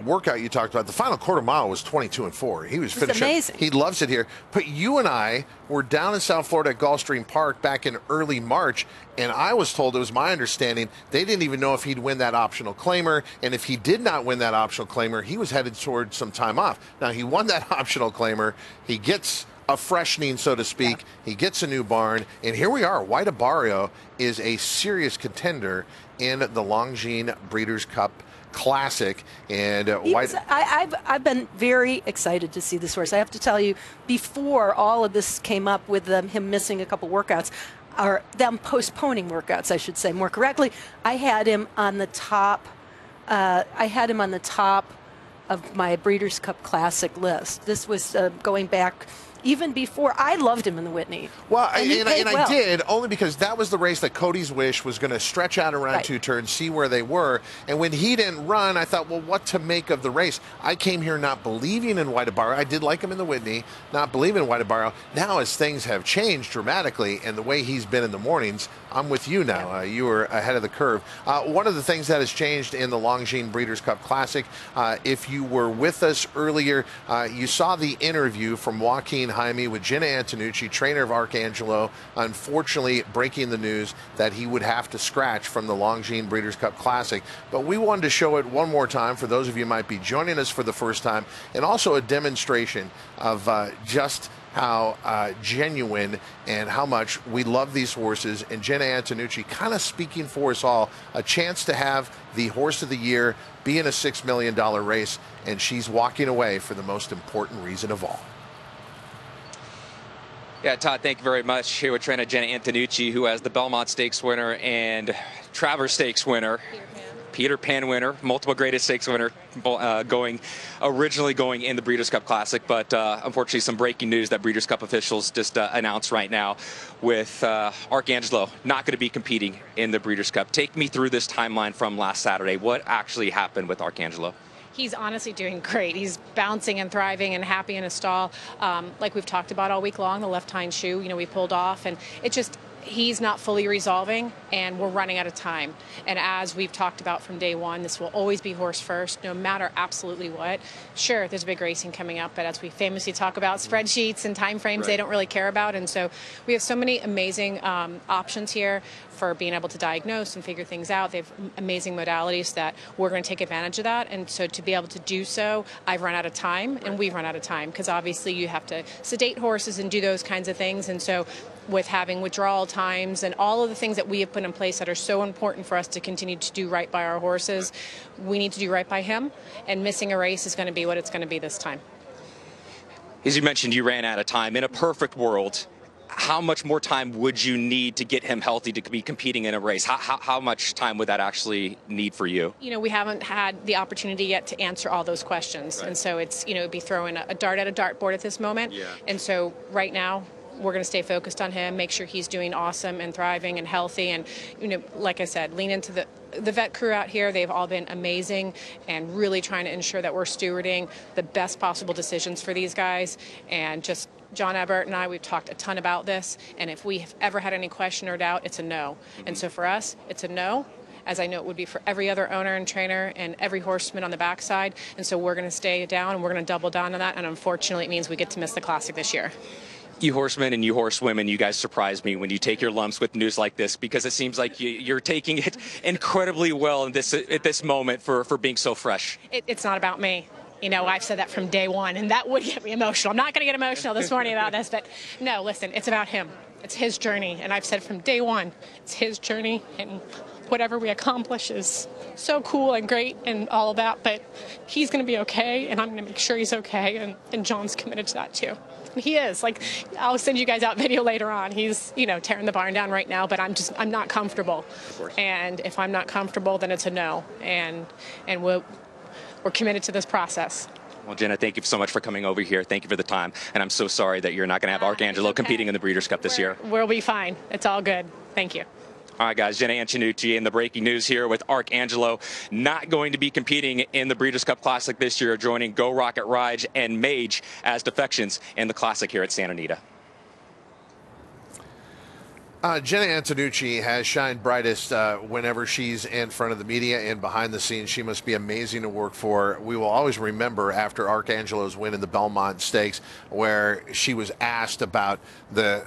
workout you talked about, the final quarter mile was 22-4. He was finishing. Amazing. He loves it here. But you and I were down in South Florida at Gulfstream Park back in early March, and I was told, it was my understanding, they didn't even know if he'd win that optional claimer, and if he did not win that optional claimer, he was headed towards some time off. Now, he won that optional claimer. He gets a freshening, so to speak. He gets a new barn, and here we are. White Barrio is a serious contender in the Longines Breeders' Cup Classic, and I've been very excited to see this horse. I have to tell you, before all of this came up with him missing a couple workouts, or them postponing workouts, I should say more correctly, I had him on the top. I had him on the top of my Breeders' Cup Classic list. This was going back even before. I loved him in the Whitney. Well, and I did, only because that was the race that Cody's Wish was going to stretch out around two turns, see where they were. And when he didn't run, I thought, well, what to make of the race? I came here not believing in White Barrio. I did like him in the Whitney, not believing in White Barrio. Now, as things have changed dramatically and the way he's been in the mornings, I'm with you now. You were ahead of the curve. One of the things that has changed in the Longines Breeders' Cup Classic, if you were with us earlier, you saw the interview from Joaquin Jaime with Jenna Antonucci, trainer of Arcangelo, unfortunately breaking the news that he would have to scratch from the Longines Breeders' Cup Classic. But we wanted to show it one more time for those of you who might be joining us for the first time, and also a demonstration of just how genuine and how much we love these horses. And Jenna Antonucci kind of speaking for us all, a chance to have the horse of the year be in a $6 million race, and she's walking away for the most important reason of all. Yeah, Todd, thank you very much. Here with trainer Jenna Antonucci, who has the Belmont Stakes winner and Travers Stakes winner, Peter Pan winner, multiple Greatest Stakes winner, originally going in the Breeders' Cup Classic, but unfortunately some breaking news that Breeders' Cup officials just announced right now with Arcangelo not going to be competing in the Breeders' Cup. Take me through this timeline from last Saturday. What actually happened with Arcangelo? He's honestly doing great. He's bouncing and thriving and happy in his stall. Like we've talked about all week long, the left hind shoe, we pulled off, and it just, he's not fully resolving, and we're running out of time. And as we've talked about from day one, this will always be horse first, no matter absolutely what. Sure, there's big racing coming up, but as we famously talk about, spreadsheets and time frames, they don't really care about. And so we have so many amazing options here for being able to diagnose and figure things out. They have amazing modalities that we're going to take advantage of that. And so to be able to do so, I've run out of time, and we've run out of time, because obviously you have to sedate horses and do those kinds of things. And so with having withdrawal times and all of the things that we have put in place that are so important for us to continue to do right by our horses, we need to do right by him, and missing a race is going to be what it's going to be this time. As you mentioned, you ran out of time. In a perfect world, how much more time would you need to get him healthy to be competing in a race? How much time would that actually need for you? We haven't had the opportunity yet to answer all those questions. Right. And so it's, it'd be throwing a dart at a dartboard at this moment. Yeah. And so right now, we're going to stay focused on him, make sure he's doing awesome and thriving and healthy. And, like I said, lean into the vet crew out here. They've all been amazing and really trying to ensure that we're stewarding the best possible decisions for these guys. And just John Ebert and I, we've talked a ton about this. And if we have ever had any question or doubt, it's a no. Mm-hmm. And so for us, it's a no, as I know it would be for every other owner and trainer and every horseman on the backside. And so we're going to stay down, and we're going to double down on that. And unfortunately, it means we get to miss the Classic this year. You horsemen and you horsewomen, you guys surprise me when you take your lumps with news like this, because it seems like you're taking it incredibly well at this moment for being so fresh. It's not about me. I've said that from day one, and that would get me emotional. I'm not going to get emotional this morning about this, but no, listen, it's about him. It's his journey, and I've said from day one, it's his journey, and whatever we accomplish is so cool and great and all of that, but he's going to be okay, and I'm going to make sure he's okay, and John's committed to that too. He is. I'll send you guys out video later on. He's, tearing the barn down right now, but I'm not comfortable. Of course. And if I'm not comfortable, then it's a no. And we're committed to this process. Well, Jenna, thank you so much for coming over here. Thank you for the time. And I'm so sorry that you're not going to have Arcangelo competing in the Breeders' Cup this year. We'll be fine. It's all good. Thank you. All right, guys, Jenna Antonucci, and the breaking news here with Arcangelo not going to be competing in the Breeders' Cup Classic this year, joining Go Rocket Ride and Mage as defections in the Classic here at Santa Anita. Jenna Antonucci has shined brightest whenever she's in front of the media and behind the scenes. She must be amazing to work for. We will always remember after Arcangelo's win in the Belmont Stakes, where she was asked about the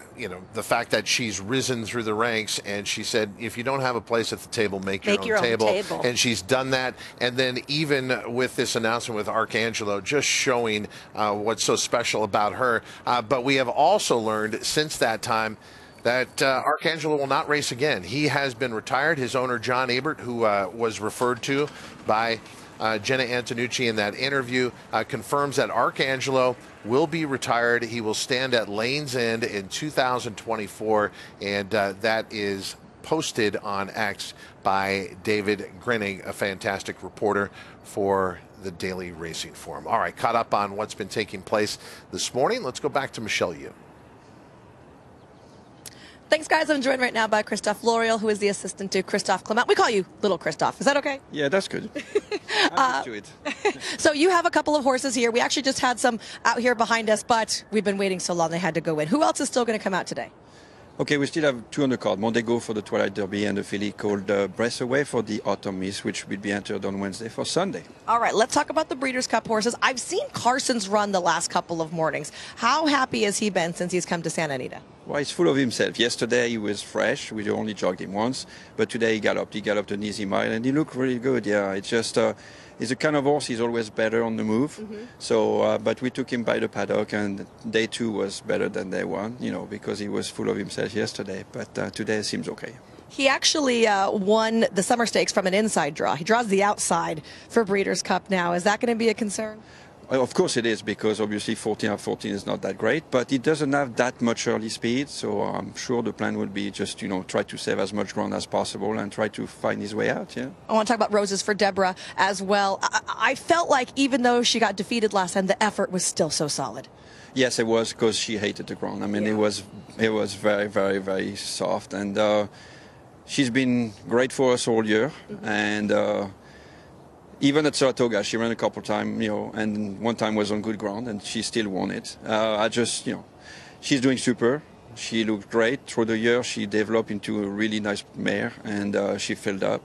fact that she's risen through the ranks, and she said, "If you don't have a place at the table, make your own table." And she's done that. And then even with this announcement with Arcangelo, just showing what's so special about her. But we have also learned since that time that Arcangelo will not race again. He has been retired. His owner, John Ebert, who was referred to by Jenna Antonucci in that interview, confirms that Arcangelo will be retired. He will stand at Lane's End in 2024, and that is posted on X by David Grinning, a fantastic reporter for the Daily Racing Forum. All right, caught up on what's been taking place this morning. Let's go back to Michelle Yu. Thanks, guys. I'm joined right now by Christophe L'Oreal, who is the assistant to Christophe Clement. We call you Little Christophe. Is that okay? Yeah, that's good. I'm used to it. So you have a couple of horses here. We actually just had some out here behind us, but we've been waiting so long they had to go in. Who else is still going to come out today? Okay, we still have two on the card. Mondego for the Twilight Derby and a filly called Breathaway for the Autumn Miss, which will be entered on Wednesday for Sunday. All right, let's talk about the Breeders' Cup horses. I've seen Carson's run the last couple of mornings. How happy has he been since he's come to Santa Anita? Well, he's full of himself. Yesterday he was fresh. We only jogged him once. But today he galloped. He galloped an easy mile and he looked really good. Yeah, it's just... he's a kind of horse, he's always better on the move. So, but we took him by the paddock, and day two was better than day one, because he was full of himself yesterday. But today seems okay. He actually won the Summer Stakes from an inside draw. He draws the outside for Breeders' Cup now. Is that going to be a concern? Of course it is, because obviously 14 out of 14 is not that great, but he doesn't have that much early speed, so I'm sure the plan would be just, try to save as much ground as possible and try to find his way out, yeah. I want to talk about roses for Deborah as well. I felt like even though she got defeated last time, the effort was still so solid. Yes, it was, because she hated the ground. I mean, it was very, very, very soft, and she's been great for us all year, and even at Saratoga, she ran a couple times, and one time was on good ground, and she still won it. She's doing super. She looked great through the year. She developed into a really nice mare, and she filled up.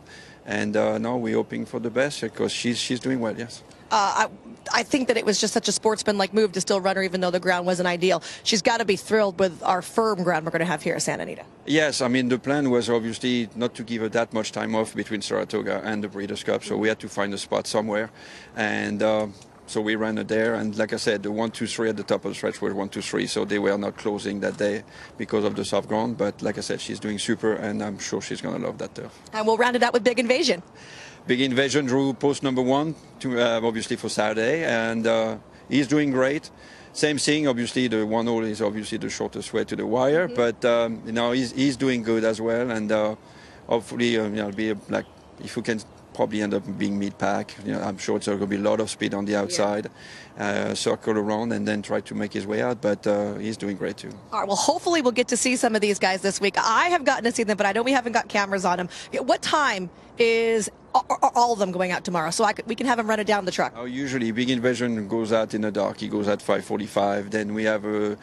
And now we're hoping for the best because she's doing well. Yes. I think that it was just such a sportsmanlike move to still run her, even though the ground wasn't ideal. She's got to be thrilled with our firm ground we're going to have here at Santa Anita. Yes, I mean, the plan was obviously not to give her that much time off between Saratoga and the Breeders' Cup, so we had to find a spot somewhere. And so we ran her there, and like I said, the 1, 2, 3 at the top of the stretch were 1, 2, 3, so they were not closing that day because of the soft ground. But like I said, she's doing super, and I'm sure she's going to love that turf. And we'll round it out with Big Invasion. Big Invasion drew post number 1, obviously for Saturday, and he's doing great. Same thing, obviously the 1 hole is obviously the shortest way to the wire, but he's doing good as well, and hopefully be like, if we can probably end up being mid-pack. I'm sure it's going to be a lot of speed on the outside, circle around, and then try to make his way out. But he's doing great too. All right. Well, hopefully we'll get to see some of these guys this week. I have gotten to see them, but I know we haven't got cameras on them. What time is all of them going out tomorrow? So we can have them run it down the truck. Usually, Big Invasion goes out in the dark. He goes at 5:45. Then we have a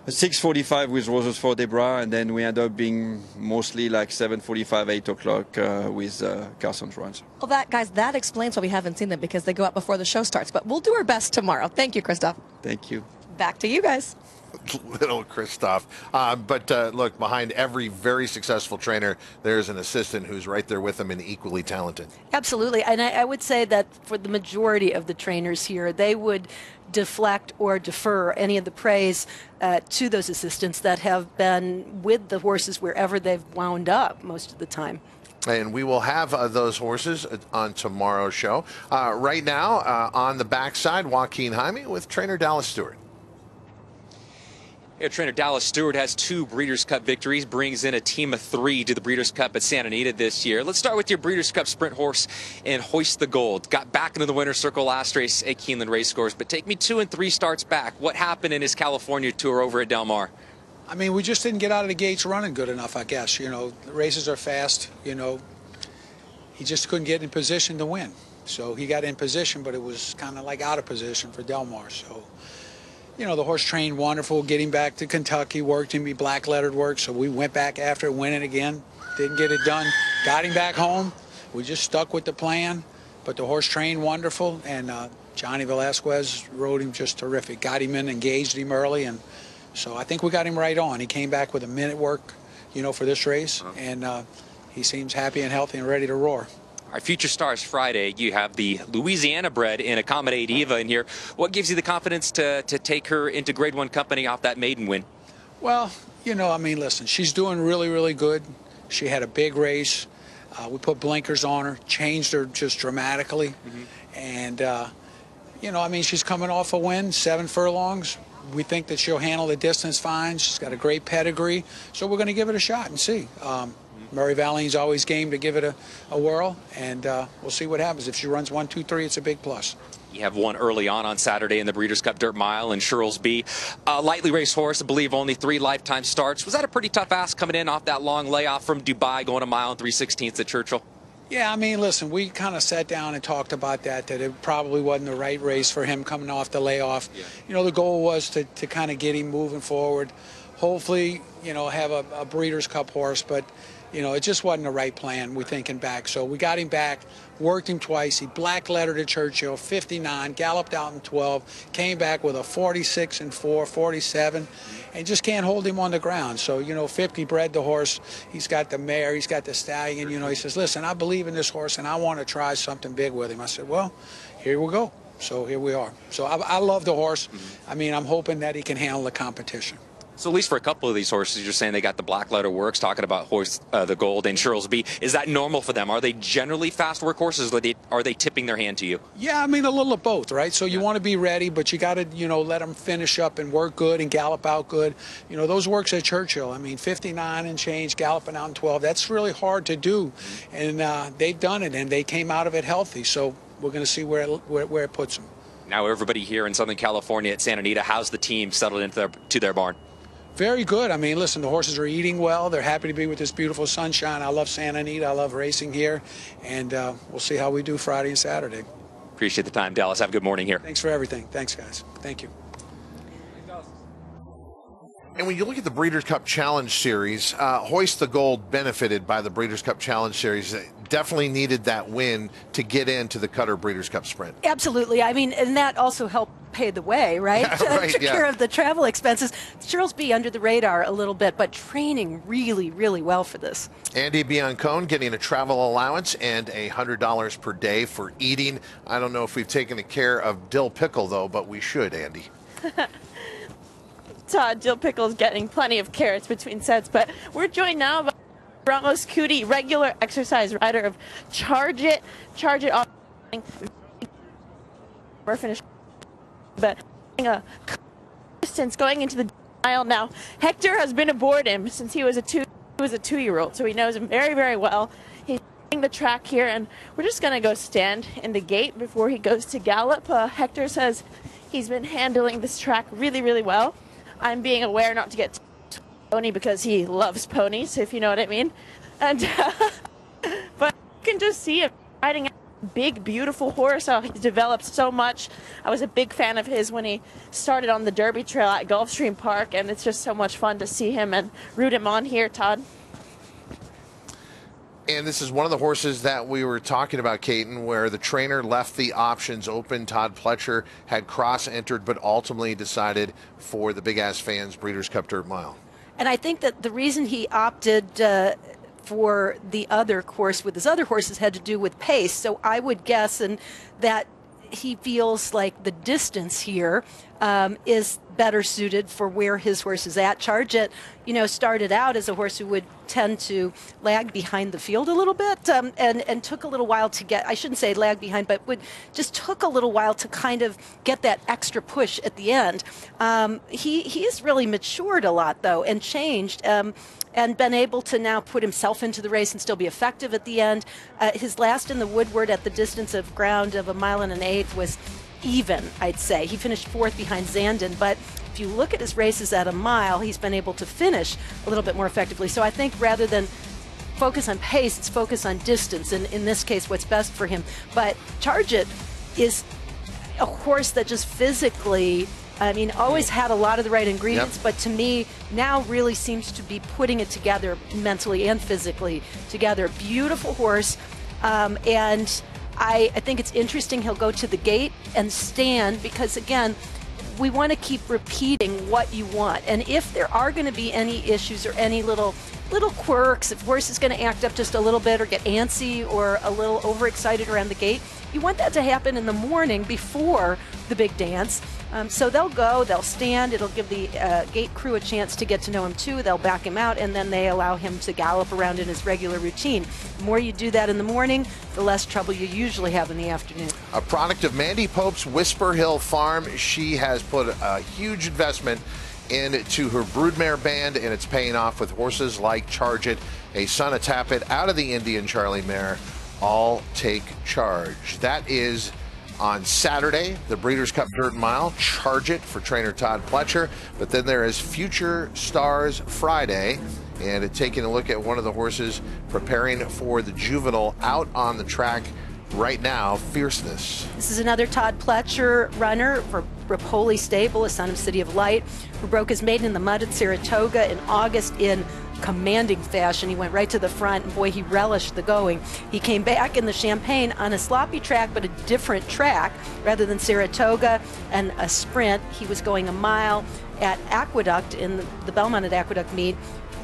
6:45 with Roses for Deborah, and then we end up being mostly like 7:45, 8 o'clock with Carson's runs. Well, that explains why we haven't seen them, because they go out before the show starts. But we'll do our best tomorrow. Thank you, Christophe. Thank you. Back to you guys. Little Christophe. But look, behind every very successful trainer, there's an assistant who's right there with them and equally talented. Absolutely. And I would say that for the majority of the trainers here, they would deflect or defer any of the praise to those assistants that have been with the horses wherever they've wound up most of the time. And we will have those horses on tomorrow's show. Right now, on the backside, Joaquin Jaime with trainer Dallas Stewart. Yeah, trainer Dallas Stewart has 2 Breeders' Cup victories, brings in a team of 3 to the Breeders' Cup at Santa Anita this year. Let's start with your Breeders' Cup sprint horse and Hoist the Gold. Got back into the winner's circle last race at Keeneland Racecourse, but take me 2 and 3 starts back. What happened in his California tour over at Del Mar? I mean, we just didn't get out of the gates running good enough, I guess. The races are fast, He just couldn't get in position to win. So he got in position, but it was kind of like out of position for Del Mar. So You know, the horse trained wonderful, getting back to Kentucky, worked him, he black lettered work, so we went back after it, went in again, didn't get it done, got him back home. We just stuck with the plan, but the horse trained wonderful, and Johnny Velasquez rode him just terrific, got him in, engaged him early, and so I think we got him right on. He came back with a minute work, you know, for this race, and he seems happy and healthy and ready to roar. Our Future Stars Friday, you have the Louisiana bred in Accommodate Eva in here. What gives you the confidence to take her into Grade 1 company off that maiden win? Well, you know, I mean, listen, she's doing really, really good. She had a big race. We put blinkers on her, changed her just dramatically. And, you know, I mean, she's coming off a win, 7 furlongs. We think that she'll handle the distance fine. She's got a great pedigree. So we're going to give it a shot and see. Murray Valley's always game to give it a whirl, and we'll see what happens. If she runs 1, 2, 3, it's a big plus. You have one early on Saturday in the Breeders' Cup Dirt Mile in Shirl's B. Lightly raced horse, I believe only 3 lifetime starts. Was that a pretty tough ask coming in off that long layoff from Dubai, going a mile and 3/16 at Churchill? Yeah, I mean, listen, we kind of sat down and talked about that it probably wasn't the right race for him coming off the layoff. Yeah. You know, the goal was to kind of get him moving forward. Hopefully, you know, have a Breeders' Cup horse, but you know, it just wasn't the right plan, we're thinking back. So we got him back, worked him twice. He black lettered at Churchill, 59, galloped out in 12, came back with a 46 and 4, 47, and just can't hold him on the ground. So, you know, 50 bred the horse. He's got the mare, he's got the stallion. You know, he says, listen, I believe in this horse and I want to try something big with him. I said, well, here we go. So here we are. So I love the horse. I mean, I'm hoping that he can handle the competition. So at least for a couple of these horses, you're saying they got the black letter works, talking about horse, the Gold and Shirl's B. Is that normal for them? Are they generally fast workhorses, or are they tipping their hand to you? Yeah, I mean, a little of both, right? So you want to be ready, but you got to, you know, let them finish up and work good and gallop out good. You know, those works at Churchill. I mean, 59 and change, galloping out in 12, that's really hard to do. And they've done it, and they came out of it healthy. So we're going to see where it puts them. Now everybody here in Southern California at Santa Anita, how's the team settled into their barn? Very good. I mean, listen, the horses are eating well. They're happy to be with this beautiful sunshine. I love Santa Anita. I love racing here. And we'll see how we do Friday and Saturday. Appreciate the time, Dallas. Have a good morning here. Thanks for everything. Thanks, guys. Thank you. And when you look at the Breeders' Cup Challenge Series, Hoist the Gold benefited by the Breeders' Cup Challenge Series. They definitely needed that win to get into the Cutter Breeders' Cup Sprint. Absolutely. I mean, and that also helped pay the way, right? Yeah, right, Took care of the travel expenses. Shirl's B under the radar a little bit, but training really, really well for this. Andy Biancone getting a travel allowance and $100 per day for eating. I don't know if we've taken care of dill pickle, though, but we should, Andy. Todd, dill pickle's getting plenty of carrots between sets, but we're joined now by Ramos Cootie, regular exercise rider of Charge It off. We're finished, but a distance going into the mile now. Hector has been aboard him since he was a 2-year-old, so he knows him very, very well. He's doing the track here, and we're just gonna go stand in the gate before he goes to gallop. Hector says he's been handling this track really, really well. I'm being aware not to get pony because he loves ponies, if you know what I mean. And but you can just see him riding a big, beautiful horse. How he's developed so much. I was a big fan of his when he started on the Derby Trail at Gulfstream Park, and it's just so much fun to see him and root him on here, Todd. And this is one of the horses that we were talking about, Caton, where the trainer left the options open. Todd Pletcher had cross-entered, but ultimately decided for the Big Ass Fans Breeders' Cup Dirt Mile. And I think that the reason he opted for the other course with his other horses had to do with pace. So I would guess that he feels like the distance here is better suited for where his horse is at. Charge It, you know, started out as a horse who would tend to lag behind the field a little bit and took a little while to get, I shouldn't say lag behind, but just took a little while to kind of get that extra push at the end. He's really matured a lot, though, and changed. And been able to now put himself into the race and still be effective at the end. His last in the Woodward at the distance of ground of 1.1 miles was even, I'd say. He finished 4th behind Zandon, but if you look at his races at a mile, he's been able to finish a little bit more effectively. So I think rather than focus on pace, it's focus on distance, and in this case, what's best for him. But Charge It is a horse that just physically I mean, always had a lot of the right ingredients, but to me, now really seems to be putting it together mentally and physically together. Beautiful horse. And I think it's interesting he'll go to the gate and stand because, again, we want to keep repeating what you want. And if there are going to be any issues or any little quirks, if horse is going to act up just a little bit or get antsy or a little overexcited around the gate, you want that to happen in the morning before the big dance. So they'll go, they'll stand, it'll give the gate crew a chance to get to know him too, they'll back him out, and then they allow him to gallop around in his regular routine. The more you do that in the morning, the less trouble you usually have in the afternoon. A product of Mandy Pope's Whisper Hill Farm. She has put a huge investment into her broodmare band, and it's paying off with horses like Charge It, a Son of Tap It, out of the Indian Charlie mare, all take charge. That is on Saturday, the Breeders' Cup Dirt Mile, Charge It for trainer Todd Pletcher. But then there is Future Stars Friday, and taking a look at one of the horses preparing for the juvenile out on the track right now, Fierceness. This is another Todd Pletcher runner for Rapoli Stable, a son of City of Light, who broke his maiden in the mud at Saratoga in August in commanding fashion. He went right to the front, and boy, he relished the going. He came back in the Champaign on a sloppy track, but a different track. Rather than Saratoga and a sprint, he was going a mile at Aqueduct in the Belmont at Aqueduct meet,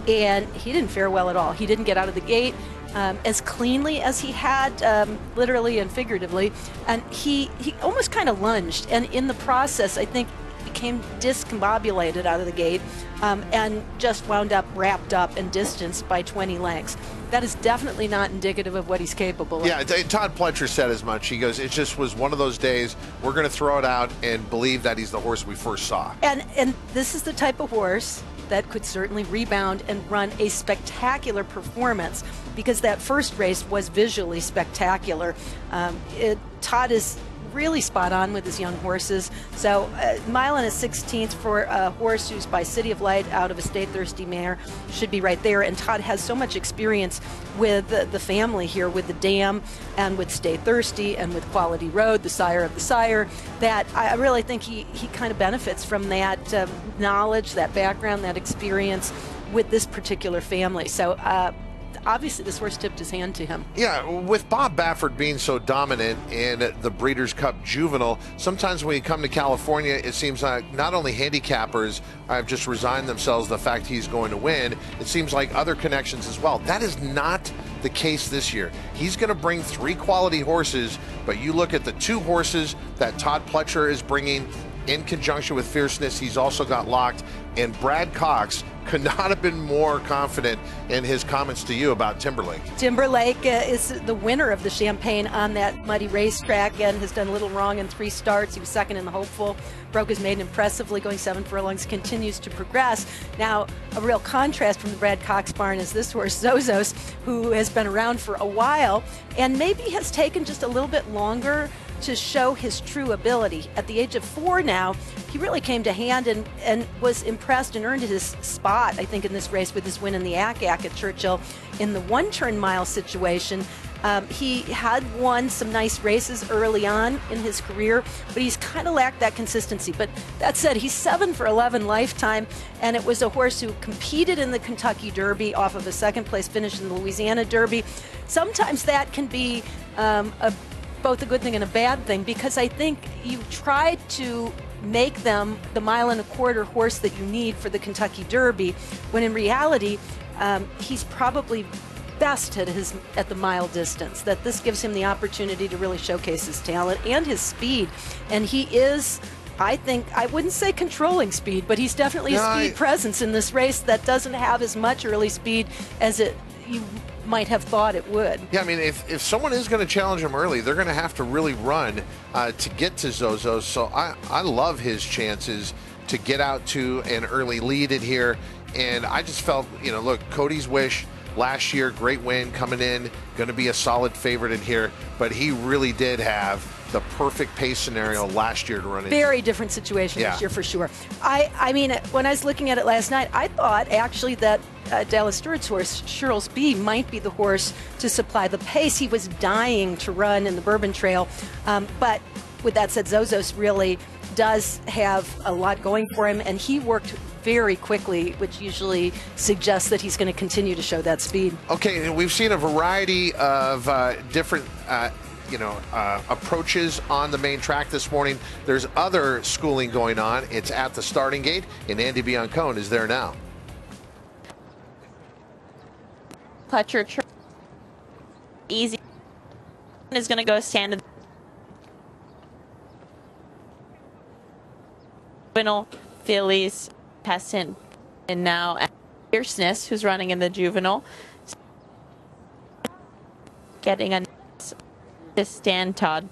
and he didn't fare well at all. He didn't get out of the gate as cleanly as he had, literally and figuratively, and he almost kind of lunged, and in the process, I think, became discombobulated out of the gate and just wound up wrapped up and distanced by 20 lengths. That is definitely not indicative of what he's capable of. Yeah, Todd Pletcher said as much. He goes, it just was one of those days, we're going to throw it out and believe that he's the horse we first saw. And this is the type of horse that could certainly rebound and run a spectacular performance, because that first race was visually spectacular. Todd is really spot on with his young horses. So mile and a 16th for a horse who's by City of Light out of a Stay Thirsty mare should be right there. And Todd has so much experience with the family here, with the Dam and with Stay Thirsty and with Quality Road, the sire of the sire, that I really think he kind of benefits from that knowledge, that background, that experience with this particular family. So obviously this horse tipped his hand to him. Yeah, with Bob Baffert being so dominant in the Breeders' Cup Juvenile, sometimes when you come to California, it seems like not only handicappers have just resigned themselves to the fact he's going to win, it seems like other connections as well. That is not the case this year. He's going to bring 3 quality horses, but you look at the 2 horses that Todd Pletcher is bringing in conjunction with Fierceness, he's also got locked, and Brad Cox could not have been more confident in his comments to you about Timberlake. Timberlake is the winner of the Champaign on that muddy racetrack and has done little wrong in 3 starts. He was second in the Hopeful, broke his maiden impressively, going 7 furlongs, continues to progress. Now, a real contrast from the Brad Cox barn is this horse, Zozos, who has been around for a while and maybe has taken just a little bit longer to show his true ability. At the age of 4 now, he really came to hand and was impressed and earned his spot, I think, in this race with his win in the ACAC at Churchill in the 1-turn mile situation. He had won some nice races early on in his career, but he's kind of lacked that consistency. But that said, he's 7 for 11 lifetime, and it was a horse who competed in the Kentucky Derby off of a 2nd place finish in the Louisiana Derby. Sometimes that can be both a good thing and a bad thing, because I think you try to make them the 1.25 mile horse that you need for the Kentucky Derby, when in reality he's probably best at the mile distance, that this gives him the opportunity to really showcase his talent and his speed. And he is, I think, I wouldn't say controlling speed, but he's definitely a speed presence in this race that doesn't have as much early speed as you might have thought it would. Yeah, I mean, if someone is going to challenge him early, they're going to have to really run to get to Zozo. So I love his chances to get out to an early lead in here. And I just felt, look, Cody's Wish last year, great win coming in, going to be a solid favorite in here, but he really did have the perfect pace scenario last year to run into. Very different situation this year for sure. I mean, when I was looking at it last night, I thought actually that Dallas Stewart's horse, Cheryl's B, might be the horse to supply the pace. He was dying to run in the Bourbon Trail, but with that said, Zozos really does have a lot going for him, and he worked very quickly, which usually suggests that he's going to continue to show that speed. Okay, and we've seen a variety of different approaches on the main track this morning. There's other schooling going on. It's at the starting gate, and Andy Biancone is there now. Pletcher easy is going to go stand in juvenile fillies, peasant, and now Fierceness, who's running in the juvenile, getting a stand, Todd.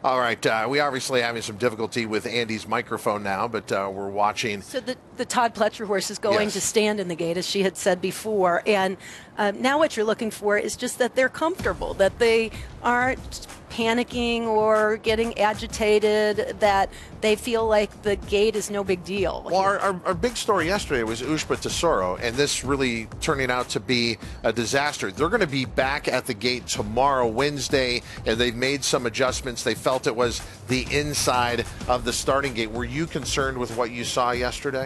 All right, we obviously having some difficulty with Andy's microphone now, but we're watching. So the Todd Pletcher horse is going to stand in the gate, as she had said before, and now what you're looking for is just that they're comfortable, that they aren't panicking or getting agitated, that they feel like the gate is no big deal. Well, our big story yesterday was Ushba Tesoro, and this really turning out to be a disaster. They're going to be back at the gate tomorrow, Wednesday, and they've made some adjustments. They felt it was the inside of the starting gate. Were you concerned with what you saw yesterday?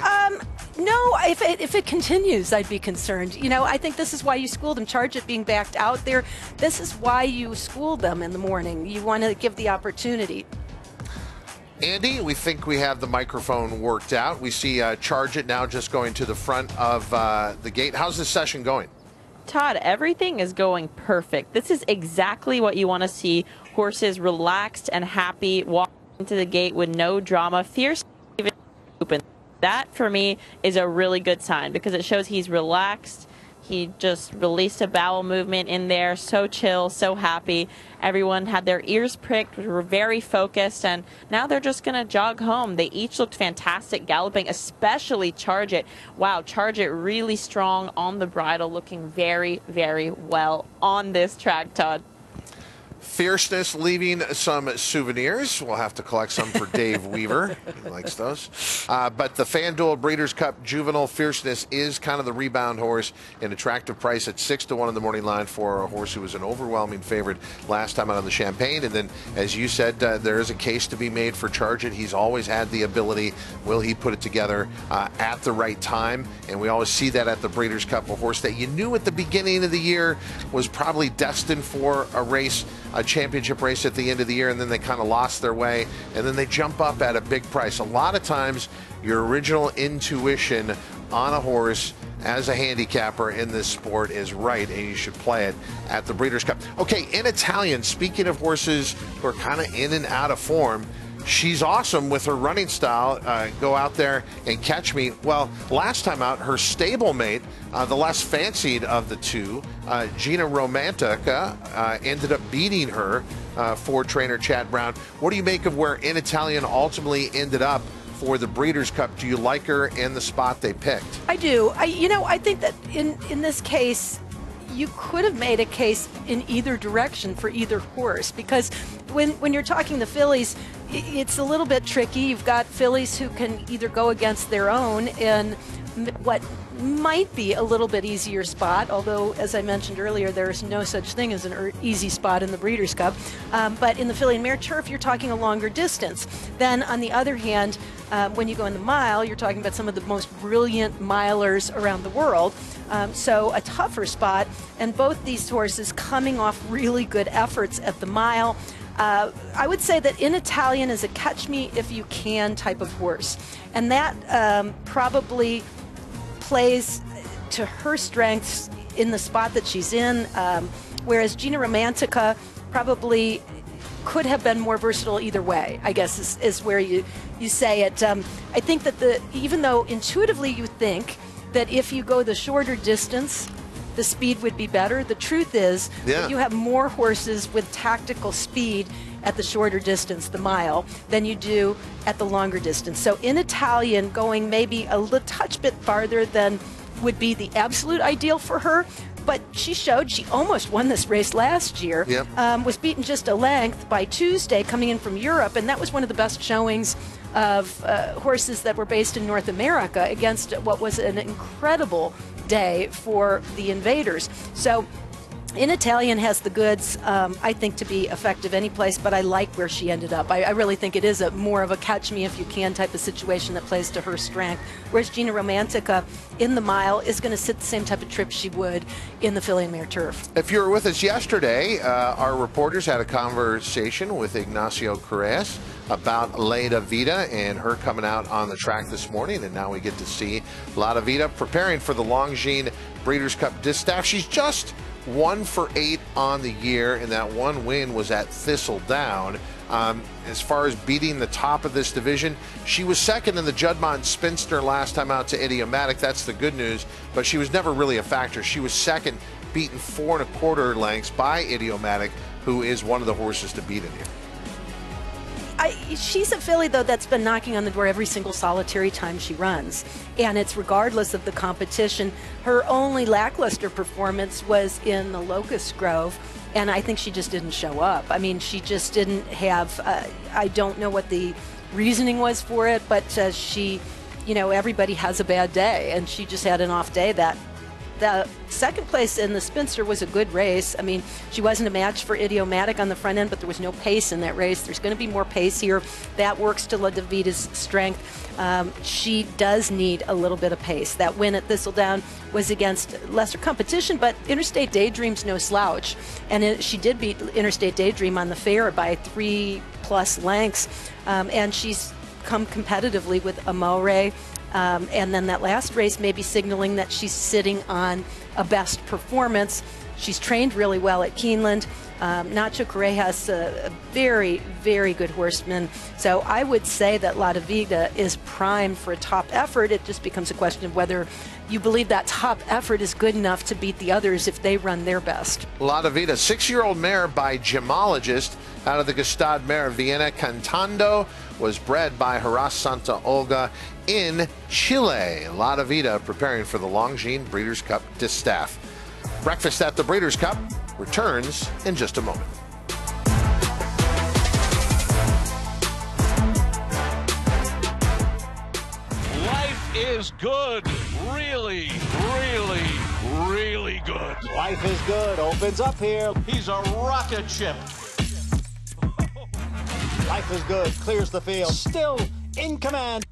No, if it continues, I'd be concerned. You know, I think this is why you school them. Charge it being backed out there. This is why you school them in the morning. You want to give the opportunity. Andy, we think we have the microphone worked out. We see Charge It now just going to the front of the gate. How's this session going? Todd, everything is going perfect. This is exactly what you want to see. Horses relaxed and happy, walking into the gate with no drama. Fierce even open. That, for me, is a really good sign because it shows he's relaxed. He just released a bowel movement in there, so chill, so happy. Everyone had their ears pricked, were very focused, and now they're just going to jog home. They each looked fantastic galloping, especially Charge It. Wow, Charge It really strong on the bridle, looking very, very well on this track, Todd. Fierceness leaving some souvenirs. We'll have to collect some for Dave Weaver. He likes those. But the FanDuel Breeders' Cup Juvenile Fierceness is kind of the rebound horse, an attractive price at 6-1 in the morning line for a horse who was an overwhelming favorite last time out on the Champagne. And then, as you said, there is a case to be made for Charge It. He's always had the ability. Will he put it together at the right time? And we always see that at the Breeders' Cup, a horse that you knew at the beginning of the year was probably destined for a race, a championship race at the end of the year, and then they kind of lost their way, and then they jump up at a big price. A lot of times your original intuition on a horse as a handicapper in this sport is right, and you should play it at the Breeders' Cup. Okay, in Italian, speaking of horses who are kind of in and out of form, she's awesome with her running style. Go out there and catch me. Well, last time out, her stablemate, the less fancied of the two, Gina Romantica, ended up beating her for trainer Chad Brown. What do you make of where In Italian ultimately ended up for the Breeders' Cup? Do you like her and the spot they picked? I do. I think that in this case, you could have made a case in either direction for either horse, because when you're talking the fillies, it's a little bit tricky. You've got fillies who can either go against their own in what might be a little bit easier spot, although, as I mentioned earlier, there is no such thing as an easy spot in the Breeders' Cup. But in the filly and mare turf, you're talking a longer distance. Then, on the other hand, when you go in the mile, you're talking about some of the most brilliant milers around the world. So a tougher spot, and both these horses coming off really good efforts at the mile. I would say that In Italian is a catch-me-if-you-can type of horse, and that probably plays to her strengths in the spot that she's in, whereas Gina Romantica probably could have been more versatile either way, I guess is where you say it. I think that even though intuitively you think that if you go the shorter distance, the speed would be better, the truth is that you have more horses with tactical speed at the shorter distance, the mile, than you do at the longer distance. So In Italian, going maybe a little touch bit farther than would be the absolute ideal for her, but she showed she almost won this race last year, was beaten just a length by Tuesday coming in from Europe, and that was one of the best showings of horses that were based in North America against what was an incredible day for the invaders. So In Italian has the goods, I think, to be effective any place, but I like where she ended up. I really think it is more of a catch-me-if-you-can type of situation that plays to her strength, whereas Gina Romantica in the mile is going to sit the same type of trip she would in the filly and mare turf. If you were with us yesterday, our reporters had a conversation with Ignacio Correas about Leda Vida and her coming out on the track this morning, and now we get to see Leda Vida preparing for the Longines Breeders' Cup Distaff. She's just 1 for 8 on the year, and that one win was at Thistledown. As far as beating the top of this division, she was second in the Juddmonte Spinster last time out to Idiomatic. That's the good news, but she was never really a factor. She was second, beaten 4 1/4 lengths by Idiomatic, who is one of the horses to beat in here. She's a filly, though, that's been knocking on the door every single solitary time she runs, and it's regardless of the competition. Her only lackluster performance was in the Locust Grove, and I think she just didn't show up. I mean, she just didn't have, I don't know what the reasoning was for it, but she, you know, everybody has a bad day, and she just had an off day. The second place in the Spinster was a good race. I mean, she wasn't a match for Idiomatic on the front end, but there was no pace in that race. There's going to be more pace here. That works to Leda Vida's strength. She does need a little bit of pace. That win at Thistledown was against lesser competition, but Interstate Daydream's no slouch. And she did beat Interstate Daydream on the fair by 3+ lengths. And she's come competitively with Amore. And then that last race may be signaling that she's sitting on a best performance. She's trained really well at Keeneland. Nacho Correas, a very, very good horseman. So I would say that Leda Vida is primed for a top effort. It just becomes a question of whether you believe that top effort is good enough to beat the others if they run their best. Leda Vida, 6-year-old mare by gemologist out of the Gestad mare Vienna Cantando, was bred by Haras Santa Olga in Chile. Leda Vida preparing for the Longines Breeders' Cup Distaff. Breakfast at the Breeders' Cup returns in just a moment. Life is good. Really, really, really good. Life is good. Opens up here. He's a rocket ship. Life is good. Clears the field. Still in command.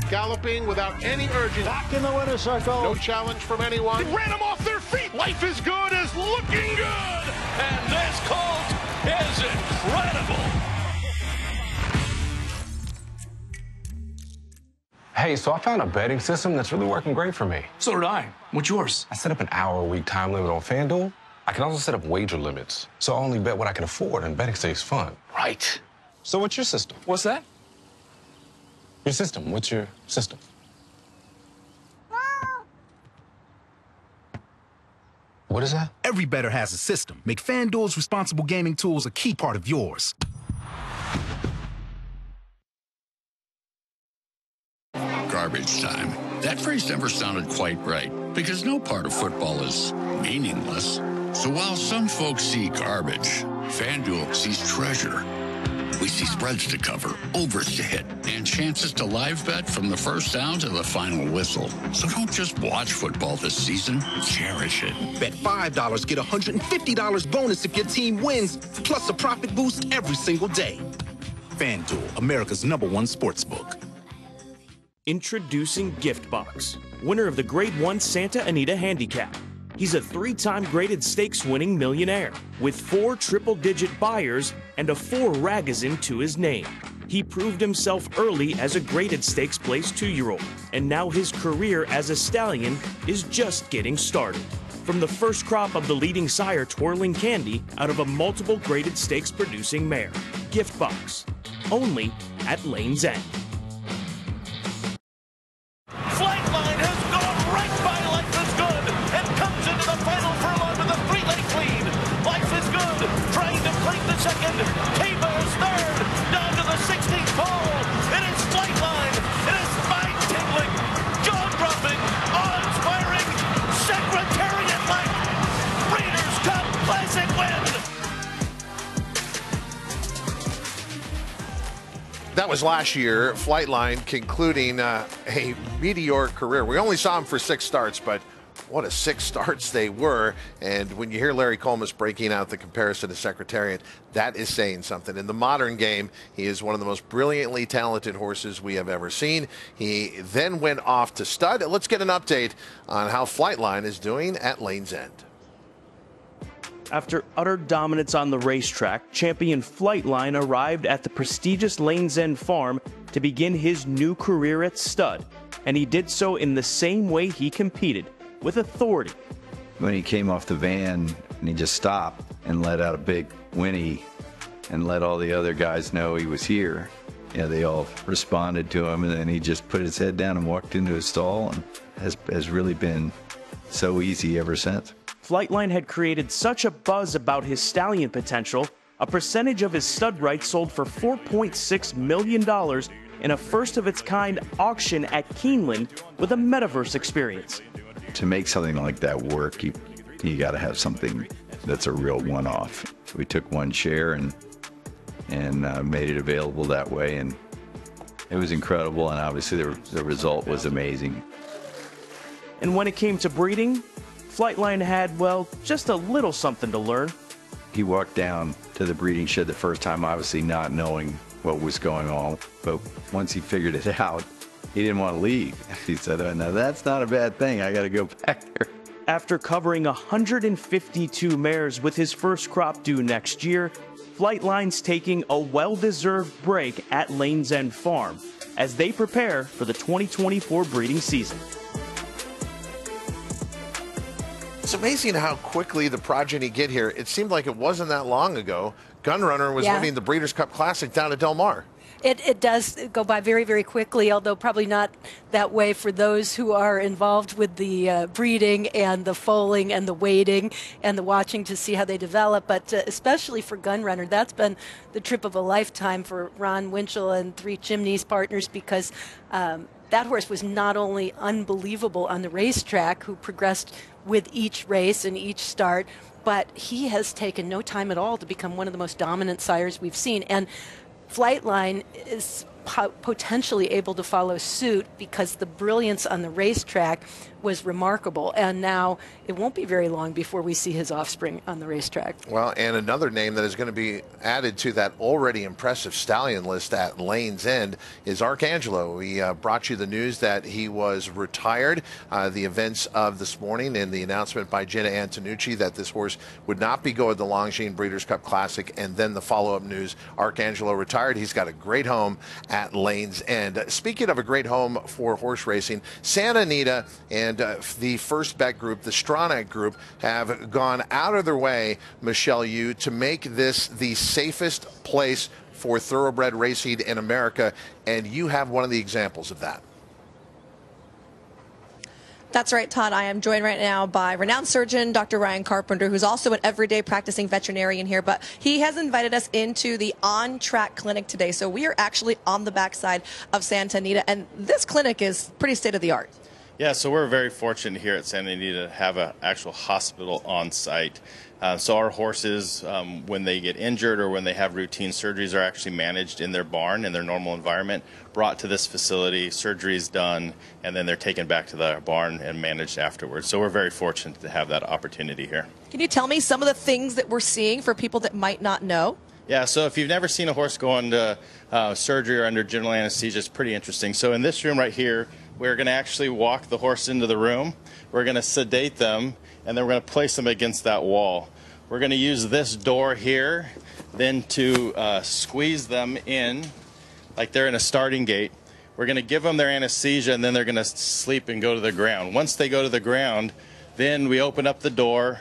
Galloping without any urgency. Back in the winner's circle. No challenge from anyone. They ran him off their feet. Life is good is looking good. And this colt is incredible. Hey, so I found a betting system that's really working great for me. So did I. What's yours? I set up an hour-a-week time limit on FanDuel. I can also set up wager limits, so I only bet what I can afford, and betting stays fun. Right. So what's your system? What's that? Your system. What's your system? What is that? Every bettor has a system. Make FanDuel's responsible gaming tools a key part of yours. Garbage time. That phrase never sounded quite right, because no part of football is meaningless. So while some folks see garbage, FanDuel sees treasure. We see spreads to cover, overs to hit, and chances to live bet from the first down to the final whistle. So don't just watch football this season, cherish it. Bet $5, get $150 bonus if your team wins, plus a profit boost every single day. FanDuel, America's #1 sportsbook. Introducing Giftbox, winner of the Grade 1 Santa Anita Handicap. He's a 3-time graded stakes-winning millionaire with 4 triple-digit buyers and a 4 Ragazin to his name. He proved himself early as a graded stakes-placed 2-year-old, and now his career as a stallion is just getting started. From the first crop of the leading sire Twirling Candy out of a multiple graded stakes-producing mare. Giftbox, only at Lane's End. That was last year, Flightline concluding a meteoric career. We only saw him for 6 starts, but what a 6 starts they were. And when you hear Larry Colmus breaking out the comparison to Secretariat, that is saying something. In the modern game, he is one of the most brilliantly talented horses we have ever seen. He then went off to stud. Let's get an update on how Flightline is doing at Lane's End. After utter dominance on the racetrack, champion Flightline arrived at the prestigious Lane's End farm to begin his new career at stud. And he did so in the same way he competed, with authority. When he came off the van and he just stopped and let out a big whinny and let all the other guys know he was here, they all responded to him, and then he just put his head down and walked into his stall, and has really been so easy ever since. Flightline had created such a buzz about his stallion potential, a percentage of his stud rights sold for $4.6 million in a first-of-its-kind auction at Keeneland with a metaverse experience. To make something like that work, you got to have something that's a real one-off. We took one share and made it available that way, and it was incredible, and obviously the result was amazing. And when it came to breeding, Flightline had, well, just a little something to learn. He walked down to the breeding shed the first time, obviously not knowing what was going on, but once he figured it out, he didn't want to leave. He said, "Oh, now that's not a bad thing. I got to go back there." After covering 152 mares with his first crop due next year, Flightline's taking a well-deserved break at Lane's End Farm as they prepare for the 2024 breeding season. It's amazing how quickly the progeny get here. It seemed like it wasn't that long ago. Gunrunner was winning the Breeders' Cup Classic down at Del Mar. It does go by very, very quickly, although probably not that way for those who are involved with the breeding and the foaling and the waiting and the watching to see how they develop. But especially for Gunrunner, that's been the trip of a lifetime for Ron Winchell and Three Chimneys partners, because that horse was not only unbelievable on the racetrack, who progressed with each race and each start, but he has taken no time at all to become one of the most dominant sires we've seen. And Flightline is potentially able to follow suit because the brilliance on the racetrack was remarkable, and now it won't be very long before we see his offspring on the racetrack. Well, and another name that is going to be added to that already impressive stallion list at Lane's End is Arcangelo. We brought you the news that he was retired. The events of this morning and the announcement by Jenna Antonucci that this horse would not be going to the Longines Breeders' Cup Classic, and then the follow-up news, Arcangelo retired. He's got a great home at Lane's End. Speaking of a great home for horse racing, Santa Anita and the First Bet Group, the Stronach Group, have gone out of their way, Michelle Yu, to make this the safest place for thoroughbred racing in America, and you have one of the examples of that. That's right, Todd. I am joined right now by renowned surgeon Dr. Ryan Carpenter, who's also an everyday practicing veterinarian here, but he has invited us into the on-track clinic today. So we are actually on the backside of Santa Anita, and this clinic is pretty state-of-the-art. Yeah, so we're very fortunate here at Santa Anita to have an actual hospital on site. So our horses, when they get injured or when they have routine surgeries, are actually managed in their barn, in their normal environment, brought to this facility, surgeries done, and then they're taken back to the barn and managed afterwards. So we're very fortunate to have that opportunity here. Can you tell me some of the things that we're seeing for people that might not know? Yeah, so if you've never seen a horse go into surgery or under general anesthesia, it's pretty interesting. So in this room right here, we're going to actually walk the horse into the room. We're going to sedate them, and then we're going to place them against that wall. We're going to use this door here then to squeeze them in like they're in a starting gate. We're going to give them their anesthesia, and then they're going to sleep and go to the ground. Once they go to the ground, then we open up the door,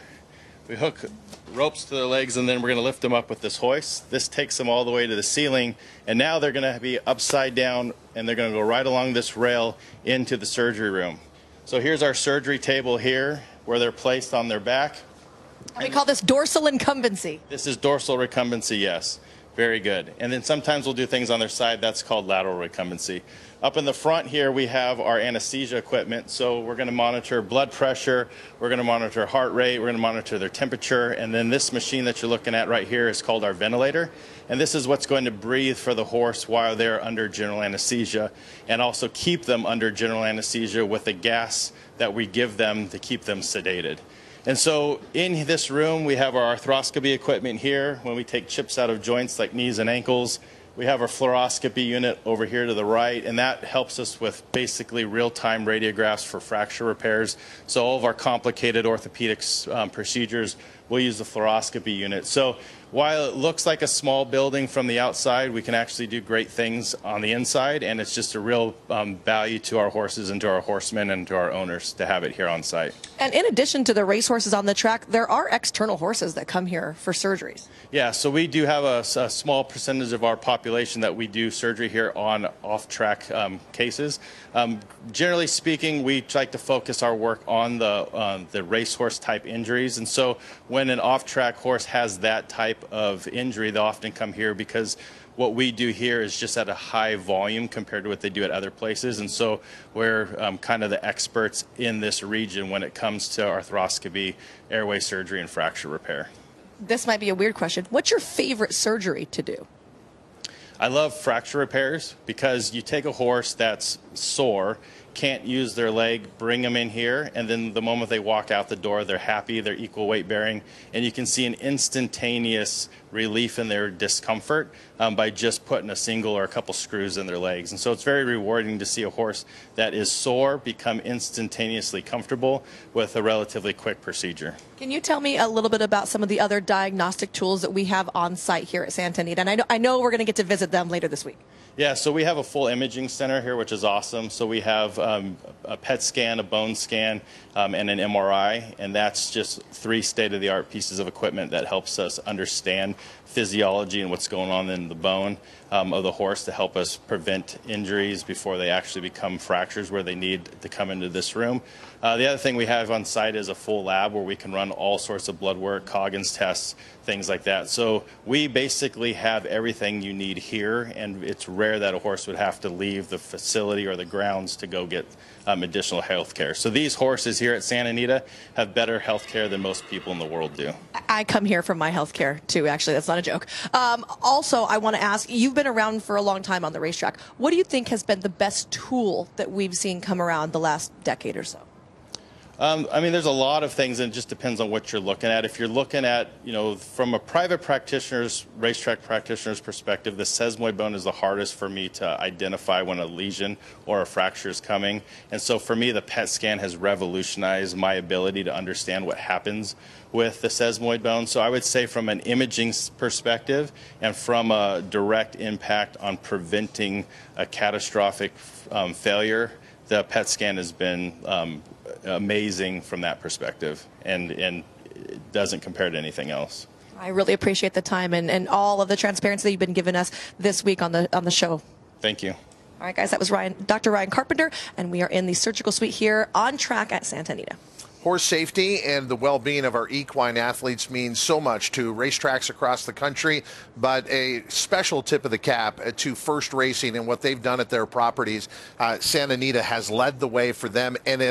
we hook ropes to their legs, and then we're going to lift them up with this hoist. This takes them all the way to the ceiling, and now they're going to be upside down, and they're going to go right along this rail into the surgery room. So here's our surgery table here, where they're placed on their back. We call this dorsal incumbency. This is dorsal recumbency, yes. Very good. And then sometimes we'll do things on their side. That's called lateral recumbency. Up in the front here, we have our anesthesia equipment. So we're going to monitor blood pressure. We're going to monitor heart rate. We're going to monitor their temperature. And then this machine that you're looking at right here is called our ventilator. And this is what's going to breathe for the horse while they're under general anesthesia, and also keep them under general anesthesia with the gas that we give them to keep them sedated. And so in this room, we have our arthroscopy equipment here. When we take chips out of joints like knees and ankles, we have our fluoroscopy unit over here to the right, and that helps us with basically real-time radiographs for fracture repairs. So all of our complicated orthopedics procedures, we'll use the fluoroscopy unit. So while it looks like a small building from the outside, we can actually do great things on the inside, and it's just a real value to our horses and to our horsemen and to our owners to have it here on site. And in addition to the racehorses on the track, there are external horses that come here for surgeries. Yeah, so we do have a small percentage of our population that we do surgery here on off-track cases. Generally speaking, we like to focus our work on the racehorse type injuries, and so when an off-track horse has that type of injury, they often come here because what we do here is just at a high volume compared to what they do at other places. And so we're kind of the experts in this region when it comes to arthroscopy, airway surgery, and fracture repair. This might be a weird question. What's your favorite surgery to do? I love fracture repairs because you take a horse that's sore, can't use their leg, bring them in here, and then the moment they walk out the door, they're happy, they're equal weight bearing, and you can see an instantaneous relief in their discomfort by just putting a single or a couple screws in their legs. And so it's very rewarding to see a horse that is sore become instantaneously comfortable with a relatively quick procedure. Can you tell me a little bit about some of the other diagnostic tools that we have on site here at Santa Anita? And I know we're going to get to visit them later this week. Yeah, so we have a full imaging center here, which is awesome. So we have a PET scan, a bone scan, and an MRI, and that's just 3 state-of-the-art pieces of equipment that helps us understand physiology and what's going on in the bone of the horse to help us prevent injuries before they actually become fractures where they need to come into this room. The other thing we have on site is a full lab where we can run all sorts of blood work, Coggins tests, things like that. So we basically have everything you need here, and it's rare that a horse would have to leave the facility or the grounds to go get additional health care. So these horses here at Santa Anita have better health care than most people in the world do. I come here for my health care too, actually. That's not a joke. Also, I want to ask, you've been around for a long time on the racetrack. What do you think has been the best tool that we've seen come around the last decade or so? I mean, there's a lot of things, and it just depends on what you're looking at. If you're looking at, from a private practitioner's, racetrack practitioner's perspective, the sesamoid bone is the hardest for me to identify when a lesion or a fracture is coming. And so for me, the PET scan has revolutionized my ability to understand what happens with the sesamoid bone. So I would say from an imaging perspective and from a direct impact on preventing a catastrophic failure, the PET scan has been amazing from that perspective, and it doesn't compare to anything else. I really appreciate the time and all of the transparency that you've been giving us this week on the show. Thank you. All right, guys, that was Dr. Ryan Carpenter, and we are in the surgical suite here on track at Santa Anita. Horse safety and the well-being of our equine athletes means so much to racetracks across the country, but a special tip of the cap to First Racing and what they've done at their properties. Santa Anita has led the way for them, and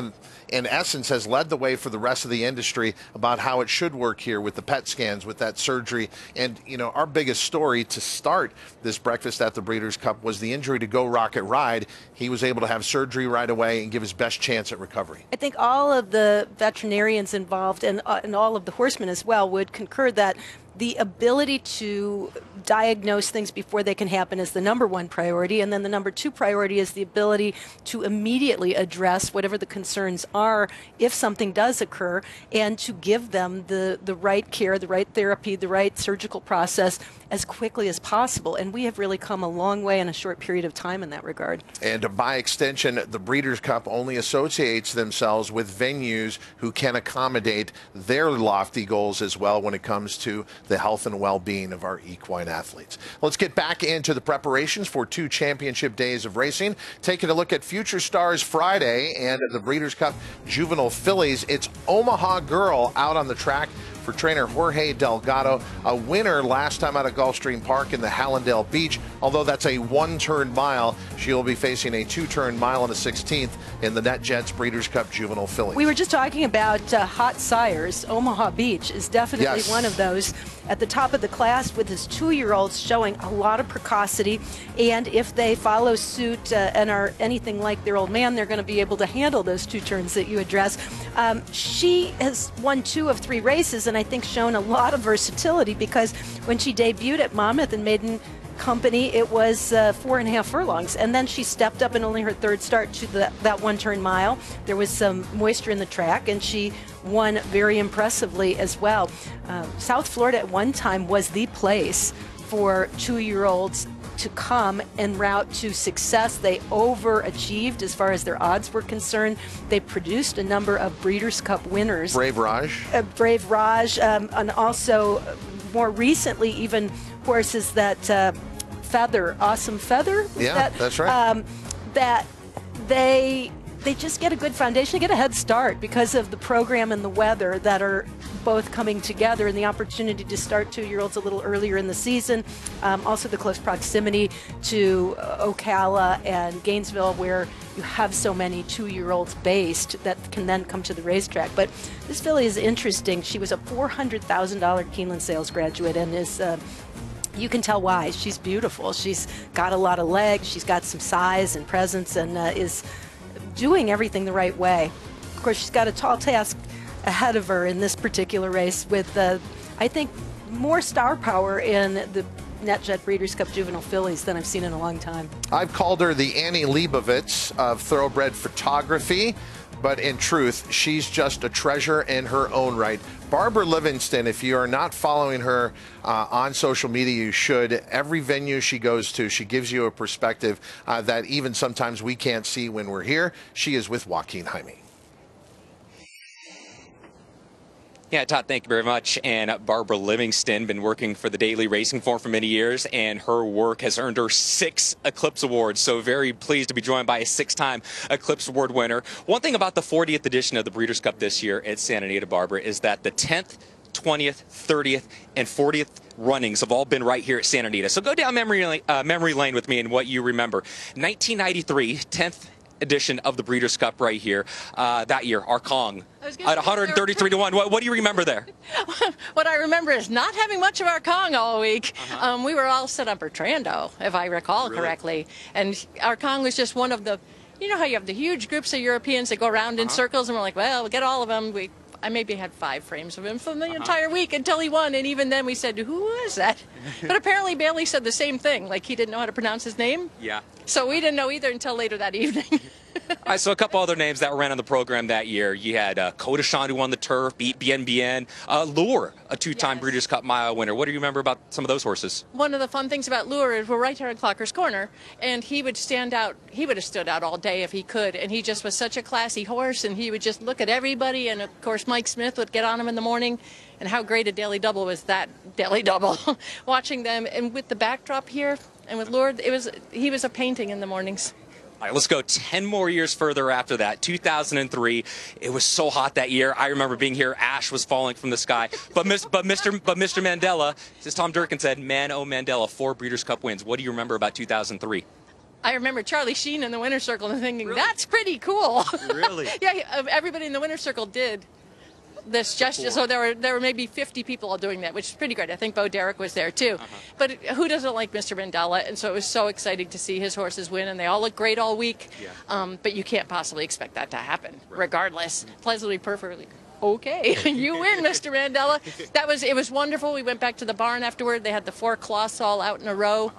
in essence has led the way for the rest of the industry about how it should work here with the PET scans, with that surgery. And, our biggest story to start this breakfast at the Breeders' Cup was the injury to Go Rocket Ride. He was able to have surgery right away and give his best chance at recovery. I think all of the veterinarians involved and all of the horsemen as well would concur that the ability to diagnose things before they can happen is the #1 priority, and then the #2 priority is the ability to immediately address whatever the concerns are if something does occur, and to give them the right care, the right therapy, the right surgical process as quickly as possible. And we have really come a long way in a short period of time in that regard. And by extension, the Breeders' Cup only associates themselves with venues who can accommodate their lofty goals as well when it comes to the health and well-being of our equine athletes. Let's get back into the preparations for 2 championship days of racing. Taking a look at Future Stars Friday and the Breeders' Cup Juvenile Fillies. It's Omaha Girl out on the track for trainer Jorge Delgado, a winner last time out of Gulfstream Park in the Hallandale Beach. Although that's a one-turn mile, she'll be facing a two-turn mile and a 16th in the NetJets Breeders' Cup Juvenile Filly. We were just talking about hot sires. Omaha Beach is definitely one of those. At the top of the class with his 2-year-olds showing a lot of precocity, and if they follow suit and are anything like their old man, they're going to be able to handle those 2 turns that you address. She has won 2 of 3 races and I think shown a lot of versatility, because when she debuted at Monmouth and Maiden Company, it was 4.5 furlongs, and then she stepped up in only her 3rd start to that 1-turn mile. There was some moisture in the track, and she won very impressively as well. South Florida at one time was the place for 2-year-olds to come en route to success. They overachieved as far as their odds were concerned. They produced a number of Breeders' Cup winners. Brave Raj. Brave Raj, and also more recently even horses that Feather, Awesome Feather. Yeah, that's right. That they just get a good foundation, they get a head start because of the program and the weather that are both coming together, and the opportunity to start 2-year-olds a little earlier in the season. Also the close proximity to Ocala and Gainesville, where you have so many 2-year-olds based that can then come to the racetrack. But this filly is interesting. She was a $400,000 Keeneland sales graduate, and is you can tell why. She's beautiful. She's got a lot of legs. She's got some size and presence, and is doing everything the right way. Of course, she's got a tall task ahead of her in this particular race with, I think, more star power in the NetJet Breeders' Cup Juvenile Fillies than I've seen in a long time. I've called her the Annie Leibovitz of thoroughbred photography, but in truth, she's just a treasure in her own right. Barbara Livingston, if you are not following her on social media, you should. Every venue she goes to, she gives you a perspective that even sometimes we can't see when we're here. She is with Joaquin Jaime. Yeah, Todd, thank you very much. And Barbara Livingston, been working for the Daily Racing Form for many years, and her work has earned her 6 Eclipse Awards. So very pleased to be joined by a 6-time Eclipse Award winner. One thing about the 40th edition of the Breeders' Cup this year at Santa Anita, Barbara, is that the 10th, 20th, 30th, and 40th runnings have all been right here at Santa Anita. So go down memory lane with me and what you remember. 1993, 10th edition of the Breeders' Cup right here. That year, our Kong at 133 to 1. What do you remember there? What I remember is not having much of our Kong all week. We were all set up for Trando, if I recall correctly. And our Kong was just one of the, you know how you have the huge groups of Europeans that go around in circles, and we're like, well, we'll get all of them. I maybe had 5 frames of him from the entire week until he won, and even then we said, who was that? But apparently Bailey said the same thing, like he didn't know how to pronounce his name. Yeah. So we didn't know either until later that evening. All right, so a couple other names that ran on the program that year. You had Kodashan, who won the turf, beat BNBN. Lure, a 2-time Breeders' Cup mile winner. What do you remember about some of those horses? One of the fun things about Lure is we're right here in Clocker's Corner, and he would stand out. He would have stood out all day if he could, and he just was such a classy horse, and he would just look at everybody, and of course Mike Smith would get on him in the morning. And how great a daily double was that daily double. Watching them, and with the backdrop here, and with Lure, he was a painting in the mornings. All right, let's go 10 more years further after that. 2003. It was so hot that year. I remember being here. Ash was falling from the sky. But Mr. Mandela, as Tom Durkin said, man, oh Mandela, 4 Breeders' Cup wins. What do you remember about 2003? I remember Charlie Sheen in the winner's circle and thinking, that's pretty cool. Really? Yeah, everybody in the winner's circle did this gesture. So there were maybe 50 people all doing that, which is pretty great. I think Bo Derek was there too. But who doesn't like Mr. Mandela? And so it was so exciting to see his horses win, and they all look great all week. Yeah. But you can't possibly expect that to happen, regardless. Pleasantly, perfectly. Okay, you win, Mr. Mandela. It was wonderful. We went back to the barn afterward. They had the 4 cloths all out in a row.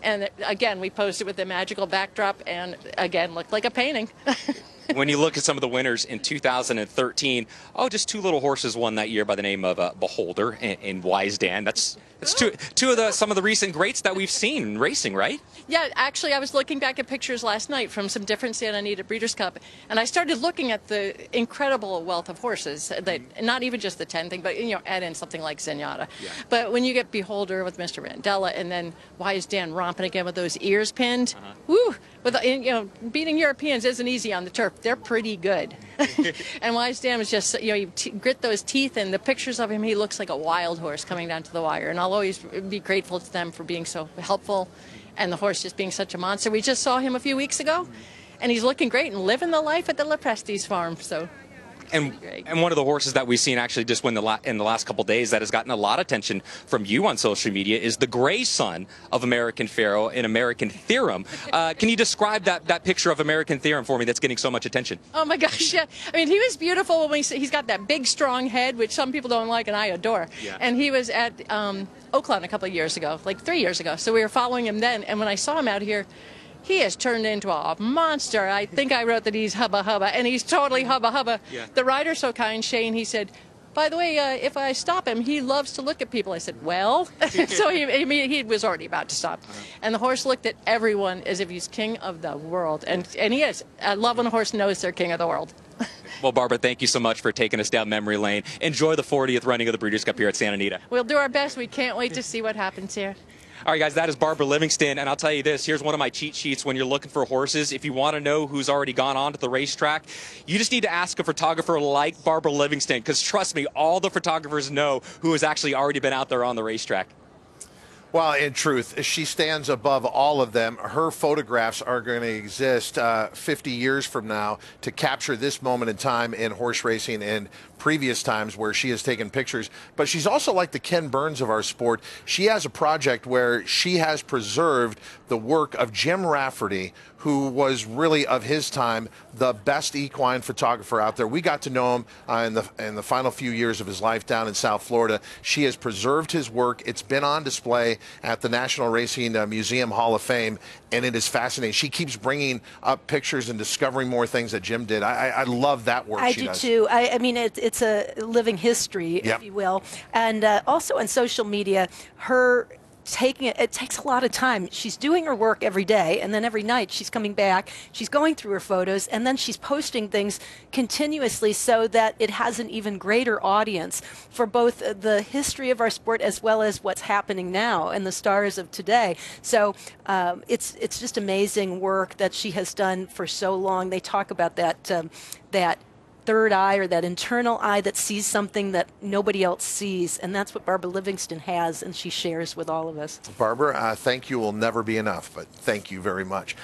And again, we posed it with the magical backdrop, and again, looked like a painting. When you look at some of the winners in 2013, just 2 little horses won that year by the name of Beholder and Wise Dan. That's two of some of the recent greats that we've seen in racing, right? Yeah, actually, I was looking back at pictures last night from some different Santa Anita Breeders' Cup, and I started looking at the incredible wealth of horses. That not even just the 10 thing, but add in something like Zenyatta. Yeah. But when you get Beholder with Mr. Mandela, and then Wise Dan romping again with those ears pinned, woo! with beating Europeans isn't easy on the turf. They're pretty good. And Wisedam is just, you grit those teeth, and the pictures of him, he looks like a wild horse coming down to the wire. And I'll always be grateful to them for being so helpful, and the horse just being such a monster. We just saw him a few weeks ago, and he's looking great and living the life at the Leprestes farm. So. And one of the horses that we've seen actually just win in the last couple days that has gotten a lot of attention from you on social media is the gray son of American Pharoah and American Theorem. Can you describe that picture of American Theorem for me that's getting so much attention? Oh my gosh, yeah. I mean, he was beautiful when he's got that big, strong head, which some people don't like and I adore. Yeah. And he was at Oakland a couple of years ago, like 3 years ago. So we were following him then. And when I saw him out here, he has turned into a monster. I think I wrote that he's hubba hubba, and he's totally hubba hubba. Yeah. The rider's so kind, Shane, he said, by the way, if I stop him, he loves to look at people. I said, well, so he was already about to stop. And the horse looked at everyone as if he's king of the world. And he is. I love when a horse knows they're king of the world. Well, Barbara, thank you so much for taking us down memory lane. Enjoy the 40th running of the Breeders' Cup here at Santa Anita. We'll do our best. We can't wait to see what happens here. All right, guys, that is Barbara Livingston, and I'll tell you this. Here's one of my cheat sheets when you're looking for horses. If you want to know who's already gone on to the racetrack, you just need to ask a photographer like Barbara Livingston, because trust me, all the photographers know who has actually already been out there on the racetrack. Well, in truth, she stands above all of them. Her photographs are going to exist 50 years from now to capture this moment in time in horse racing and previous times where she has taken pictures. But she's also like the Ken Burns of our sport. She has a project where she has preserved the work of Jim Rafferty, who was really, of his time, the best equine photographer out there. We got to know him in the final few years of his life down in South Florida. She has preserved his work. It's been on display at the National Racing Museum Hall of Fame, and it is fascinating. She keeps bringing up pictures and discovering more things that Jim did. I love that work she does. I do too. I mean, it's a living history, if you will. And also on social media, her taking it takes a lot of time. She's doing her work every day, and then every night she's coming back, she's going through her photos, and then she's posting things continuously so that it has an even greater audience for both the history of our sport as well as what's happening now and the stars of today. So it's just amazing work that she has done for so long. They talk about that that third eye, or that internal eye that sees something that nobody else sees, and that's what Barbara Livingston has, and she shares with all of us. Barbara, thank you will never be enough, but thank you very much.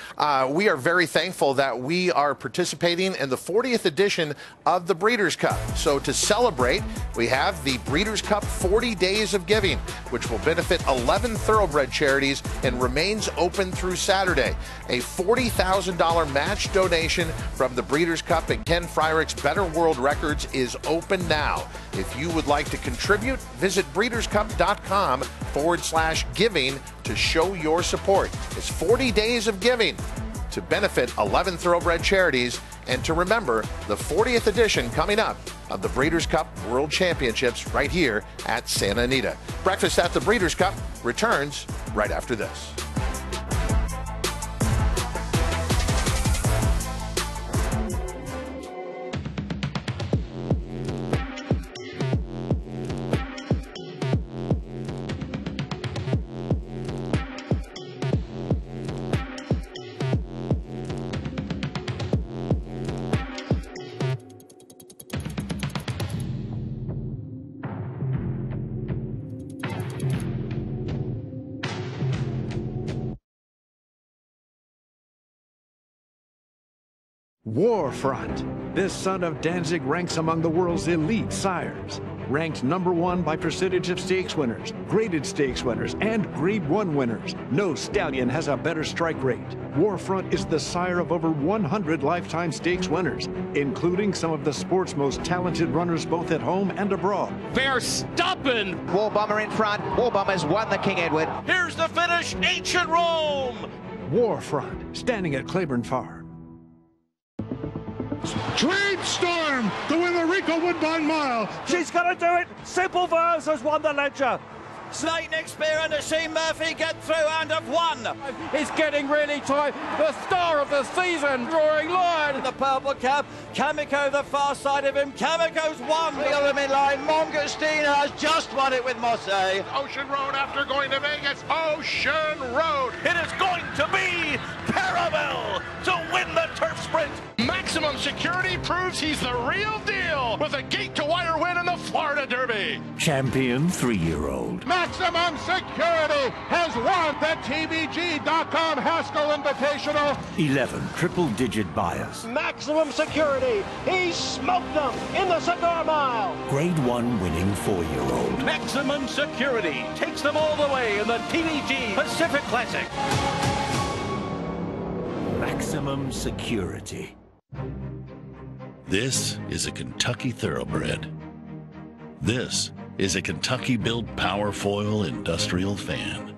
We are very thankful that we are participating in the 40th edition of the Breeders' Cup. So to celebrate, we have the Breeders' Cup 40 Days of Giving, which will benefit 11 thoroughbred charities and remains open through Saturday. A $40,000 match donation from the Breeders' Cup and Ken Fryrich's Better World Records is open now. If you would like to contribute, visit breederscup.com/giving to show your support. It's 40 days of giving to benefit 11 thoroughbred charities and to remember the 40th edition coming up of the Breeders' Cup World Championships right here at Santa Anita. Breakfast at the Breeders' Cup returns right after this. Warfront. This son of Danzig ranks among the world's elite sires. Ranked #1 by percentage of stakes winners, graded stakes winners, and Grade 1 winners. No stallion has a better strike rate. Warfront is the sire of over 100 lifetime stakes winners, including some of the sport's most talented runners both at home and abroad. Verstappen! War Bomber in front. War Bomber's won the King Edward. Here's the finish, Ancient Rome! Warfront, standing at Claiborne Farm. Trade Storm to win the Rico Woodbine Mile. She's going to do it. Simple Verse has won the Ledger. Slate Nick Spear and Shane Murphy get through and have won. It's getting really tight. The star of the season, drawing line. The purple cap, Kamiko the far side of him. Kamiko's won. The ultimate line, Mongostine has just won it with Mosse. Ocean Road after going to Vegas. Ocean Road. It is going to be Paris. Ravel to win the turf sprint. Maximum Security proves he's the real deal with a gate-to-wire win in the Florida Derby. Champion 3-year-old. Maximum Security has won the TVG.com Haskell Invitational. 11 triple-digit buyers. Maximum Security, he smoked them in the Cigar Mile. Grade 1 winning 4-year-old. Maximum Security takes them all the way in the TVG Pacific Classic. Maximum Security. This is a Kentucky Thoroughbred. This is a Kentucky-built Powerfoil industrial fan.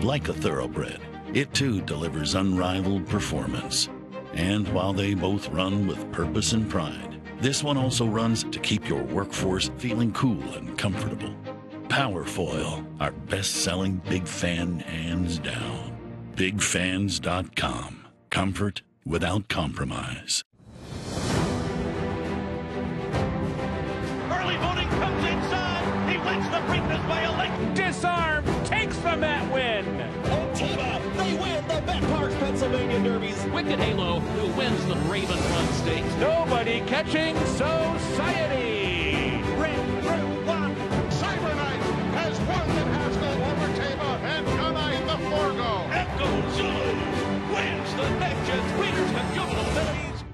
Like a Thoroughbred, it too delivers unrivaled performance. And while they both run with purpose and pride, this one also runs to keep your workforce feeling cool and comfortable. Powerfoil, our best-selling big fan hands down. BigFans.com. Comfort without compromise. Early voting comes inside. He wins the Preakness by elect. Disarm takes the Met win. Antiva, they win the Bet Park Pennsylvania Derbies. Wicked Halo, who wins the Raven Run Stakes. Nobody catching Society. Red Group 1. Cyberknight has won the Haskell over Tava and Gunna in the Forgo. Echo Zulu wins the Next Gen Breeders' Cup Juvenile Fillies.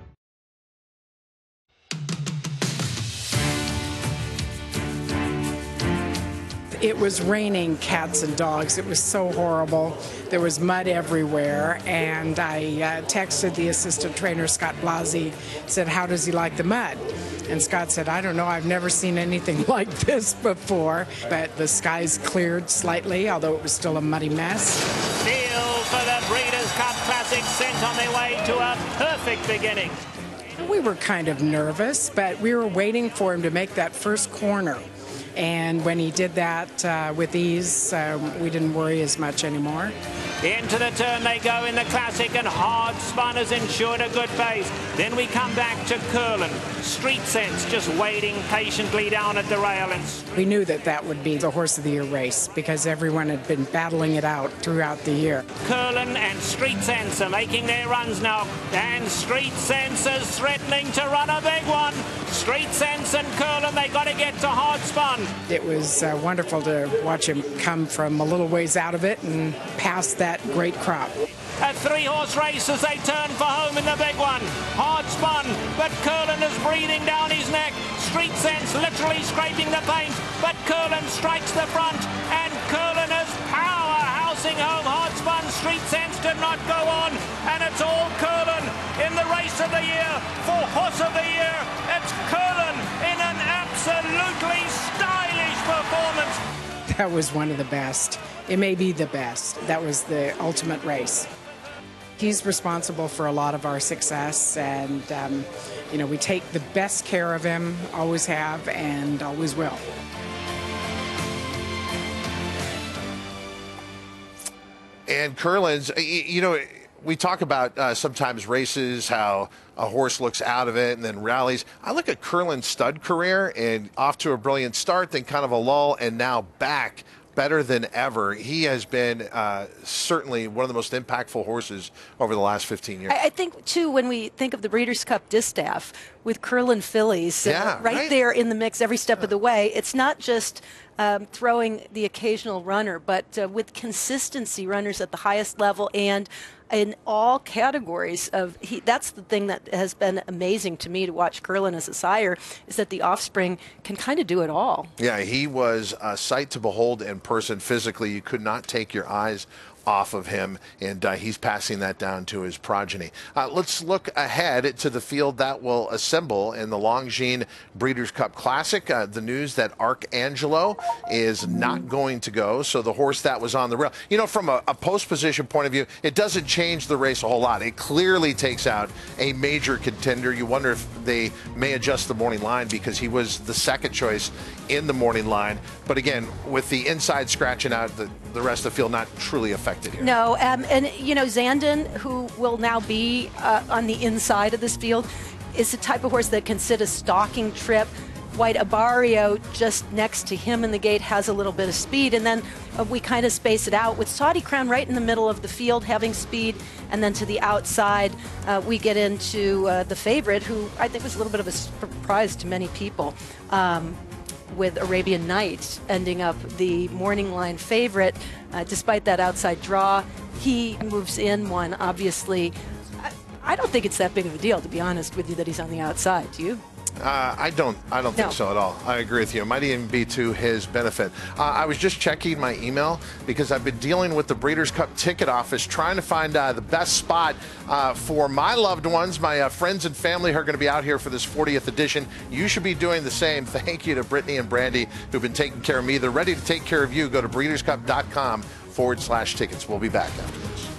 It was raining cats and dogs. It was so horrible. There was mud everywhere, and I texted the assistant trainer, Scott Blasi, said, how does he like the mud? And Scott said, I don't know, I've never seen anything like this before. But the skies cleared slightly, although it was still a muddy mess. Deal for the Breeders' Cup Classic, sent on their way to a perfect beginning. We were kind of nervous, but we were waiting for him to make that first corner. And when he did that with ease, we didn't worry as much anymore. Into the turn they go in the Classic, and Hard Spun has ensured a good pace. Then we come back to Curlin. Street Sense just waiting patiently down at the rail. And we knew that that would be the Horse of the Year race because everyone had been battling it out throughout the year. Curlin and Street Sense are making their runs now, and Street Sense is threatening to run a big one. Street Sense and Curlin, they got to get to Hard Spun. It was wonderful to watch him come from a little ways out of it and past that great crop. A 3-horse race as they turn for home in the big one. Hard Spun, but Curlin is breathing down his neck. Street Sense literally scraping the paint, but Curlin strikes the front, and Curlin is powerhousing home. Hard Spun, Street Sense did not go on, and it's all Curlin in the race of the year for Horse of the Year. It's Curlin in an absolutely stylish performance. That was one of the best. It may be the best. That was the ultimate race. He's responsible for a lot of our success, and you know, we take the best care of him, always have, and always will. And Curlin's, you know, we talk about sometimes races, how a horse looks out of it and then rallies. I look at Curlin's stud career and off to a brilliant start, then kind of a lull, and now back better than ever. He has been certainly one of the most impactful horses over the last 15 years. I think, too, when we think of the Breeders' Cup distaff with Curlin fillies right there in the mix every step of the way, it's not just throwing the occasional runner, but with consistency runners at the highest level and in all categories of that's the thing that has been amazing to me to watch Curlin as a sire, is that the offspring can kind of do it all. Yeah, he was a sight to behold in person physically. You could not take your eyes off of him, and he's passing that down to his progeny. Let's look ahead to the field that will assemble in the Longines Breeders' Cup Classic. The news that Arcangelo is not going to go, so the horse that was on the rail. You know, from a post position point of view, it doesn't change the race a whole lot. It clearly takes out a major contender. You wonder if they may adjust the morning line because he was the second choice in the morning line. But again, with the inside scratching out, the rest of the field not truly affected here. No, and you know, Zandon, who will now be on the inside of this field, is the type of horse that can sit a stalking trip White Abarrio just next to him in the gate has a little bit of speed, and then we kind of space it out with Saudi Crown right in the middle of the field having speed, and then to the outside we get into the favorite, who I think was a little bit of a surprise to many people, with Arabian Nights ending up the morning line favorite. Despite that outside draw, he moves in one, obviously. I don't think it's that big of a deal, to be honest with you, that he's on the outside. Do you? I don't think so at all. I agree with you. It might even be to his benefit. I was just checking my email because I've been dealing with the Breeders' Cup ticket office trying to find the best spot for my loved ones, my friends and family who are going to be out here for this 40th edition. You should be doing the same. Thank you to Brittany and Brandy who've been taking care of me. They're ready to take care of you. Go to breederscup.com/tickets. We'll be back after this.